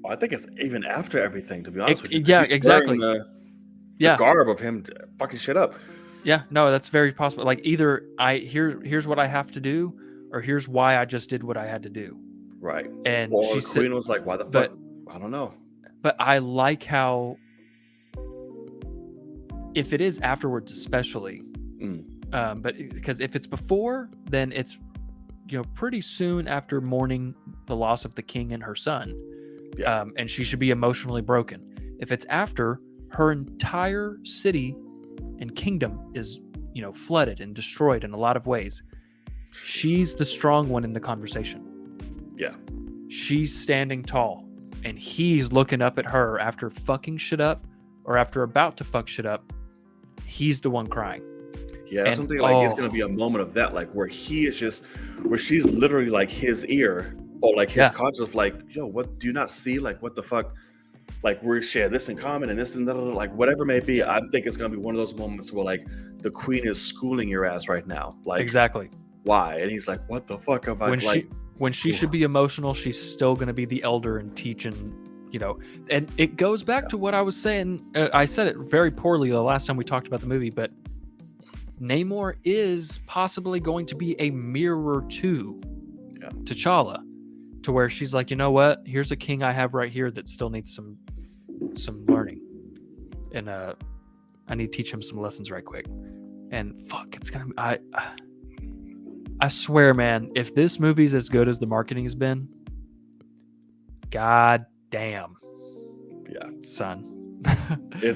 I think it's even after everything, to be honest with you. Yeah, exactly. The garb of him fucking shit up. Yeah, no, that's very possible. Like, either here's what I have to do, or here's why I just did what I had to do. Right. And Queen was like, why the fuck? I don't know. But I like how, if it is afterwards, especially, but because if it's before, then it's pretty soon after mourning the loss of the king and her son. Yeah. And she should be emotionally broken. If it's after, her entire city and kingdom is, flooded and destroyed in a lot of ways. She's the strong one in the conversation. Yeah. She's standing tall, and he's looking up at her after fucking shit up, or after about to fuck shit up. He's the one crying. Yeah, something like it's gonna be a moment of that, like where she's literally like his ear. Or like his conscience, like, yo, what do you not see? Like, what the fuck? Like, we share this in common and this and that, like, whatever it may be. I think it's gonna be one of those moments where like the Queen is schooling your ass right now. Like, exactly. Why? And he's like, what the fuck have I like? when she should be emotional, she's still going to be the elder and teaching, and it goes back to what I was saying. I said it very poorly the last time we talked about the movie, but Namor is possibly going to be a mirror to T'Challa, to where she's like, you know what? Here's a king I have right here that still needs some learning, and I need to teach him some lessons right quick. And fuck, it's gonna. I swear, man, if this movie's as good as the marketing has been, god damn, son.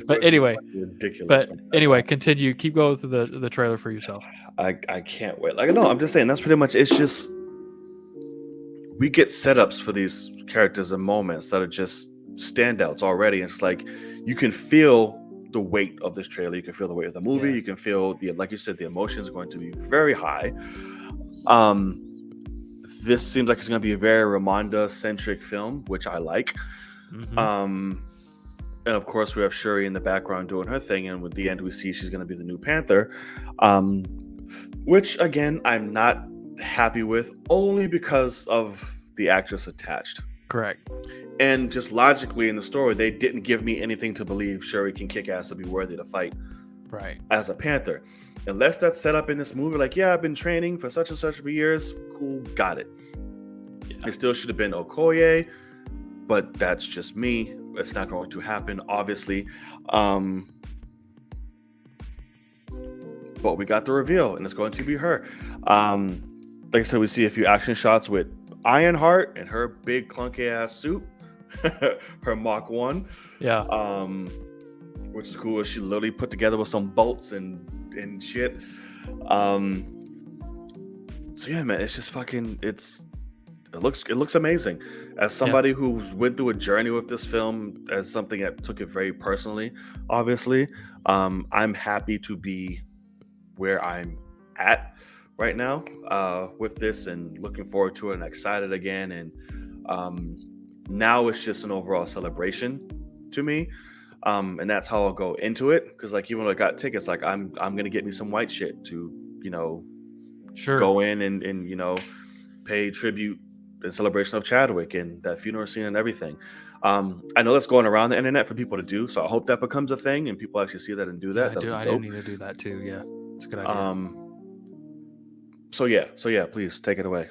But anyway, ridiculous. But anyway, continue. Keep going through the trailer for yourself. I can't wait. Like, no, I'm just saying that's pretty much. It's just we get setups for these characters and moments that are just standouts already. It's like you can feel the weight of this trailer. You can feel the weight of the movie. You can feel like you said, the emotions are going to be very high. This seems like it's going to be a very Ramonda centric film, which I like. Mm-hmm. And of course, we have Shuri in the background doing her thing, and with the end, we see she's going to be the new Panther, which again, I'm not happy with, only because of the actress attached. Correct. And just logically in the story, they didn't give me anything to believe Shuri can kick ass to be worthy to fight as a Panther. Unless that's set up in this movie, like, I've been training for such and such for years, cool, got it. It still should have been Okoye, but that's just me. It's not going to happen, obviously. But we got the reveal, and it's going to be her. Like I said, we see a few action shots with Ironheart and her big clunky ass suit, her Mach 1. Yeah. Which is cool. She literally put together with some bolts and shit. So yeah, man, it's just fucking. It looks amazing. As somebody who's went through a journey with this film, as something that took it very personally, obviously, I'm happy to be where I'm at right now with this, and looking forward to it, and excited again. And now it's just an overall celebration to me, and that's how I'll go into it. Because like, even when I got tickets, like I'm gonna get me some white shit to go in and pay tribute in celebration of Chadwick and that funeral scene and everything. I know that's going around the internet for people to do, so I hope that becomes a thing and people actually see that and do that. I do need to do that too. Yeah, it's a good idea. So yeah, please take it away.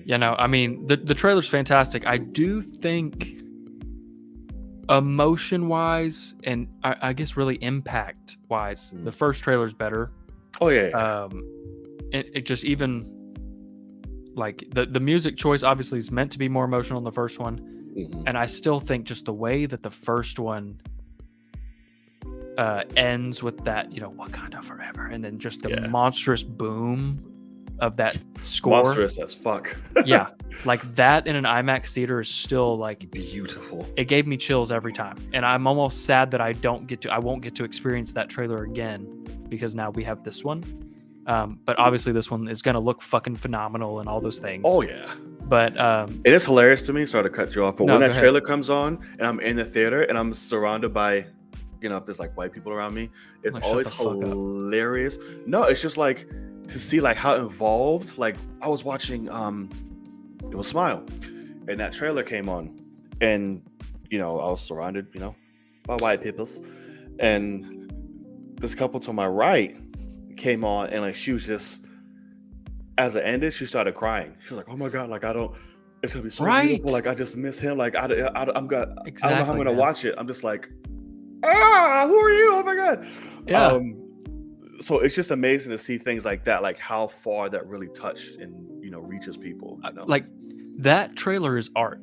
I mean, the trailer's fantastic. I do think emotion wise, and I guess really impact wise, the first trailer's better. Oh yeah. It just, even like the music choice obviously is meant to be more emotional than the first one, and I still think just the way that the first one ends with that, Wakanda forever, and then just the monstrous boom of that score, monstrous as fuck. Yeah, like that in an IMAX theater is still like beautiful. It gave me chills every time, and I'm almost sad that I won't get to experience that trailer again, because now we have this one. But obviously this one is going to look fucking phenomenal and all those things. Oh yeah. But it is hilarious to me. Sorry to cut you off, but when that trailer comes on and I'm in the theater and I'm surrounded by, if there's like white people around me, it's always hilarious. No, it's just like to see like how involved. Like I was watching, it was Smile, and that trailer came on, and I was surrounded, by white peoples, and this couple to my right came on, and like she was just, as it ended, she started crying. She was like, "Oh my god, like it's gonna be so beautiful. Like I just miss him. Like I don't know how I'm gonna watch it. I'm just like, who are you? Oh my god." Yeah. So it's just amazing to see things like that, like how far that really touched and reaches people. Like that trailer is art.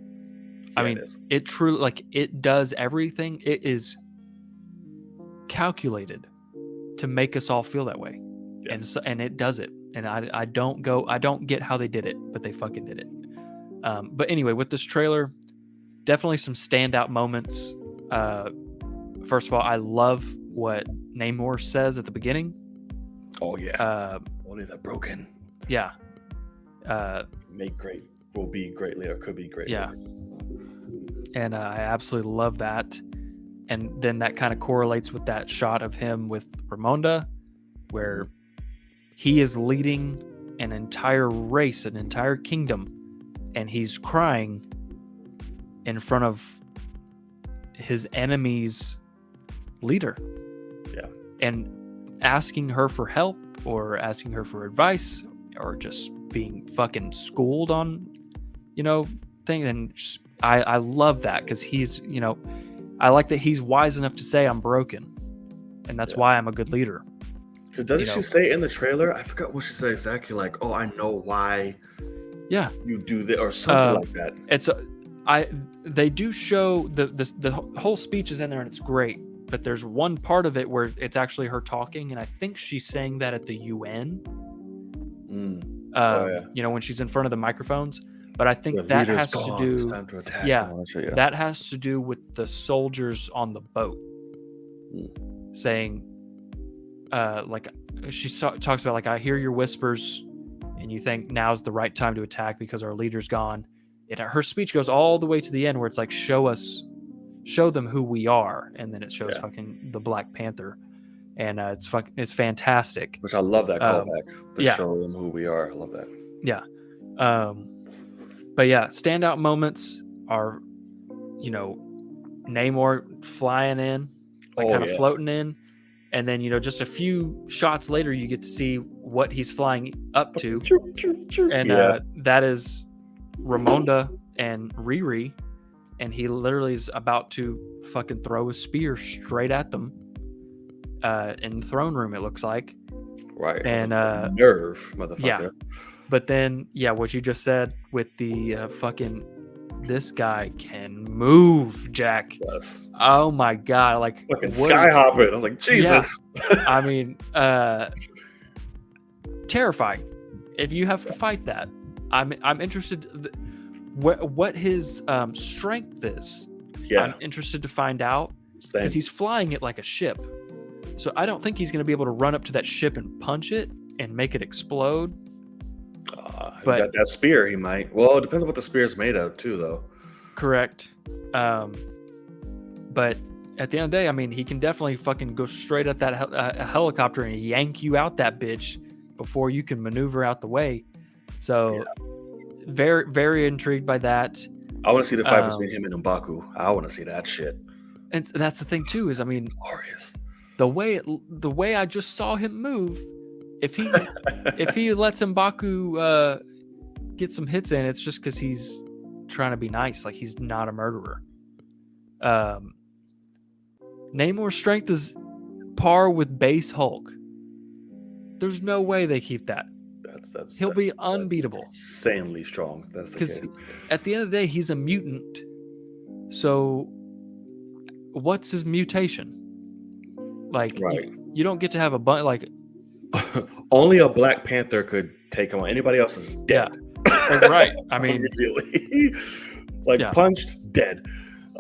I mean, it truly, like, it does everything. It is calculated to make us all feel that way, and it does it. And I don't get how they did it, but they fucking did it. But anyway, with this trailer, definitely some standout moments. First of all, I love what Namor says at the beginning. Oh yeah. Only the broken. Yeah. Make great will be greatly, or could be great. Yeah. And I absolutely love that. And then that kind of correlates with that shot of him with Ramonda, where he is leading an entire race, an entire kingdom, and he's crying in front of his enemy's leader. Yeah. And asking her for help or asking her for advice or just being fucking schooled on, things. And just, I love that because he's, I like that he's wise enough to say I'm broken. And that's why I'm a good leader. Because doesn't she say in the trailer? I forgot what she said exactly. Like, oh, I know why. Yeah. You do that or something like that. It's they do show the whole speech is in there and it's great. But there's one part of it where it's actually her talking, and I think she's saying that at the UN. When she's in front of the microphones. But I think that has to do. It's time to attack. That has to do with the soldiers on the boat, saying, like she talks about, like, I hear your whispers, and you think now's the right time to attack because our leader's gone. Her speech goes all the way to the end where it's like, show them who we are, and then it shows fucking the Black Panther, and it's fantastic. Which I love that callback. Show them who we are. I love that. Yeah. But yeah, standout moments are, Namor flying in, kind of floating in, and then just a few shots later you get to see what he's flying up to, and that is Ramonda and Riri. And he literally is about to fucking throw a spear straight at them in the throne room, it looks like. Right. And nerve, motherfucker. Yeah. But then, what you just said with the fucking, this guy can move, Jack. Yes. Oh my God. Like, fucking sky hopping. I was like, Jesus. Yeah. I mean, terrifying. If you have to fight that, I'm interested. What his strength is. Yeah. I'm interested to find out because he's flying it like a ship. So I don't think he's going to be able to run up to that ship and punch it and make it explode. But that spear, he might. Well, it depends on what the spear's made of, too, though. Correct. But at the end of the day, I mean, he can definitely fucking go straight at that helicopter and yank you out that bitch before you can maneuver out the way. So, very, very intrigued by that. I want to see the fight between him and M'Baku. I want to see that shit. And that's the thing, too, is, I mean, glorious. The way I just saw him move, if he lets M'Baku get some hits in, it's just because he's trying to be nice. Like, he's not a murderer. Namor's strength is par with base Hulk. There's no way they keep that. He'll be unbeatable. That's insanely strong. That's because at the end of the day, he's a mutant. So, what's his mutation? Like, you don't get to have a bunch. Like, only a Black Panther could take him on. Anybody else is dead. Yeah. Right. I mean, punched, dead.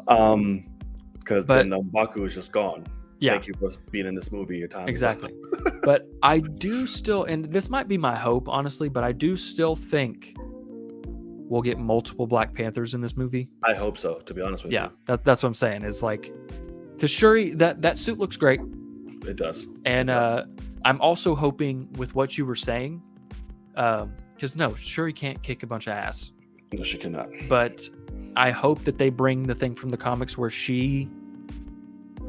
Because then M'Baku is just gone. Yeah. Thank you for being in this movie. Your time. Exactly. But I do still, and this might be my hope, honestly, but I do still think we'll get multiple Black Panthers in this movie. I hope so, to be honest with you. Yeah, that's what I'm saying. Is like, because Shuri, that suit looks great. It does. And I'm also hoping with what you were saying, because no, Shuri can't kick a bunch of ass. No, she cannot. But I hope that they bring the thing from the comics where she,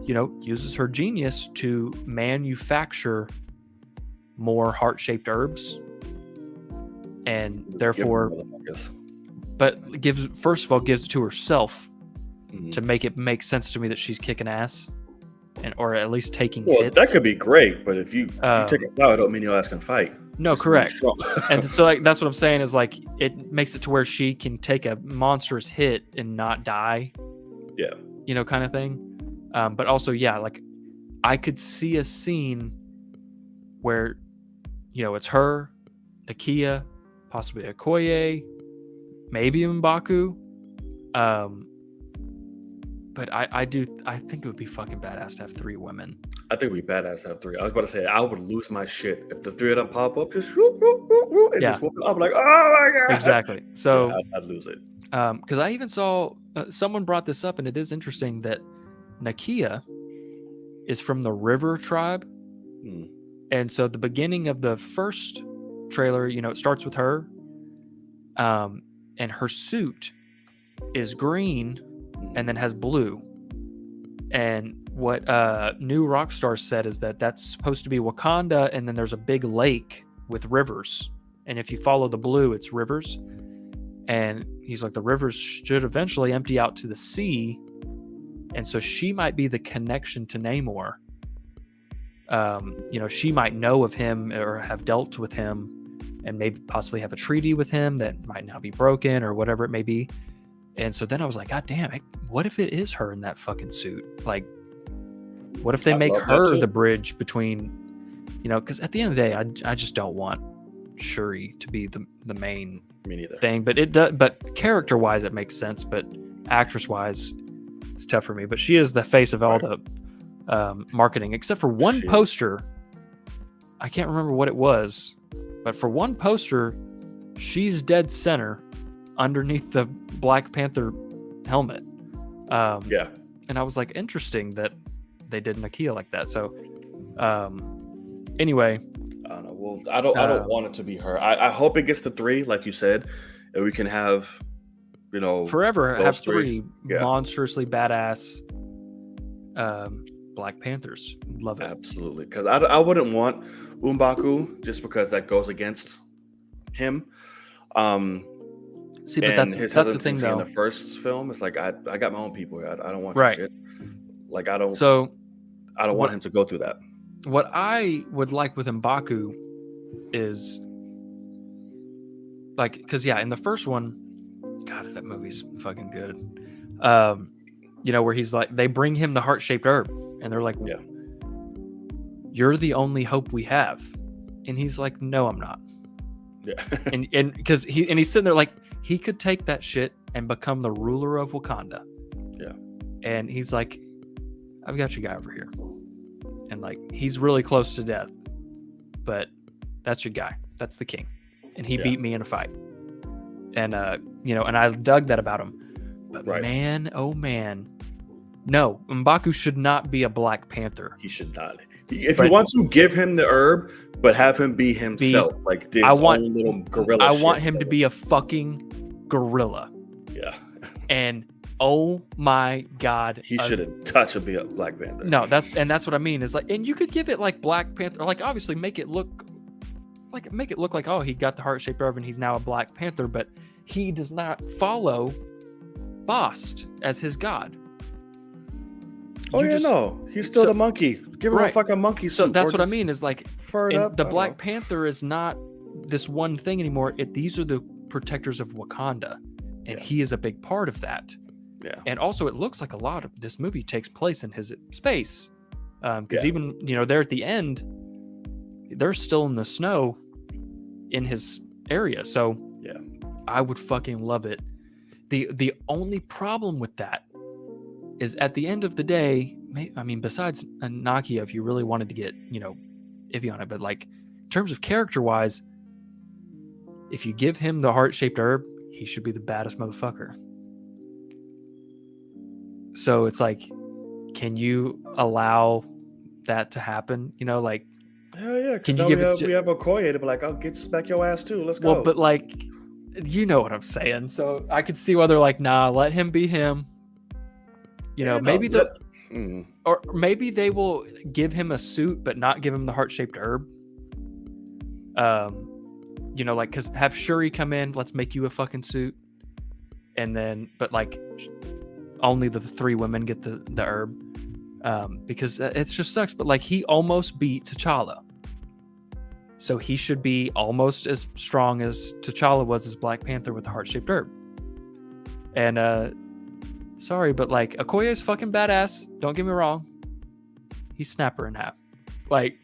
uses her genius to manufacture more heart-shaped herbs, and therefore, but gives it to herself to make it make sense to me that she's kicking ass, or at least taking hits. That could be great, but if you take a flower, it don't mean your ass can fight. No, correct. And so, like, that's what I'm saying is, like, it makes it to where she can take a monstrous hit and not die. Yeah. Kind of thing. But also, like, I could see a scene where, it's her, Nakia, possibly Okoye, maybe M'Baku. But I think it would be fucking badass to have 3 women. I think it would be badass to have 3. I was about to say, I would lose my shit if the 3 of them pop up, just whoop, whoop, whoop, whoop, and just whoop it up, like, oh my God. Exactly. So I'd lose it. Because I even saw someone brought this up, and it is interesting that Nakia is from the River tribe. And so the beginning of the first trailer, it starts with her. and her suit is green and then has blue. And what New Rockstar said is that that's supposed to be Wakanda, and then there's a big lake with rivers. And if you follow the blue, it's rivers. And he's like, the rivers should eventually empty out to the sea. And so she might be the connection to Namor. She might know of him or have dealt with him and maybe possibly have a treaty with him that might now be broken or whatever it may be. And so then I was like, God damn it, what if it is her in that fucking suit? Like, what if they make her the bridge between, because at the end of the day, I just don't want Shuri to be the main thing. But character-wise, it makes sense. But actress-wise, it's tough for me. But she is the face of all the marketing, except for one poster. I can't remember what it was, but for one poster, she's dead center underneath the Black Panther helmet. And I was like, interesting that they did Nakia like that. So anyway, I don't know. Well, I don't want it to be her. I hope it gets to 3, like you said, and we can have, forever have 3 monstrously badass Black Panthers. Love it. Absolutely. Because I wouldn't want M'Baku just because that goes against him. See, but that's the thing, though. In the first film, it's like I got my own people. I don't want your shit. Like I don't want him to go through that. What I would like with M'Baku is like, because in the first one, God, that movie's fucking good. Where he's like, they bring him the heart-shaped herb, and they're like, "You're the only hope we have," and he's like, "No, I'm not." Yeah, and because he's sitting there like he could take that shit and become the ruler of Wakanda. Yeah, and he's like, "I've got your guy over here," and like he's really close to death, but that's your guy. That's the king, and he beat me in a fight. And and I dug that about him. But man, oh man, no, M'Baku should not be a Black Panther. He should not. If you want to, give him the herb, but have him be himself. Like this own little gorilla. I want him to be a fucking gorilla. Yeah. And oh my God, he shouldn't touch a Black Panther. No, that's what I mean. Is like, and you could give it like Black Panther, like obviously make it look like, oh, he got the heart-shaped herb and he's now a Black Panther, but he does not follow Bast as his god. No, he's still the monkey. Give him a fucking monkey suit. So that's what I mean. Is like the Black Panther is not this one thing anymore. These are the protectors of Wakanda, and he is a big part of that. Yeah. And also, it looks like a lot of this movie takes place in his space, because even there at the end, they're still in the snow in his area. So I would fucking love it. The only problem with that is at the end of the day, besides Nakia, if you really wanted to get, iffy on it, but like in terms of character wise, if you give him the heart-shaped herb, he should be the baddest motherfucker. So it's like, can you allow that to happen? Like, hell yeah. Can you we have Okoye to be like, I'll get smack your ass too. Let's go. Well, but like, you know what I'm saying. So I could see why they're like, nah, let him be him. Maybe or maybe they will give him a suit, but not give him the heart-shaped herb. Like, cause have Shuri come in, let's make you a fucking suit. And then, but like only the 3 women get the herb. Because it just sucks. But like he almost beat T'Challa. So he should be almost as strong as T'Challa was as Black Panther with the heart-shaped herb. And sorry, but like Okoye is fucking badass. Don't get me wrong. He snapped her in half. Like,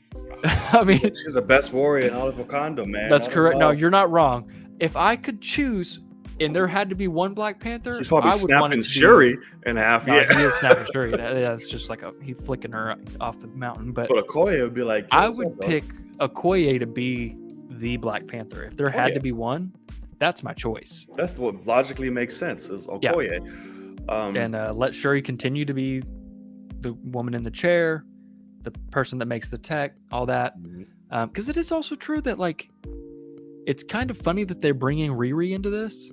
I mean, she's the best warrior in all of Wakanda, man. That's correct. No, you're not wrong. If I could choose, and there had to be one Black Panther, she's probably snapping Shuri in half. He is snapping Shuri. It's just like he flicking her off the mountain. But Okoye would be like, I would pick Okoye to be the Black Panther. If there had to be one, that's my choice. That's what logically makes sense. Is Okoye. And let Shuri continue to be the woman in the chair, the person that makes the tech, all that. Because it is also true that like it's kind of funny that they're bringing Riri into this,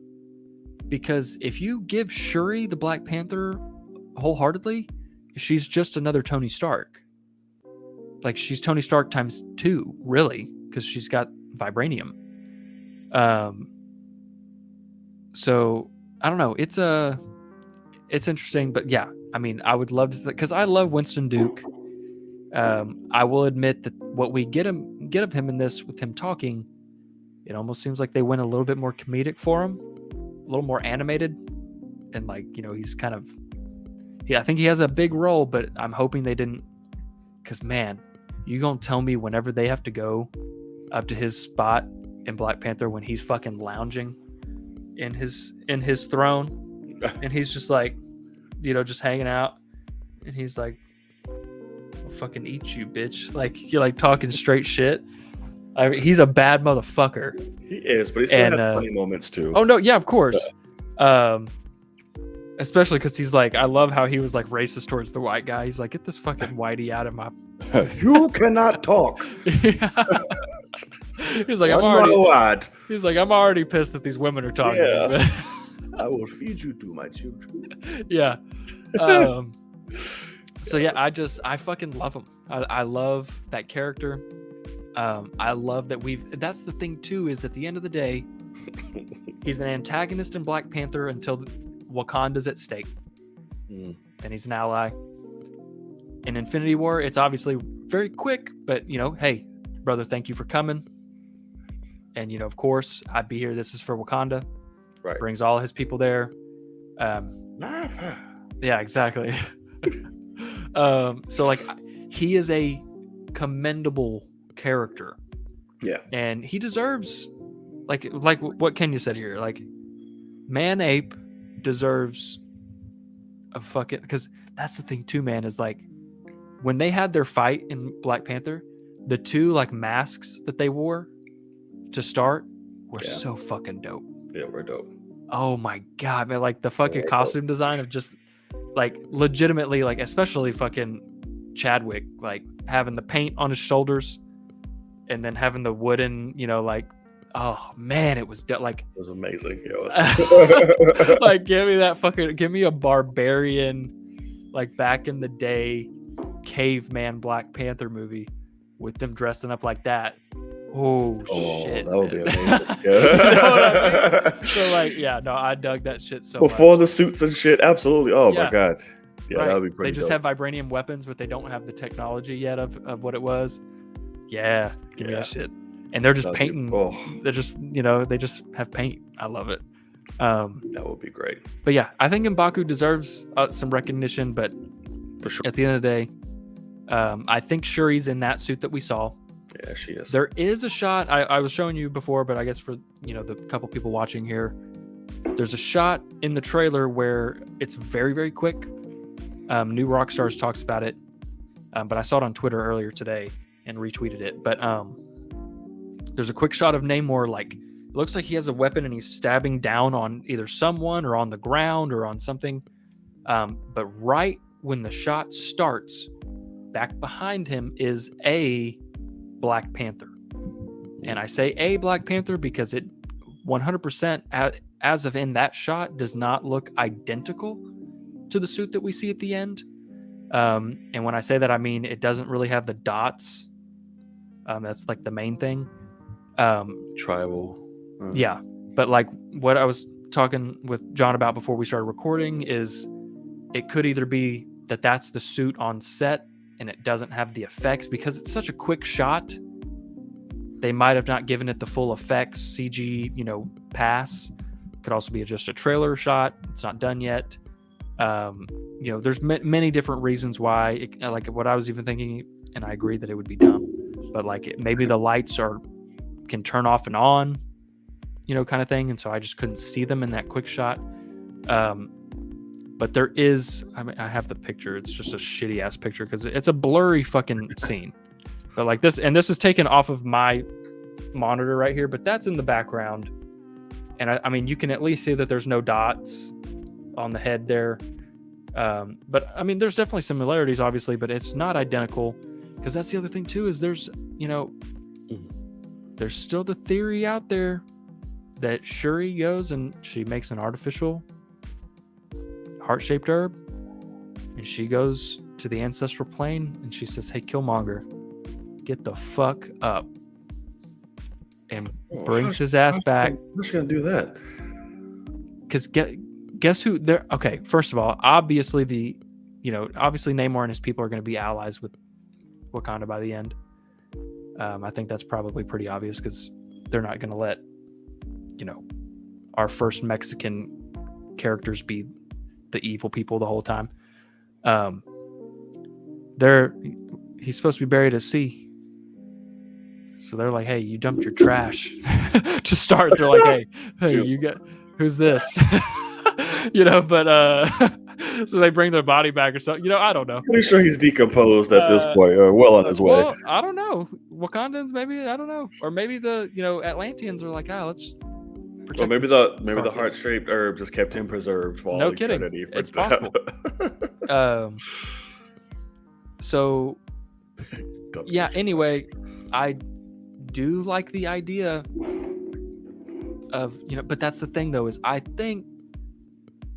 because if you give Shuri the Black Panther wholeheartedly, she's just another Tony Stark. Like, she's Tony Stark times 2, really, because she's got vibranium. So I don't know. It's interesting, but yeah, I mean, I would love to, because I love Winston Duke. I will admit that what we get of him in this, with him talking, it almost seems like they went a little bit more comedic for him, a little more animated, and like, you know, he's kind of, I think he has a big role, but I'm hoping they didn't, because man, you gonna tell me whenever they have to go up to his spot in Black Panther when he's fucking lounging in his throne and he's just like, you know, just hanging out, and he's like, I'll fucking eat you, bitch. Like, you're like talking straight shit. I mean, he's a bad motherfucker. He is, but he still has funny moments too. Oh no, yeah, of course. Especially because he's like, I love how he was like racist towards the white guy. He's like, get this fucking whitey out of my. You cannot talk. He's like, I'm already pissed that these women are talking. Yeah. I will feed you to my children. Yeah. So yeah, I fucking love him. I love that character. I love that that's the thing too, is at the end of the day, he's an antagonist in Black Panther until Wakanda's at stake. Then he's an ally. In Infinity War, it's obviously very quick, but you know, hey, brother, thank you for coming. And you know, of course, I'd be here. This is for Wakanda. Right. Brings all his people there. Yeah, exactly. So like, he is a commendable character. Yeah. And he deserves, like what Kenya said here, like, Man Ape deserves a fucking, because that's the thing too, man, is like, when they had their fight in Black Panther, the 2 like masks that they wore to start were so fucking dope. Yeah, we're dope. Oh my god, man, like the fucking costume design of just like legitimately, like especially fucking Chadwick, like having the paint on his shoulders and then having the wooden, you know, like, oh man, it was like, it was amazing. Like, give me a barbarian, like back in the day caveman Black Panther movie with them dressing up like that. Oh shit, that would be amazing. You know what I mean? So like, yeah, no, I dug that shit so much. Before the suits and shit, absolutely. Oh my god, yeah, right. That would be pretty. They just dope. have vibranium weapons, but they don't have the technology yet of what it was. Yeah, give me that shit. And they're just painting. They're just, you know, they just have paint. I love it. That would be great. But yeah, I think M'Baku deserves some recognition. But for sure, at the end of the day, I think Shuri's in that suit that we saw. Yeah, she is. There is a shot I was showing you before, but I guess for, you know, the couple people watching here, there's a shot in the trailer where it's very, very quick. New Rockstars talks about it, but I saw it on Twitter earlier today and retweeted it. But there's a quick shot of Namor, like, it looks like he has a weapon and he's stabbing down on either someone or on the ground or on something. But right when the shot starts, back behind him is a Black Panther. And I say a Black Panther because it 100% as of in that shot does not look identical to the suit that we see at the end. And when I say that, I mean it doesn't really have the dots. That's like the main thing. Tribal. Yeah. But like what I was talking with John about before we started recording is it could either be that that's the suit on set and it doesn't have the effects because it's such a quick shot. They might have not given it the full effects CG, you know, pass. Could also be just a trailer shot. It's not done yet. You know, there's many different reasons why. Like what I was even thinking, and I agree that it would be dumb, but like maybe the lights can turn off and on, you know, kind of thing. And so I just couldn't see them in that quick shot. But there is, I mean, I have the picture. It's just a shitty ass picture because it's a blurry fucking scene. But like this, and this is taken off of my monitor right here, but that's in the background. And I mean, you can at least see that there's no dots on the head there. But I mean, there's definitely similarities, obviously, but it's not identical because that's the other thing too, is there's, you know, there's still the theory out there that Shuri goes and she makes an artificial heart-shaped herb, and she goes to the ancestral plane and she says, "Hey, Killmonger, get the fuck up," and brings his ass back. How's she gonna do that? Because guess who? They're okay. First of all, obviously Namor and his people are going to be allies with Wakanda by the end. I think that's probably pretty obvious because they're not going to let our first Mexican characters be the evil people the whole time. He's supposed to be buried at sea. So they're like, "Hey, you dumped your trash." To start, they're like, hey, you got, who's this? But so they bring their body back or something. I don't know. Pretty sure he's decomposed at this point, or well on his way. Well, I don't know. Wakandans, maybe, I don't know. Or maybe the Atlanteans are like, let's protect. Or maybe the heart-shaped herb just kept him preserved for all eternity. It's possible. So yeah, anyway, I do like the idea of, but that's the thing though, is I think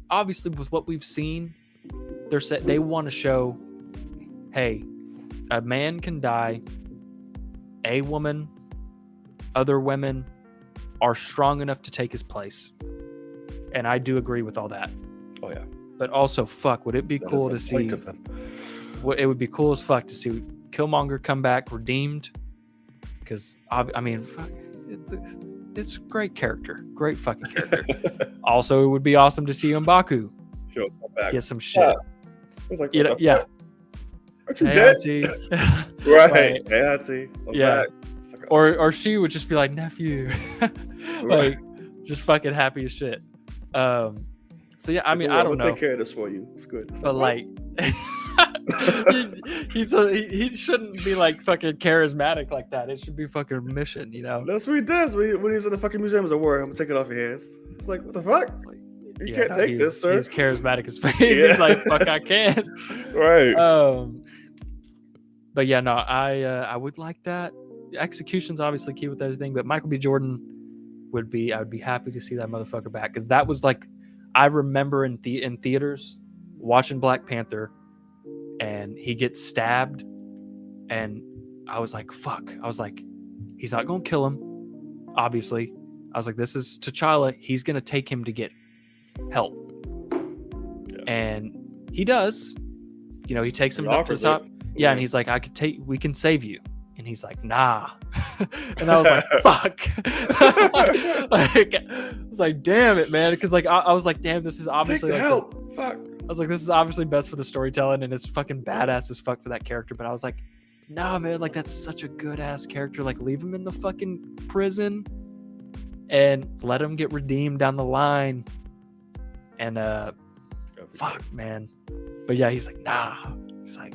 obviously with what we've seen, they want to show, hey, a man can die, a woman, other women are strong enough to take his place. And I do agree with all that. Oh yeah. But also, would it be cool to see? It would be cool as fuck to see Killmonger come back redeemed, because it's a great character, great fucking character. Also, it would be awesome to see M'Baku get some shit. Like, yeah. Aren't you dead? Right. Hey, Auntie. Yeah. Or she would just be like, "Nephew," like just fucking happy as shit. So yeah, I don't know. Take care of this for you. It's good. But like, he shouldn't be like fucking charismatic like that. It should be fucking mission, That's what he does when he's in the fucking museums of war. I'm gonna take it off your hands. It's like, what the fuck? You can't take this, sir. He's charismatic as fuck. He's like, fuck, I can. Right. But yeah, no, I would like that. Execution's obviously key with everything, but Michael B. Jordan I would be happy to see that motherfucker back, because that was like, I remember in theaters watching Black Panther, and he gets stabbed, and I was like, fuck. I was like, he's not gonna kill him, obviously. I was like, this is T'Challa. He's gonna take him to get help. Yeah. And he does. He takes him up to the top. Yeah, and he's like, we can save you. And he's like, nah. And I was like, fuck. I was like, damn it, man. Because like I was like, damn, this is obviously like help. Fuck. I was like, this is obviously best for the storytelling, and it's fucking badass as fuck for that character. But I was like, nah, man, like that's such a good ass character. Like, leave him in the fucking prison and let him get redeemed down the line. And fuck, man. But yeah, he's like, nah. He's like,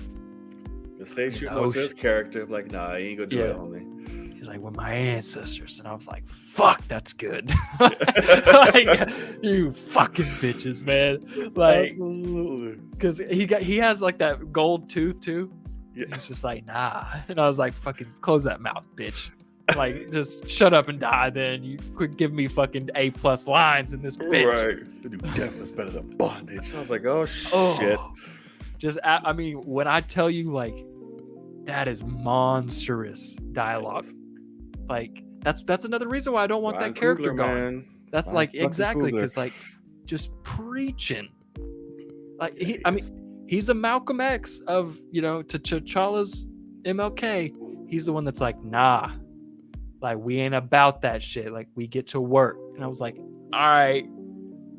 the stage shooting was his character. Like, nah, he ain't gonna do it on me. He's like, with my ancestors. And I was like, fuck, that's good. Like, you fucking bitches, man. Like, absolutely. Because he has like that gold tooth too. Yeah. He's just like, nah. And I was like, fucking close that mouth, bitch. Like, just shut up and die then. You quit giving me fucking A+ lines in this bitch. Right. The new death is better than bondage. I was like, oh shit. Just, when I tell you, like, that is monstrous dialogue. Like, that's another reason why I don't want Ryan that character Coogler, gone. Man. That's Ryan like, exactly, Coogler. because like, just preaching. Like, he's a Malcolm X of, to T'Challa's MLK. He's the one that's like, nah, like, we ain't about that shit. Like, we get to work. And I was like, all right,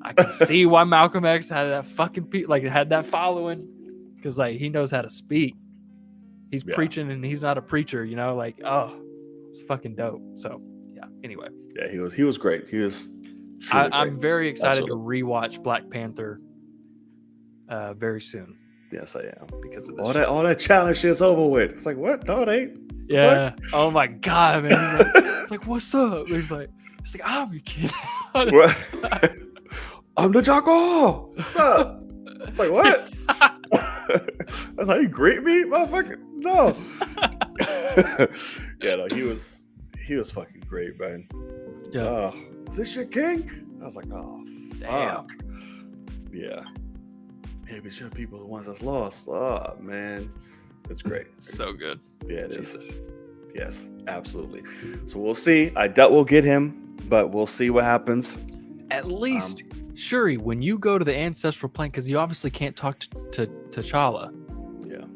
I can see why Malcolm X had that fucking had that following, because like he knows how to speak. He's preaching, and he's not a preacher, like, oh, it's fucking dope. So yeah. Anyway. Yeah, he was great. He was. I'm very excited to rewatch Black Panther very soon. Yes, I am, because of this. All that challenge shit's over with. It's like, what? No, it ain't. Yeah. What? Oh my god, man. Like, what's up? It's like, I'm your kid. I'm the Jocko. What's up? It's like, what? That's how you greet me, motherfucker? No. Yeah, no, he was fucking great, man. Yeah. Is this your king? I was like, oh, Damn. fuck. Yeah. Maybe it's your people, the ones that's lost. Oh, man. It's great. So good. Yeah, it is. Jesus. Yes, absolutely. So we'll see. I doubt we'll get him, but we'll see what happens. At least, Shuri, when you go to the ancestral plane, because you obviously can't talk to T'Challa. Yeah.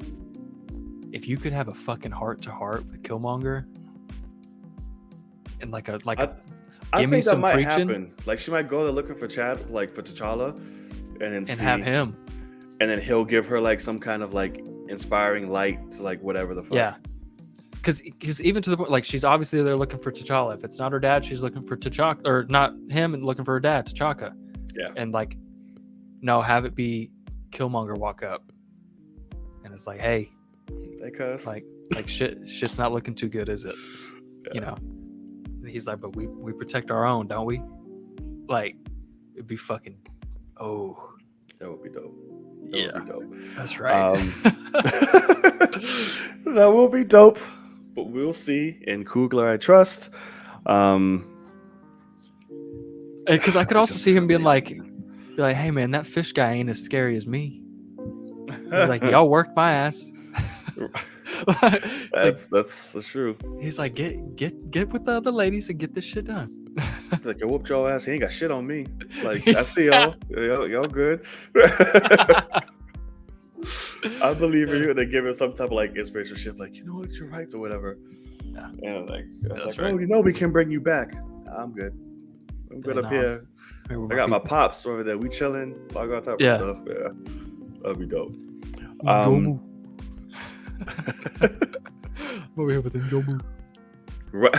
If you could have a fucking heart-to-heart with Killmonger, and I give me think that some might preaching, happen. Like she might go there looking for Chad, like for T'Challa, and then have him. and then he'll give her like some kind of like inspiring light to like whatever the fuck. Yeah. Because even to the point, like, she's obviously there looking for T'Challa. If it's not her dad, she's looking for T'Chaka, or not him, and looking for her dad, T'Chaka. Yeah. And like, no, have it be Killmonger walk up, and it's like, hey, They cuss. like shit's not looking too good, is it? Yeah. You know. And he's like, but we protect our own, don't we? Like, it'd be fucking, oh. That would be dope. Yeah. Would be dope. That's right. That will be dope. But we'll see. In Coogler, I trust. Because I could also see him being like, amazing. hey man, that fish guy ain't as scary as me. He's like, y'all worked my ass. That's true. He's like, get with the other ladies and get this shit done. He's like, I whooped your ass. He ain't got shit on me. Like, I see y'all. Y'all good. I believe in you. And they give him some type of like inspirational shit, like, you know what, you're right or whatever. Yeah. And I'm like, That's oh, right. you know, we can bring you back. I'm good. I'm good Yeah, up no. here. I got my pops over there. We chilling. All that type of stuff. Yeah, that'd be dope. I'm over here with him, Jobu. Right.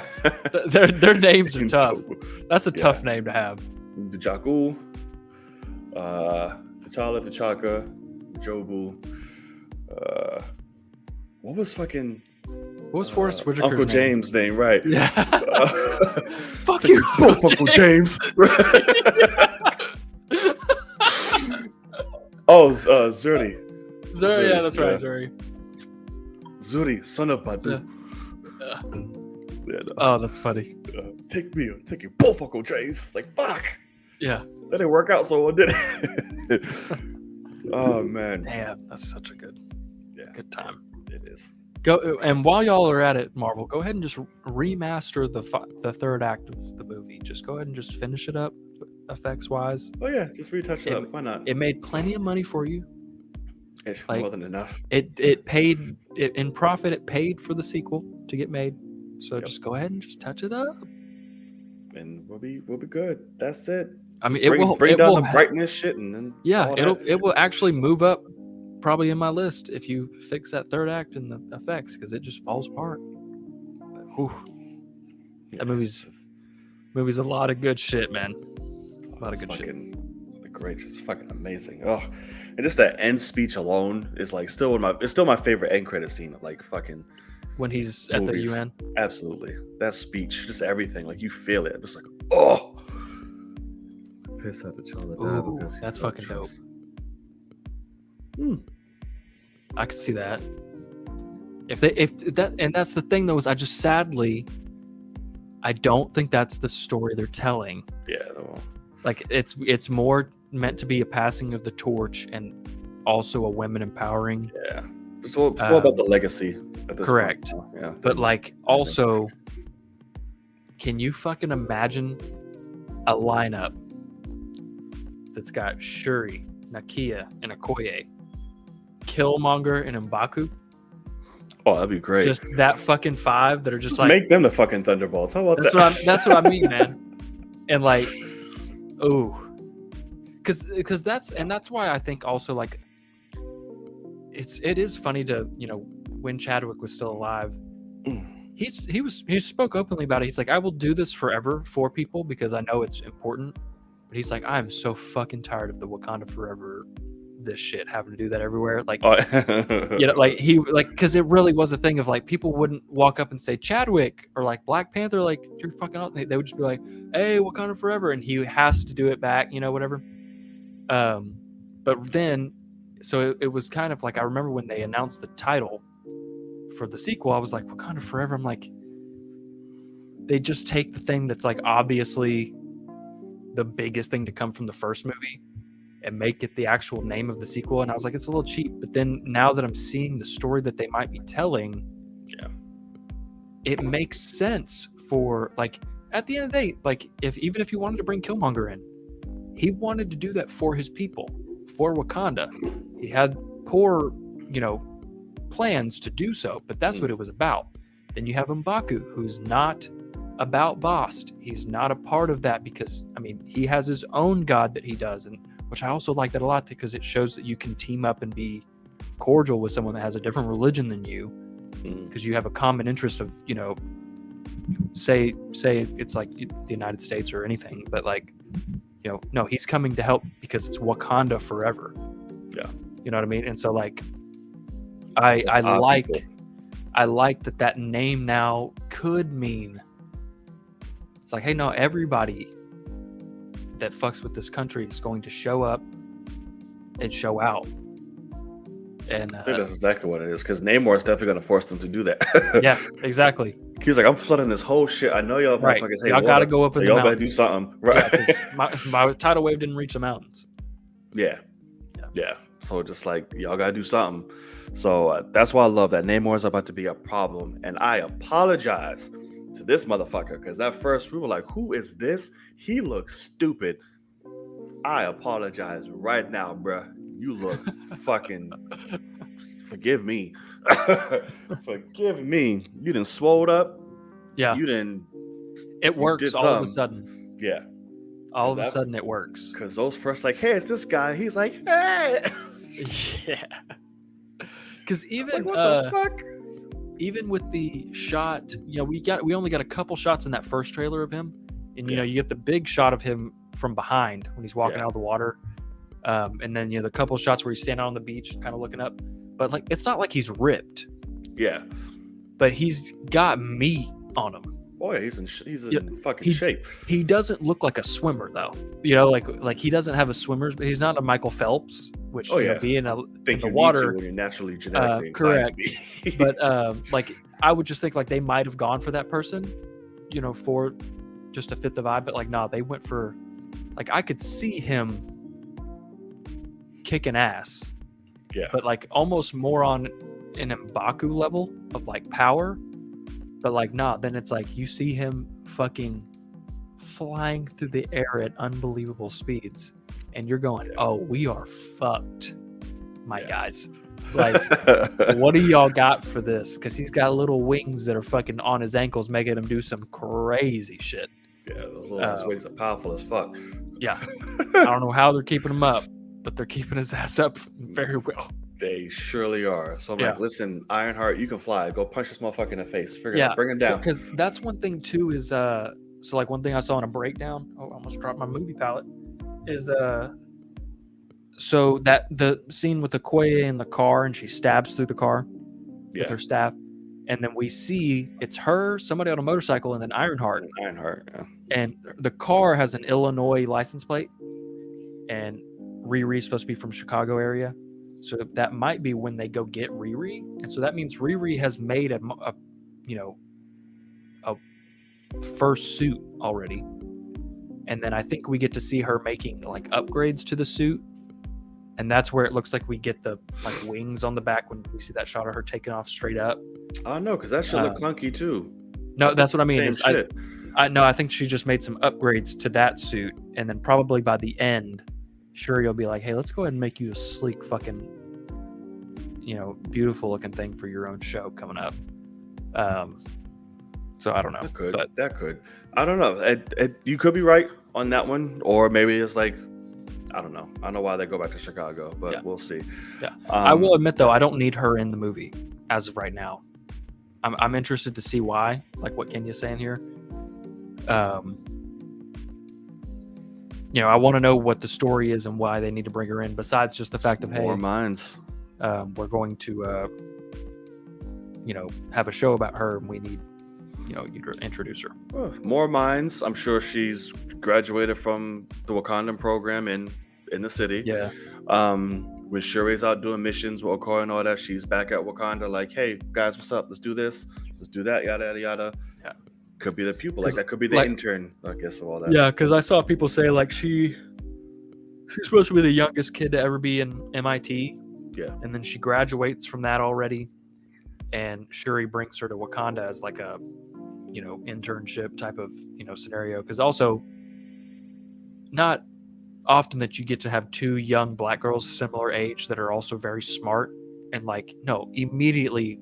Their names are tough. That's a tough name to have. The Jakku, T'Challa, T'Chaka, Jobu. What was fucking? What was Forrest Whitaker's Uncle name? James' name, right? Yeah. Fuck Take you, your book, Uncle James. Oh, Zuri. Zuri, yeah, that's right, Zuri. Zuri, son of Badu. Yeah. Yeah, no. Oh, that's funny. Take your both, Uncle James. It's like, fuck. Yeah. That didn't work out so well, did it? Oh, man. Damn, that's such a good time. It is. Go, and while y'all are at it, Marvel, go ahead and just remaster the third act of the movie. Just go ahead and just finish it up, effects wise. Oh yeah, just retouch it up. Why not? It made plenty of money for you. It's like, more than enough. It paid in profit. It paid for the sequel to get made. So just go ahead and just touch it up, and we'll be good. That's it. I mean, bring down the brightness shit, and then it will actually move up probably in my list if you fix that third act and the effects, because it just falls apart. But, that movie's a lot of good shit, man. A lot of good shit. Great, it's fucking amazing. Oh, and just that end speech alone is like still my favorite end credit scene of like fucking when he's movies. At the UN. Absolutely, that speech, just everything, like you feel it. Just like, oh, piss at the child. That's fucking dope. I could see that. If that, and that's the thing though, is I just sadly, I don't think that's the story they're telling. Yeah, no. Like it's more meant to be a passing of the torch and also a women empowering. Yeah, it's all about the legacy. At this correct. Point. Yeah, but like also, can you fucking imagine a lineup that's got Shuri, Nakia, and Okoye, Killmonger, and M'Baku? Oh, that'd be great. Just that fucking five that are just like, make them the fucking Thunderbolts. How about that? That's what I mean, man. And like, because that's why I think also like it is funny to, you know, when Chadwick was still alive, he spoke openly about it. He's like, I will do this forever for people because I know it's important. But he's like, I'm so fucking tired of the Wakanda Forever this shit, having to do that everywhere. Like, you know, like because it really was a thing of like people wouldn't walk up and say Chadwick or like Black Panther, like you're fucking out. They would just be like, hey, Wakanda Forever, and he has to do it back, you know, whatever. But then, so it was kind of like, I remember when they announced the title for the sequel, I was like, Wakanda Forever. I'm like, they just take the thing that's like obviously the biggest thing to come from the first movie and make it the actual name of the sequel. And I was like, it's a little cheap. But then now that I'm seeing the story that they might be telling, Yeah. it makes sense for, like, at the end of the day, like, even if you wanted to bring Killmonger in, he wanted to do that for his people, for Wakanda. He had poor, plans to do so, but that's what it was about. Then you have M'Baku, who's not about Bast. He's not a part of that because, I mean, he has his own god that he does, and which I also like that a lot because it shows that you can team up and be cordial with someone that has a different religion than you, because you have a common interest of, say it's like the United States or anything, but like, no, he's coming to help because it's Wakanda forever. Yeah. You know what I mean? And so like, I like that name now could mean, it's like, hey, no, everybody that fucks with this country is going to show up and show out. And I think that's exactly what it is, because Namor is definitely going to force them to do that. Yeah, exactly. He was like, I'm flooding this whole shit. I know y'all Right. motherfuckers hate Y'all got to go up in the y'all mountains. better do something. Right. Yeah, because my tidal wave didn't reach the mountains. Yeah. So just like, y'all got to do something. So that's why I love that Namor is about to be a problem. And I apologize to this motherfucker, because at first we were like, who is this? He looks stupid. I apologize right now, bruh. You look fucking... Forgive me. Forgive me. You done swolled up. Yeah. You didn't... It works all of a sudden. Yeah. All of a sudden it works. Because those first, like, hey, it's this guy. He's like, hey. Yeah. Because even... like, what the fuck? Even with the shot, we only got a couple shots in that first trailer of him. And, you get the big shot of him from behind when he's walking out of the water. And then, the couple shots where he's standing on the beach kind of looking up. But, like, it's not like he's ripped. Yeah. But he's got meat on him. Oh, yeah, he's in fucking shape. He doesn't look like a swimmer, though. Like he doesn't have a swimmer's, but he's not a Michael Phelps, which, being in the water. When you're naturally genetically correct. But, like, I would just think, like, they might have gone for that person, for just to fit the vibe. But, like, no, they went for, like, I could see him kicking ass. Yeah. But, like, almost more on an M'Baku level of, like, power. But, like, nah, then it's like you see him fucking flying through the air at unbelievable speeds. And you're going, oh, we are fucked, my guys. Like, what do y'all got for this? Because he's got little wings that are fucking on his ankles, making him do some crazy shit. Yeah, those little ass wings are powerful as fuck. Yeah. I don't know how they're keeping him up, but they're keeping his ass up very well. They surely are. So I'm like, listen, Ironheart, you can fly. Go punch this motherfucker in the face. Figure it out. Bring him down. Because that's one thing too is so like one thing I saw in a breakdown. Oh, I almost dropped my movie palette. Is so that the scene with Okoye in the car and she stabs through the car with her staff, and then we see it's her, somebody on a motorcycle, and then Ironheart. And the car has an Illinois license plate, and Riri's supposed to be from Chicago area. So that might be when they go get Riri. And so that means Riri has made a first suit already. And then I think we get to see her making like upgrades to the suit. And that's where it looks like we get the like wings on the back when we see that shot of her taking off straight up. Oh no, because that should look clunky too. No, that's what I mean. I think she just made some upgrades to that suit. And then probably by the end, sure, you'll be like, hey, let's go ahead and make you a sleek fucking, beautiful looking thing for your own show coming up. So I don't know. That could. I don't know. You could be right on that one, or maybe it's like, I don't know. I don't know why they go back to Chicago, but we'll see. Yeah. I will admit though, I don't need her in the movie as of right now. I'm interested to see why. Like what Kenya's saying here. I want to know what the story is and why they need to bring her in, besides just the fact of, hey, more minds. We're going to, have a show about her, and we need, you to introduce her. More minds. I'm sure she's graduated from the Wakandan program in the city. Yeah. When Shuri's out doing missions with Okoye and all that, she's back at Wakanda like, hey, guys, what's up? Let's do this. Let's do that, yada, yada, yada. Yeah. Could be the pupil, like that could be the intern, I guess, of all that. Yeah, because I saw people say like she's supposed to be the youngest kid to ever be in MIT. Yeah. And then she graduates from that already, and Shuri brings her to Wakanda as like a, internship type of, scenario. Because also, not often that you get to have two young black girls similar age that are also very smart and immediately,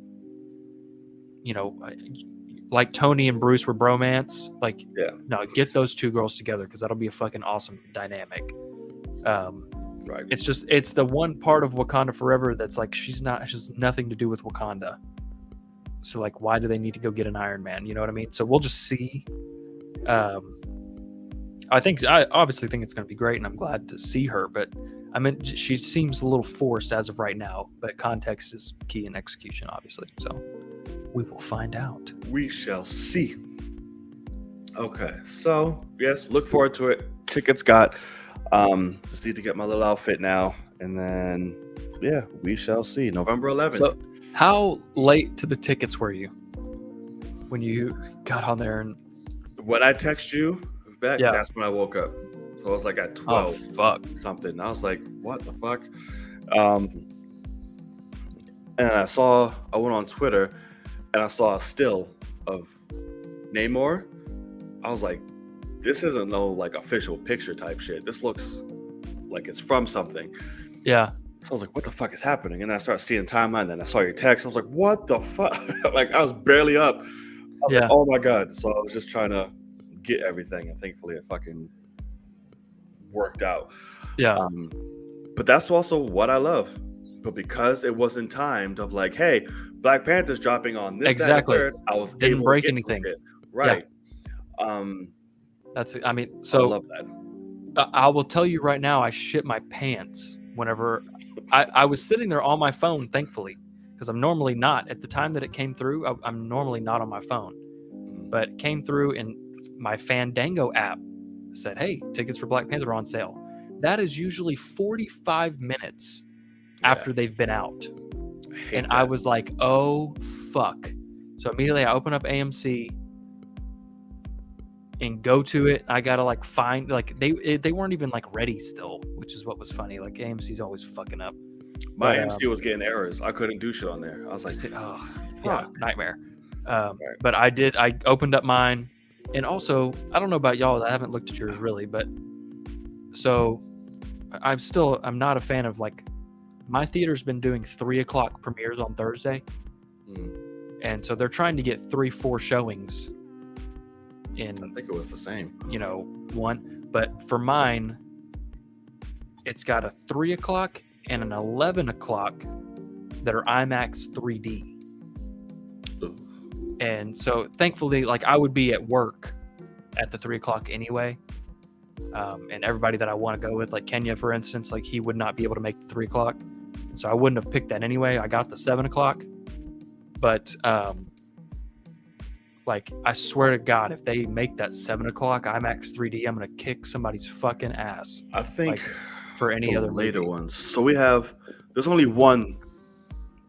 like Tony and Bruce were bromance. Like, no, get those two girls together because that'll be a fucking awesome dynamic. Right. It's the one part of Wakanda Forever that's like she has nothing to do with Wakanda. So like, why do they need to go get an Iron Man? You know what I mean? So we'll just see. I obviously think it's going to be great, and I'm glad to see her. But I mean, she seems a little forced as of right now. But context is key in execution, obviously. So we will find out. We shall see. Okay, so yes, look forward to it. Tickets got. Just need to get my little outfit now, and then we shall see. November 11th. So, how late to the tickets were you when you got on there? And when I text you back, that's when I woke up. So I was like at 12 something. I was like, what the fuck? And I went on Twitter and I saw a still of Namor. I was like, this isn't no like official picture type shit. This looks like it's from something. Yeah. So I was like, what the fuck is happening? And then I started seeing timeline. Then I saw your text. I was like, what the fuck? Like, I was barely up. Like, oh my God. So I was just trying to get everything. And thankfully it fucking worked out. Yeah. But that's also what I love. But because it wasn't timed of like, hey, Black Panther's dropping on this, exactly. That, and third, I was didn't able break to get anything. Right. Yeah. I love that. I will tell you right now, I shit my pants whenever I was sitting there on my phone, thankfully, because I'm normally not. At the time that it came through, I'm normally not on my phone. But it came through and my Fandango app said, hey, tickets for Black Panther are on sale. That is usually 45 minutes after they've been out. I was like, oh, fuck. So immediately I open up AMC and go to it. I gotta find they weren't even ready still, which is what was funny. Like AMC's always fucking up. My AMC was getting errors. I couldn't do shit on there. I was like, nightmare. But I opened up mine, and also I don't know about y'all. I haven't looked at yours really, but so I'm not a fan of my theater's been doing 3:00 premieres on Thursday, and so they're trying to get 3-4 showings. I think it was the same. One. But for mine, it's got a 3:00 and an 11:00 that are IMAX 3D. Ooh. And so thankfully, I would be at work at the 3:00 anyway. And everybody that I want to go with, like Kenya, for instance, he would not be able to make the 3:00. So I wouldn't have picked that anyway. I got the 7:00. But I swear to God, if they make that 7:00 IMAX 3D, I'm gonna kick somebody's fucking ass. I think for any other later movie. ones. So there's only one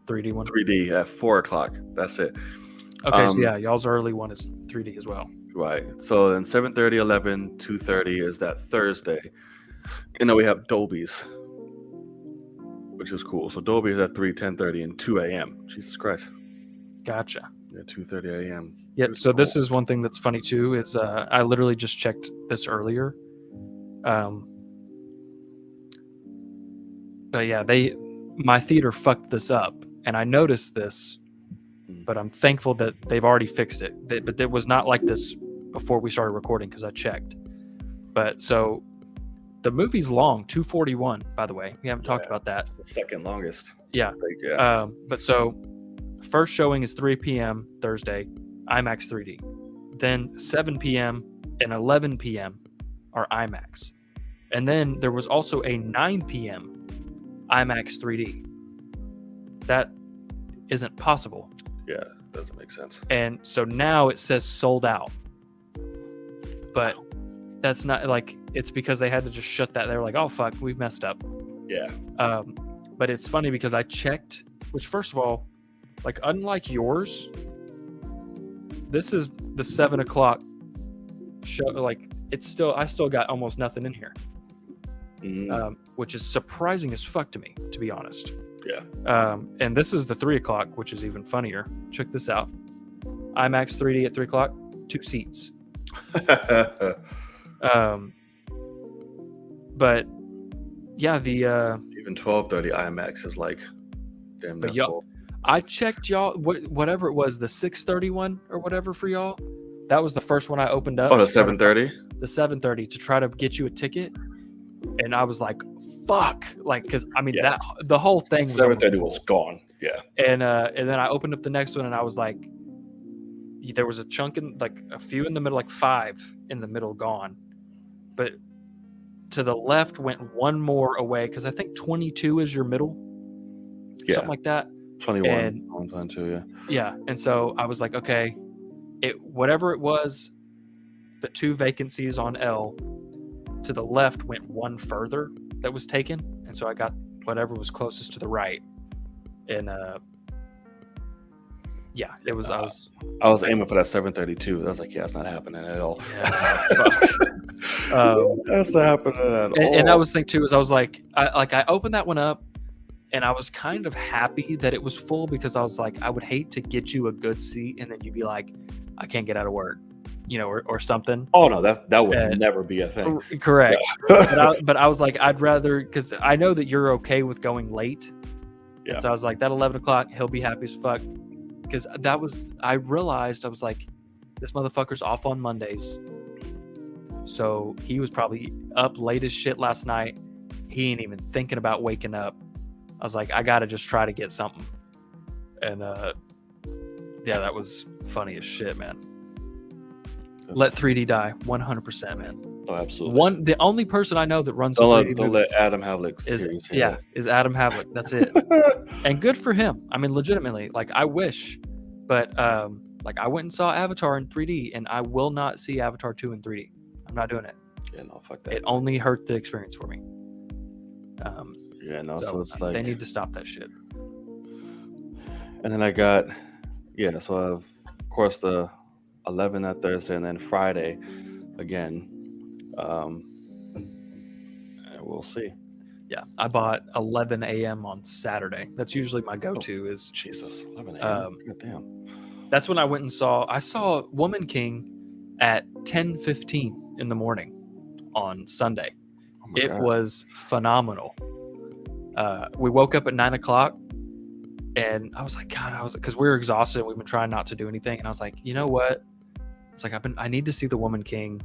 3D one. 3D at 4:00. That's it. Okay, so y'all's early one is 3D as well. Right. So then 7:30, 11, 2:30 is that Thursday, and then we have Dolby's, which is cool. So Dolby is at 3, 10:30, and 2 a.m. Jesus Christ. Gotcha. Yeah, 2:30 a.m. Yeah. So this is one thing that's funny too. Is I literally just checked this earlier. But yeah, my theater fucked this up, and I noticed this, but I'm thankful that they've already fixed it. But it was not like this before we started recording because I checked. But so the movie's long, 2:41. By the way, we haven't talked about that. It's the second longest. Yeah. But so first showing is 3 p.m. Thursday, IMAX 3D. Then 7 p.m. and 11 p.m. are IMAX. And then there was also a 9 p.m. IMAX 3D. That isn't possible. Yeah, doesn't make sense. And so now it says sold out. But that's not it's because they had to just shut that. They were like, oh, fuck, we messed up. Yeah. But it's funny because I checked, which first of all, unlike yours, this is the 7 o'clock show, like I still got almost nothing in here, which is surprising as fuck to me, to be honest. Yeah. And this is the 3 o'clock, which is even funnier. Check this out. IMAX 3D at 3 o'clock, 2 seats. But yeah, the even 12:30 IMAX is like damn near full. I checked y'all whatever it was, the 6:30 one or whatever for y'all. That was the first one I opened up. Oh, the 7:30? The 7:30 to try to get you a ticket. And I was like, fuck. Like, because I mean, that the whole thing was 7:30 was gone. Yeah. And then I opened up the next one and I was like, there was a chunk in, like a few in the middle, like 5 in the middle gone. But to the left went one more away because I think 22 is your middle. Yeah. Something like that. 21 and 22, yeah. Yeah. And so I was like, okay, whatever it was, the 2 vacancies on L to the left went one further that was taken. And so I got whatever was closest to the right. And yeah, it was. I was aiming for that 7:32. I was like, yeah, it's not happening at all. Yeah, that's not happening at all. And that was the thing too. Is I was like, I opened that one up, and I was kind of happy that it was full because I was like, I would hate to get you a good seat and then you'd be like, I can't get out of work, or something. Oh no, that would never be a thing. Correct. Yeah. but I was like, I'd rather, because I know that you're okay with going late. Yeah. And so I was like, that 11 o'clock, he'll be happy as fuck. Because I realized, I was like, this motherfucker's off on Mondays. So he was probably up late as shit last night. He ain't even thinking about waking up. I was like, I got to just try to get something. And yeah, that was funny as shit, man. Let 3D die, 100%, man. Oh, absolutely. The only person I know that runs don't let Adam Havlick is Adam Havlick. That's it. And good for him. I mean, legitimately, like I wish, but like I went and saw Avatar in 3D, and I will not see Avatar 2 in 3D. I'm not doing it. Yeah, no, fuck that. It only hurt the experience for me. Yeah, no. So it's like they need to stop that shit. And then I got, so I have, of course, the 11 that Thursday, and then Friday again. And we'll see. Yeah, I bought 11 a.m. on Saturday. That's usually my go-to. Is Jesus, 11 a.m. God damn. That's when I saw Woman King at 10:15 in the morning on Sunday. Oh it God. Was phenomenal. We woke up at 9 o'clock. And I was like, God, because we were exhausted and we've been trying not to do anything. And I was like, you know what? It's like, I need to see The Woman King.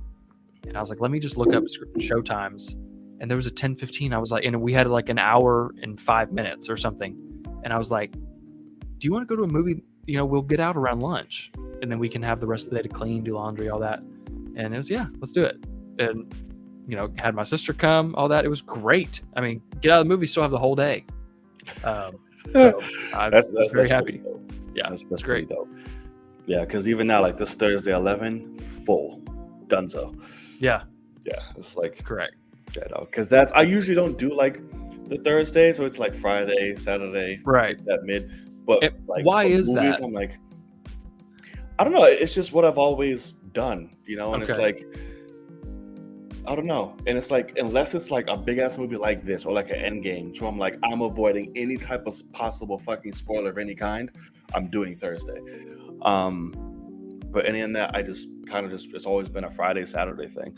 And I was like, let me just look up show times. And there was a 10:15. I was like, and we had like an hour and 5 minutes or something. And I was like, do you want to go to a movie? We'll get out around lunch and then we can have the rest of the day to clean, do laundry, all that. And it was, let's do it. And, had my sister come, all that. It was great. I mean, get out of the movie, still have the whole day. So that's very happy. Yeah, that's great though. Yeah, because even now, like this Thursday 11, full, dunzo. Yeah, it's like correct. Yeah, because I usually don't do like the Thursday, so it's like Friday, Saturday, right? That mid. But like, why is movies, that? I'm like, I don't know. It's just what I've always done, and it's like, I don't know. And it's like, unless it's like a big ass movie like this or like an Endgame, so I'm avoiding any type of possible fucking spoiler of any kind. I'm doing Thursday. But any in that, I just kind of it's always been a Friday, Saturday thing.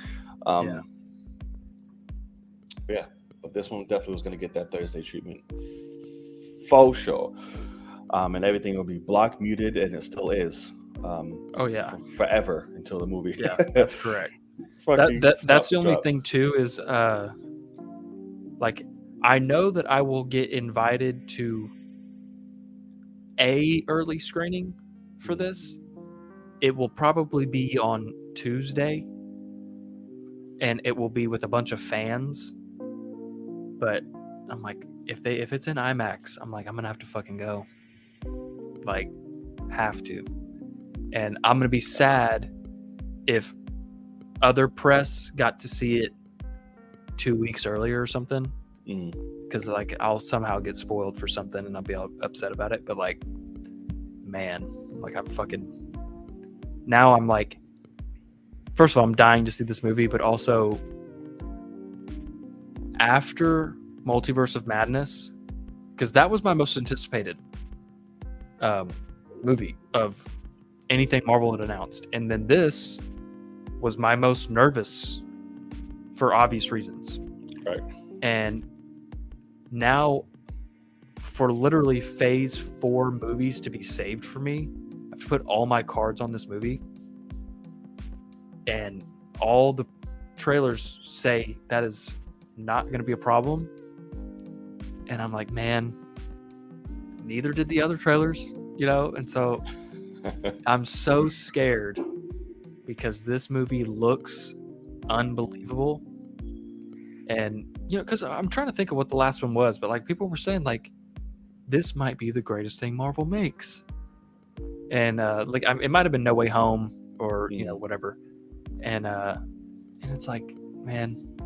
Yeah. But this one definitely was going to get that Thursday treatment for sure. And everything will be block muted, and it still is. Forever until the movie. Yeah, that's correct. That's the only thing too is like I know that I will get invited to a early screening for this. It will probably be on Tuesday, and it will be with a bunch of fans. But I'm like, if it's in IMAX, I'm like, I'm gonna have to fucking go. Like, have to. And I'm gonna be sad if other press got to see it 2 weeks earlier or something, because like I'll somehow get spoiled for something and I'll be all upset about it. But like, man, like I'm fucking now I'm like, first of all, I'm dying to see this movie, but also after Multiverse of Madness, because that was my most anticipated movie of anything Marvel had announced, and then this was my most nervous for obvious reasons. Right. And now, for literally Phase 4 movies to be saved for me, I have to put all my cards on this movie. And all the trailers say that is not going to be a problem. And I'm like, man, neither did the other trailers, And so I'm so scared because this movie looks unbelievable. And, because I'm trying to think of what the last one was, but like people were saying, like, this might be the greatest thing Marvel makes. And it might have been No Way Home or, whatever. And it's like, man,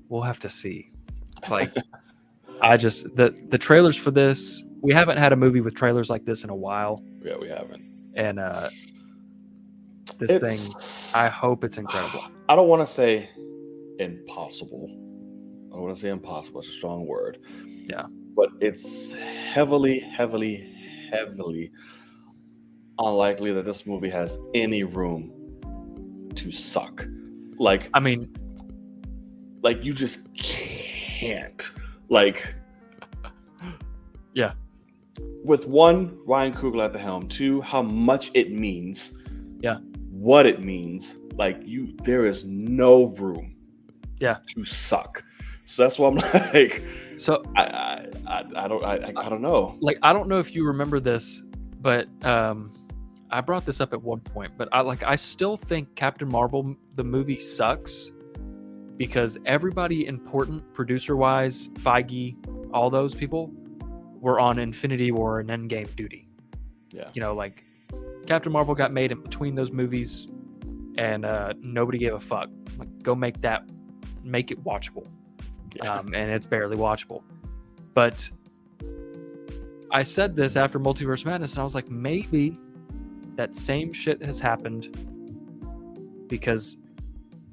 we'll have to see. Like, the trailers for this, we haven't had a movie with trailers like this in a while. Yeah, we haven't. And this thing, I hope it's incredible. I don't want to say impossible. I don't want to say impossible. It's a strong word. Yeah. But it's heavily, heavily, heavily unlikely that this movie has any room to suck. Like, I mean, like you just can't. Like, yeah. With one, Ryan Coogler at the helm. Two, how much it means. Yeah. What it means. Like, there is no room. Yeah. To suck. So that's why I'm like. So I don't know. Like, I don't know if you remember this, but I brought this up at one point. But I still think Captain Marvel the movie sucks because everybody important producer-wise, Feige, all those people were on Infinity War and Endgame duty. Yeah. Like Captain Marvel got made in between those movies, and nobody gave a fuck. Like, go make it watchable. Yeah. And it's barely watchable. But I said this after Multiverse Madness, and I was like, maybe that same shit has happened because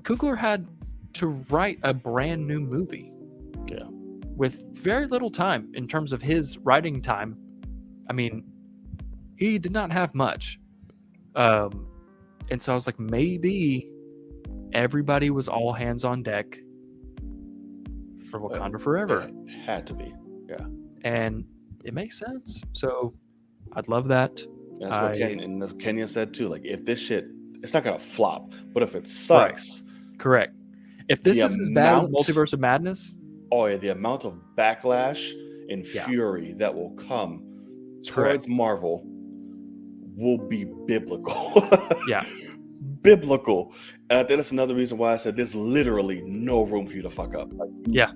Coogler had to write a brand new movie. Yeah. With very little time in terms of his writing time. I mean, he did not have much. And so I was like, maybe everybody was all hands on deck for Wakanda Forever. It had to be. Yeah. And it makes sense. So I'd love that. That's what Kenya said too. Like, if this shit, it's not gonna flop, but if it sucks, correct. If this is as bad as Multiverse of Madness, oh yeah, the amount of backlash and fury that will come towards Marvel will be biblical. Yeah. Biblical. And I think that's another reason why I said there's literally no room for you to fuck up. Like, yeah.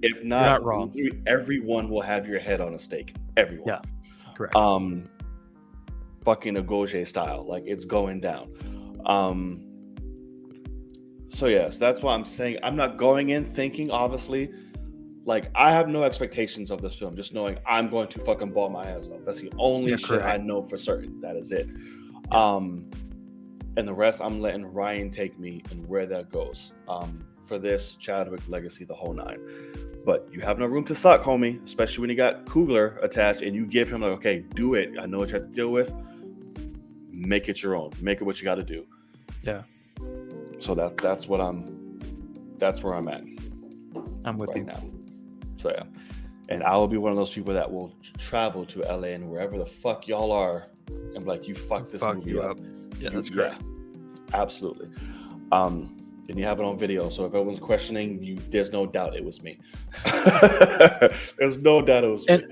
If not wrong, everyone will have your head on a stake. Everyone. Yeah. Correct. Fucking Agoge style. Like, it's going down. So yes, that's why I'm saying I'm not going in thinking, obviously, like, I have no expectations of this film, just knowing I'm going to fucking ball my ass off. That's the only shit I know for certain. That is it. And the rest, I'm letting Ryan take me and where that goes. For this, Chadwick, Legacy, the whole nine. But you have no room to suck, homie, especially when you got Coogler attached and you give him like, okay, do it. I know what you have to deal with. Make it your own. Make it what you got to do. Yeah. So that's where I'm at. I'm with you now. So yeah. And I will be one of those people that will travel to LA and wherever the fuck y'all are and be like, you fucked this movie up. Yeah, that's great. Yeah, absolutely. And you have it on video, so if everyone's questioning you, there's no doubt it was me. There's no doubt it was me.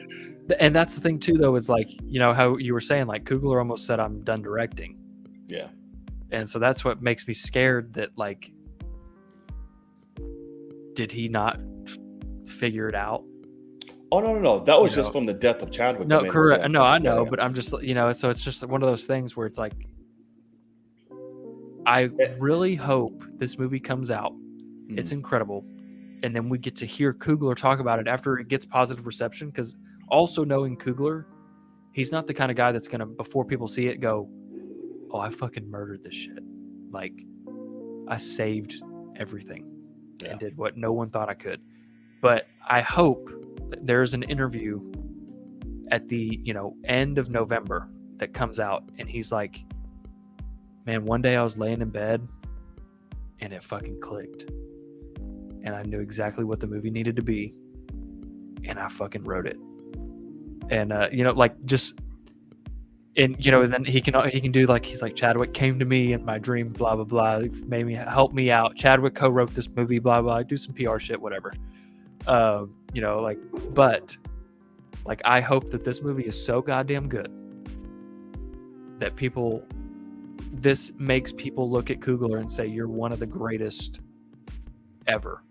And that's the thing too, though, is like, how you were saying, like, Coogler almost said I'm done directing. Yeah. And so that's what makes me scared that, like, did he not figure it out? Oh, no. That was just from the death of Chadwick. No, correct. No, I know, but I'm just, so it's just one of those things where it's like, I really hope this movie comes out. It's incredible. And then we get to hear Coogler talk about it after it gets positive reception. Because also knowing Coogler, he's not the kind of guy that's gonna, before people see it, go, "Oh, I fucking murdered this shit. Like, I saved everything and did what no one thought I could." But I hope that there's an interview at the, end of November that comes out, and he's like, "Man, one day I was laying in bed and it fucking clicked. And I knew exactly what the movie needed to be, and I fucking wrote it." And just, and then he can do, like, he's like, "Chadwick came to me in my dream, blah blah blah, made me, help me out. Chadwick co-wrote this movie, blah blah." Do some PR shit, whatever. But like, I hope that this movie is so goddamn good that this makes people look at Coogler and say, "You're one of the greatest ever,"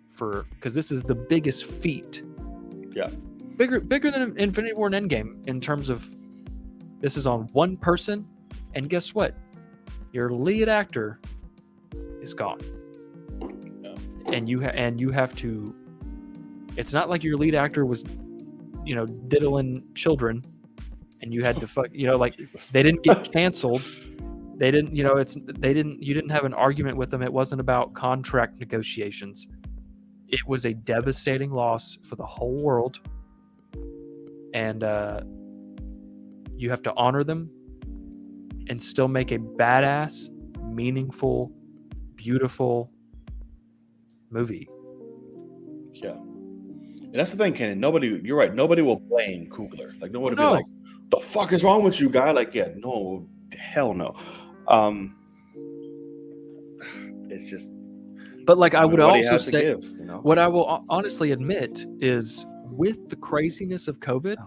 because this is the biggest feat. Yeah. Bigger than Infinity War and Endgame in terms of, this is on one person, and guess what? Your lead actor is gone. Yeah. And you have to, it's not like your lead actor was, diddling children and you had to they didn't get canceled. They didn't, you didn't have an argument with them. It wasn't about contract negotiations. It was a devastating loss for the whole world. And you have to honor them and still make a badass, meaningful, beautiful movie. Yeah. And that's the thing, Kenan. You're right. Nobody will blame Coogler. Like, nobody will be like, "The fuck is wrong with you, guy?" Like, yeah, no, hell no. It's just, but like, I would also say, give, what I will honestly admit is, with the craziness of COVID,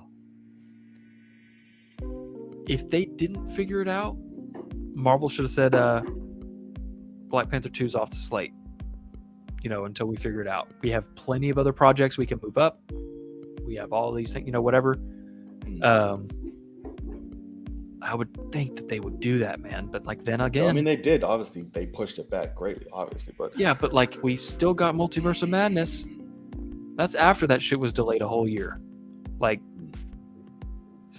if they didn't figure it out, Marvel should have said, Black Panther 2 is off the slate, until we figure it out. We have plenty of other projects we can move up. We have all these things, whatever. I would think that they would do that, man. But like, then again, I mean, they did. Obviously, they pushed it back greatly, obviously. But yeah, but like, we still got Multiverse of Madness. That's after that shit was delayed a whole year. Like,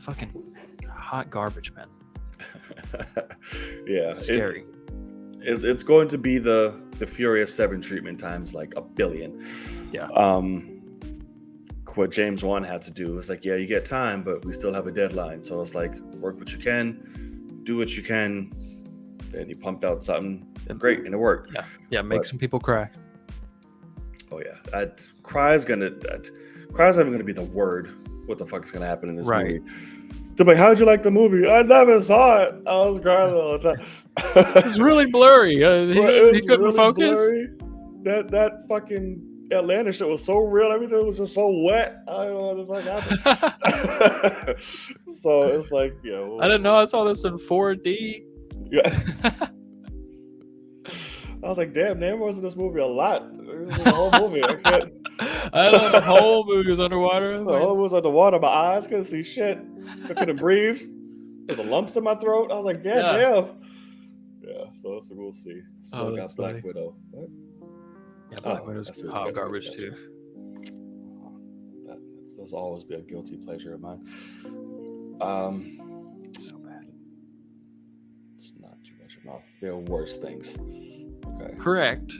fucking hot garbage, man. Yeah, scary. It's going to be the Furious 7 treatment times like a billion. Yeah. What James Wan had to do was like, yeah, you get time, but we still have a deadline. So it's like, work what you can, do what you can, and you pumped out something great, and it worked. Yeah, make some people cry. Oh yeah, cry's not even gonna be the word. What the fuck is gonna happen in this movie? They're like, "How'd you like the movie?" "I never saw it. I was crying all the time." It's really blurry. He couldn't really focus. Blurry. That fucking Atlanta shit was so real. Everything was just so wet. I don't know what the fuck happened. So it's like, I didn't know I saw this in 4D. Yeah. I was like, damn, Namor was in this movie a lot. The whole movie. I thought the whole movie was underwater. The whole movie was underwater. My eyes couldn't see shit. I couldn't breathe. With the lumps in my throat. I was like, damn. Yeah, so we'll see. Still got Black Widow. What? Yeah, Black Widow's hot garbage too. That's always be a guilty pleasure of mine. So bad. It's not too much of mouth. There are worse things. Okay. Correct.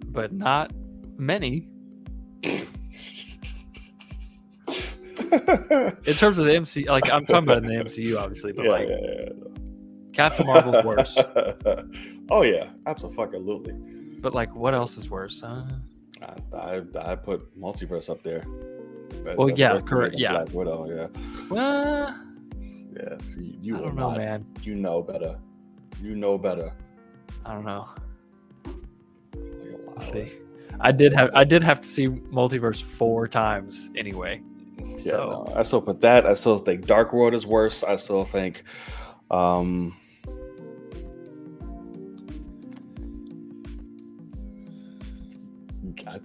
But not many. In terms of the MCU, like, I'm talking about in the MCU, obviously, but Captain Marvel's worse. Oh yeah, absolutely. But like, what else is worse? I put Multiverse up there. Well, yeah, correct. Yeah, Black Widow. Yeah. Well, yeah. So you I don't know, man. You know better. I don't know. Like, see, I did have to see Multiverse 4 times anyway. Yeah, so no, I still put that. I still think Dark World is worse. I still think.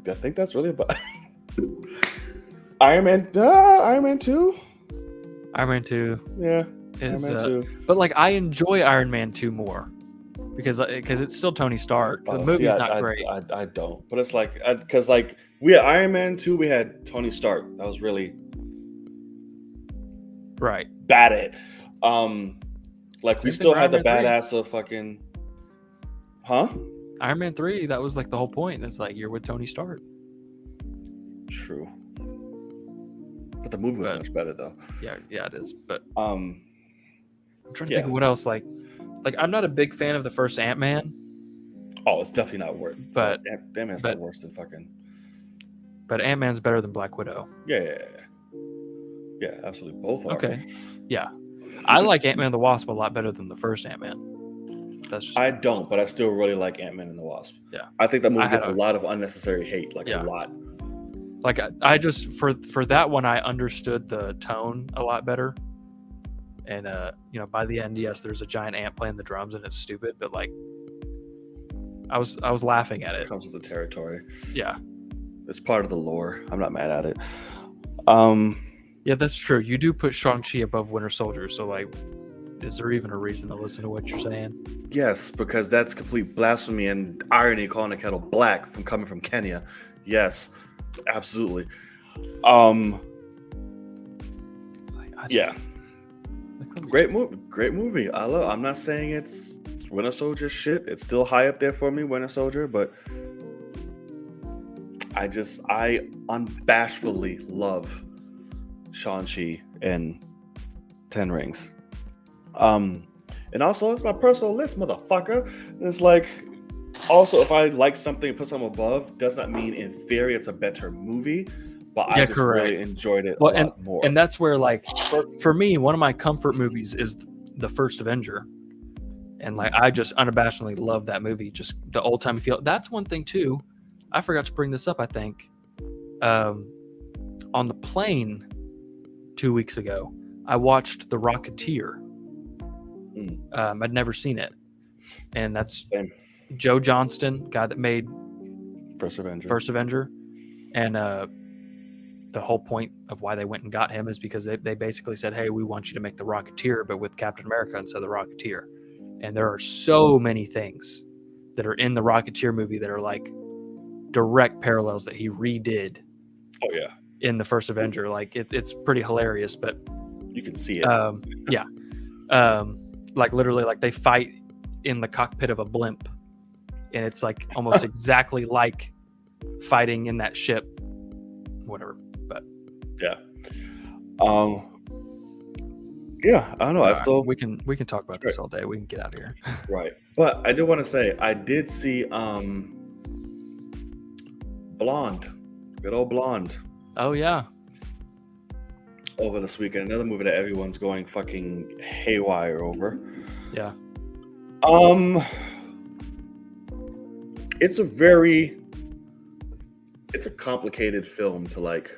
I think that's really about Iron Man 2. Iron Man 2. Yeah. Iron Man 2. But like, I enjoy Iron Man 2 more because it's still Tony Stark. The movie's not great. I don't. But it's like, because like, we had Iron Man 2, we had Tony Stark. That was really Right. bad at it. Like we Same thing still for had the Iron Man 3. badass of fucking, huh? Iron Man 3, that was like the whole point. It's like you're with Tony Stark. True. But the movie was But- much better though. Yeah, it is. But Um, I'm trying to think of what else. Like I'm not a big fan of the first Ant-Man, oh, it's definitely not worse. But- Ant-Man's but- not worse than fucking. but Ant-Man's better than Black Widow. Yeah, absolutely. Both are. Okay. Yeah. I like Ant-Man and the Wasp a lot better than the first Ant-Man. That's just I don't, but I still really like Ant-Man and the Wasp. Yeah. I think that movie I had gets a lot of unnecessary hate, like Yeah. a lot. like I just for that one I understood the tone a lot better. And by the end, yes, there's a giant ant playing the drums and it's stupid, but like I was laughing at It it. comes with the territory. Yeah. It's part of the lore. I'm not mad at it. Yeah, that's true. You do put Shang-Chi above Winter Soldier, so like is there even a reason to listen to what you're saying? Yes, because that's complete blasphemy and irony calling a kettle black from coming from Kenya. Yes, absolutely. Yeah. Great movie. I'm not saying it's Winter Soldier shit. It's still high up there for me, Winter Soldier, but I unabashedly love Shang-Chi and 10 Rings. And also it's my personal list, motherfucker. It's like, also if I like something and put something above, does not mean in theory it's a better movie, but I just really enjoyed it a lot more. And that's where, like, for me, one of my comfort movies is the first Avenger. And like I just unabashedly love that movie, just the old time feel. That's one thing too. I forgot to bring this up, I think. On the plane 2 weeks ago, I watched The Rocketeer. I'd never seen it. And that's Joe Johnston, guy that made First Avenger. And the whole point of why they went and got him is because they basically said, hey, we want you to make The Rocketeer, but with Captain America instead of The Rocketeer. And there are so many things that are in the Rocketeer movie that are like direct parallels that he redid. Oh yeah, in the first Avenger. Like it's pretty hilarious, but you can see it. Yeah. Like literally, like they fight in the cockpit of a blimp, and it's like almost exactly like fighting in that ship. Whatever, but yeah. Yeah, I don't know. We can talk about this all day. We can get out of here. Right. But I do want to say I did see Blonde. Good old Blonde. Oh yeah. Over this weekend. Another movie that everyone's going fucking haywire over. Yeah. It's a complicated film to like.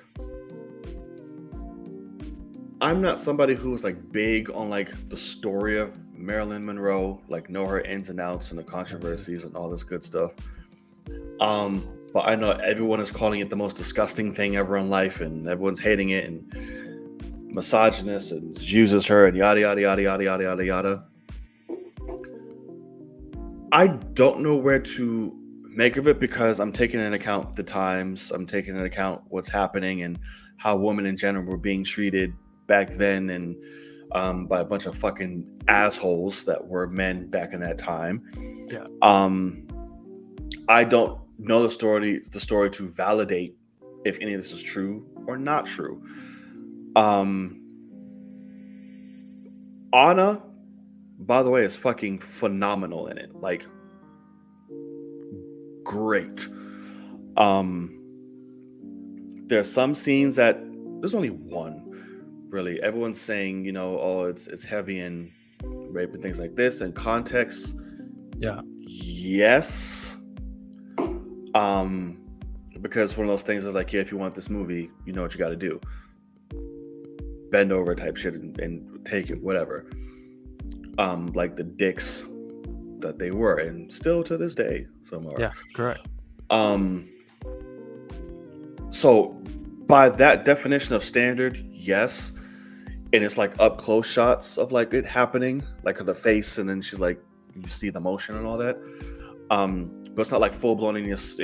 I'm not somebody who's like big on like the story of Marilyn Monroe, like know her ins and outs and the controversies and all this good stuff. But I know everyone is calling it the most disgusting thing ever in life, and everyone's hating it and misogynist and uses her and yada yada yada yada yada yada yada. I don't know where to make of it because I'm taking into account the times, I'm taking into account what's happening and how women in general were being treated back then, and by a bunch of fucking assholes that were men back in that time. Yeah. I don't know the story to validate if any of this is true or not true. Anna, by the way, is fucking phenomenal in it. Like, great. There's some scenes that there's only one. Really, everyone's saying, oh, it's heavy in rape and things like this, and context. Yeah. Yes. Because one of those things of like, yeah, if you want this movie, you know what you got to do. Bend over type shit and take it, whatever. Like the dicks that they were, and still to this day, some are. Yeah, correct. So by that definition of standard, yes. And it's like up close shots of like it happening, like her face, and then she's like, you see the motion and all that. But it's not like full blown in this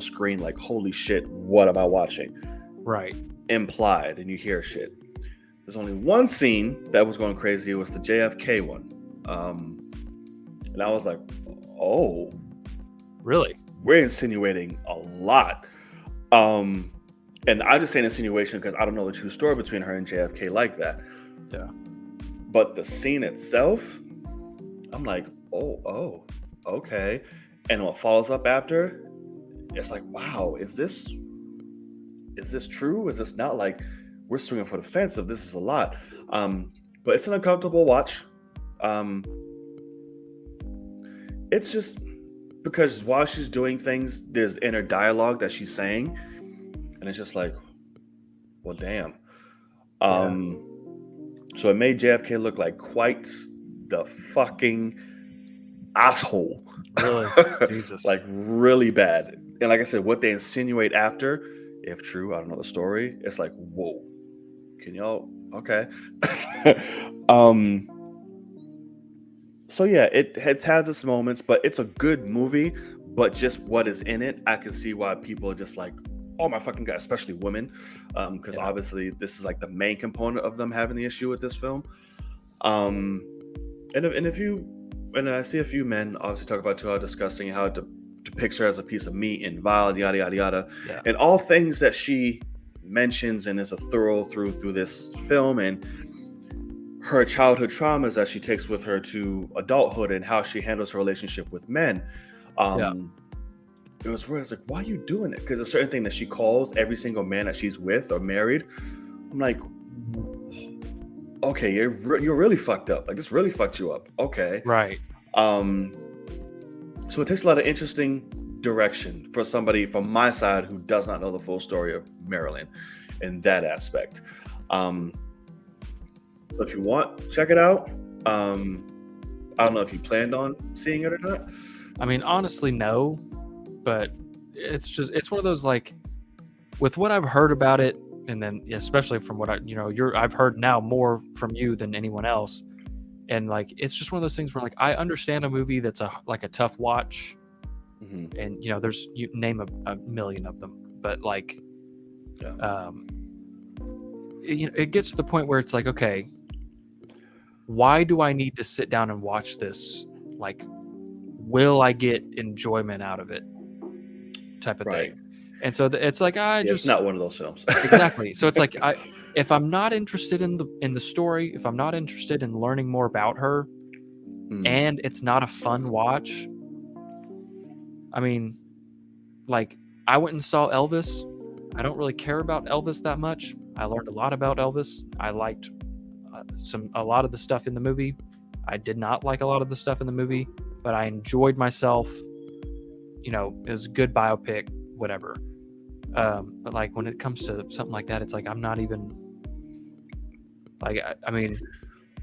screen. Like, holy shit, what am I watching? Right. Implied, and you hear shit. There's only one scene that was going crazy. It was the JFK one. And I was like, oh, Really? we're insinuating a lot. And I just say insinuation because I don't know the true story between her and JFK like that. Yeah. But the scene itself, I'm like, oh, okay. And what follows up after, it's like, wow, is this true? Is this not? Like, we're swinging for the fence of this is a lot. But it's an uncomfortable watch. It's just because while she's doing things, there's inner dialogue that she's saying, and it's just like, well, damn. So it made JFK look like quite the fucking asshole. Really? Jesus. Like really bad. And like I said, what they insinuate after, if true, I don't know the story. It's like, whoa. Can y'all? Okay. So yeah, it has its moments, but it's a good movie. But just what is in it, I can see why people are just like, oh my fucking god, especially women, because obviously this is like the main component of them having the issue with this film. And I see a few men obviously talk about too how disgusting, how it depicts her as a piece of meat and vile, yada yada yada, and all things that she mentions and is a thorough through this film, and her childhood traumas that she takes with her to adulthood and how she handles her relationship with men. It was weird. It's like, why are you doing it? Because a certain thing that she calls every single man that she's with or married, I'm like, okay, you're really fucked up. Like, this really fucked you up. Okay. Right. So it takes a lot of interesting direction for somebody from my side who does not know the full story of Marilyn in that aspect. So if you want, check it out. I don't know if you planned on seeing it or not. I mean, honestly, no. But it's one of those, like, with what I've heard about it, and then especially from what I've heard now more from you than anyone else, and like it's just one of those things where, like, I understand a movie that's a tough watch, and there's, you name a million of them, but like, it gets to the point where it's like, okay, why do I need to sit down and watch this? Like, will I get enjoyment out of it? Type of thing. And so it's like, it's not one of those films. Exactly. So it's like, if I'm not interested in the story, if I'm not interested in learning more about her, and it's not a fun watch, I mean, like, I went and saw Elvis. I don't really care about Elvis that much. I learned a lot about Elvis. I liked a lot of the stuff in the movie. I did not like a lot of the stuff in the movie, but I enjoyed myself. It was a good biopic, whatever. But like, when it comes to something like that, it's like, I'm not even like, I mean,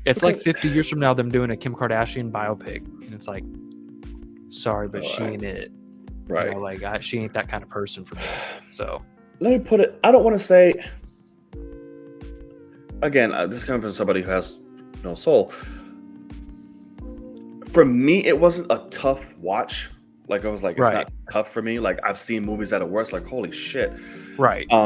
it's like 50 years from now, them doing a Kim Kardashian biopic, and it's like, sorry, but she ain't it. Right. Like, she ain't that kind of person for me. So let me put it, I don't want to say, again, this comes from somebody who has no soul. For me, it wasn't a tough watch. Like, I was like, it's not tough for me. Like, I've seen movies that are worse. Like, holy shit. Right. Like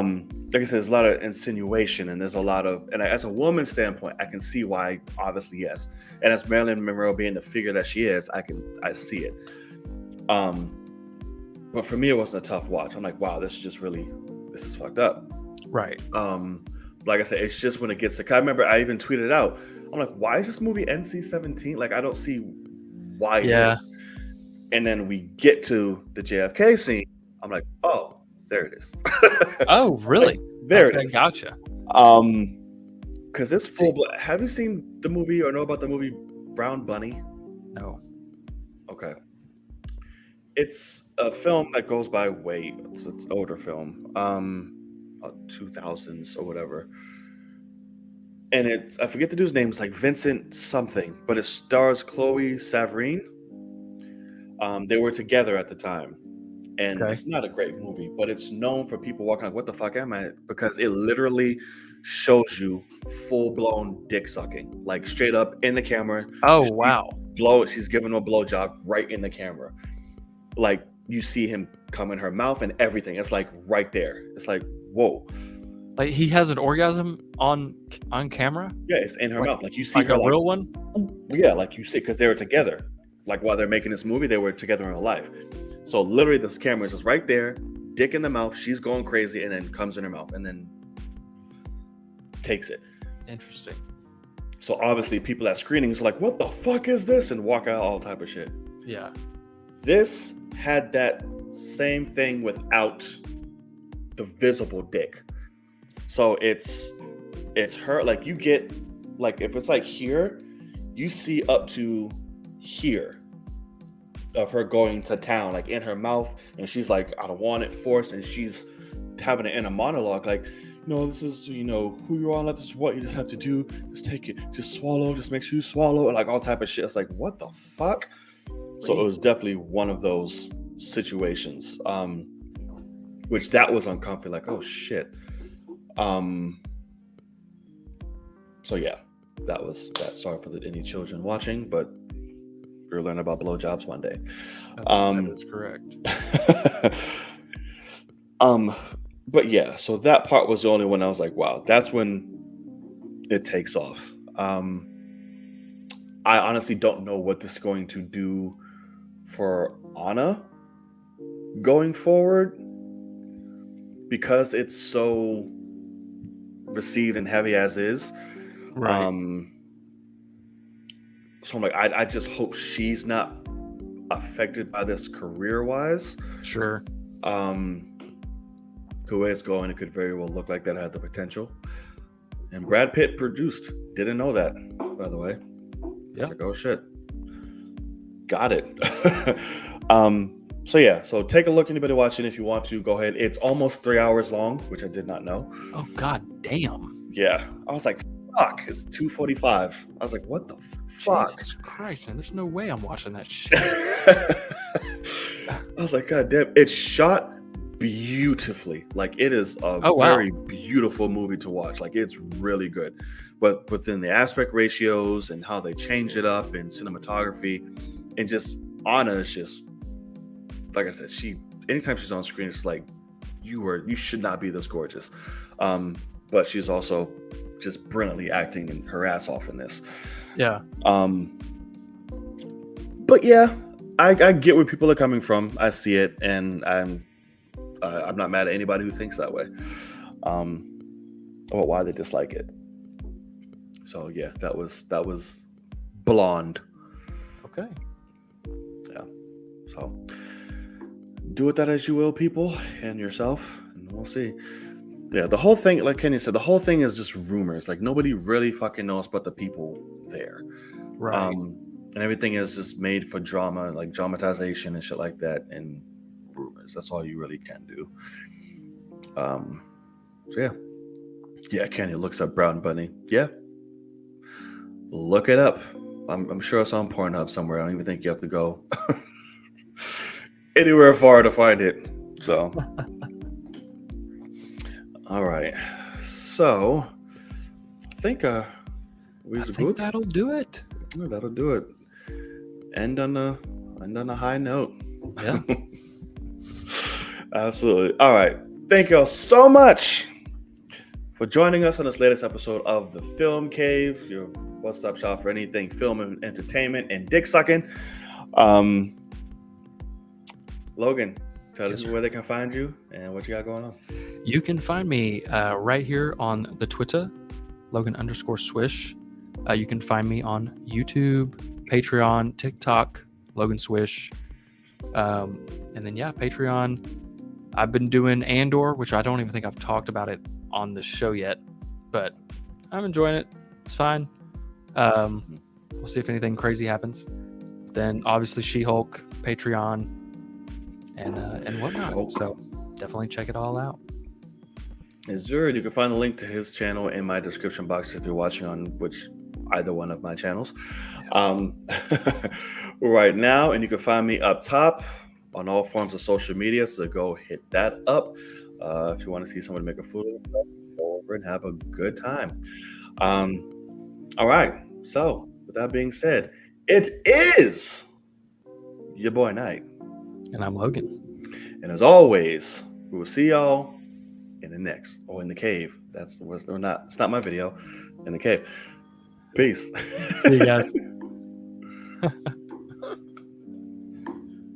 I said, there's a lot of insinuation, and there's a lot of, and as a woman's standpoint, I can see why. Obviously, yes. And as Marilyn Monroe being the figure that she is, I see it. But for me, it wasn't a tough watch. I'm like, wow, this is fucked up. Right. Like I said, it's just when it gets to, I remember I even tweeted out, I'm like, why is this movie NC-17? Like, I don't see why it is. And then we get to the JFK scene. I'm like, oh, there it is. Oh, really? Like, there it is. Gotcha. Because it's full blood. Have you seen the movie or know about the movie Brown Bunny? No. Okay. It's a film that goes by weight. It's an older film, 2000s or whatever. And I forget the dude's name. It's like Vincent something, but it stars Chloe Savarine. They were together at the time, and it's not a great movie, but it's known for people walking like, what the fuck am I? Because it literally shows you full-blown dick sucking, like straight up in the camera. Oh, wow. She's giving a blowjob right in the camera. Like, you see him come in her mouth and everything. It's like right there. It's like, whoa. Like he has an orgasm on camera, Yeah, it's in her like mouth. Like you see like her a like, real one. yeah, like you see, because they were together. Like while they're making this movie, they were together in real life. So literally, this camera is just right there, dick in the mouth. She's going crazy, and then comes in her mouth, and then takes it. Interesting. So obviously, people at screenings are like, "What the fuck is this?" and walk out all type of shit. Yeah. This had that same thing without the visible dick. So it's her, like you get, like if it's like here, you see up to here of her going to town, like in her mouth, and she's like, I don't want it forced, and she's having it in a monologue, like, no, this is, who you are, this is what you just have to do, just take it, just swallow, just make sure you swallow, and like all type of shit. It's like, what the fuck? So it was definitely one of those situations, which that was uncomfortable, like, oh shit. So yeah, that was that. Sorry for any children watching, but we'll learn about blowjobs one day. That is correct. But yeah, so that part was the only one I was like, wow, that's when it takes off. I honestly don't know what this is going to do for Anna going forward, because it's so received and heavy as is. Right. So I'm like, I just hope she's not affected by this career wise. Sure. The way it's going, it could very well look like that had the potential. And Brad Pitt produced. Didn't know that, by the way. Yeah. Like, oh shit. Got it. So yeah, so take a look. Anybody watching, if you want to, go ahead. It's almost 3 hours long, which I did not know. Oh god damn. Yeah. I was like, fuck, it's 2:45. I was like, what the fuck? Jesus Christ, man. There's no way I'm watching that shit. I was like, god damn. It's shot beautifully. Like it is a very beautiful movie to watch. Like it's really good. But within the aspect ratios and how they change it up in cinematography, and just Anna is just, like I said, anytime she's on screen, it's like you should not be this gorgeous. But she's also just brilliantly acting and her ass off in this. Yeah. But yeah, I get where people are coming from. I see it, and I'm not mad at anybody who thinks that way, or why they dislike it. So yeah, that was Blonde. Okay. Yeah. So do with that as you will, people, and yourself, and we'll see. Yeah, the whole thing, like Kenny said, the whole thing is just rumors. Like nobody really fucking knows but the people there. Right. And everything is just made for drama, like dramatization and shit like that, and rumors. That's all you really can do. So yeah. Kenny looks up Brown Bunny. Yeah, look it up. I'm sure it's on Pornhub somewhere. I don't even think you have to go anywhere far to find it. So, all right. So, I think good. That'll do it. Yeah, that'll do it. End on a high note. Yeah. Absolutely. All right. Thank y'all so much for joining us on this latest episode of the Film Cave, your one-stop shop for anything film and entertainment and dick sucking. Logan, tell us where they can find you and what you got going on. You can find me right here on the Twitter, Logan_Swish. You can find me on YouTube, Patreon, TikTok, Logan Swish. And then Patreon. I've been doing Andor, which I don't even think I've talked about it on the show yet, but I'm enjoying it. It's fine. We'll see if anything crazy happens. Then obviously She-Hulk, Patreon, and whatnot. So definitely check it all out. Is there? You can find the link to his channel in my description box if you're watching on either one of my channels. Yes. Right now, and you can find me up top on all forms of social media. So go hit that up if you want to see someone make a fool of themselves. Go over and have a good time. All right. So with that being said, it is your boy Knight. And I'm Logan. And as always, we will see y'all in the next, or in the cave. That's was or not. It's not my video. In the cave. Peace. See you guys.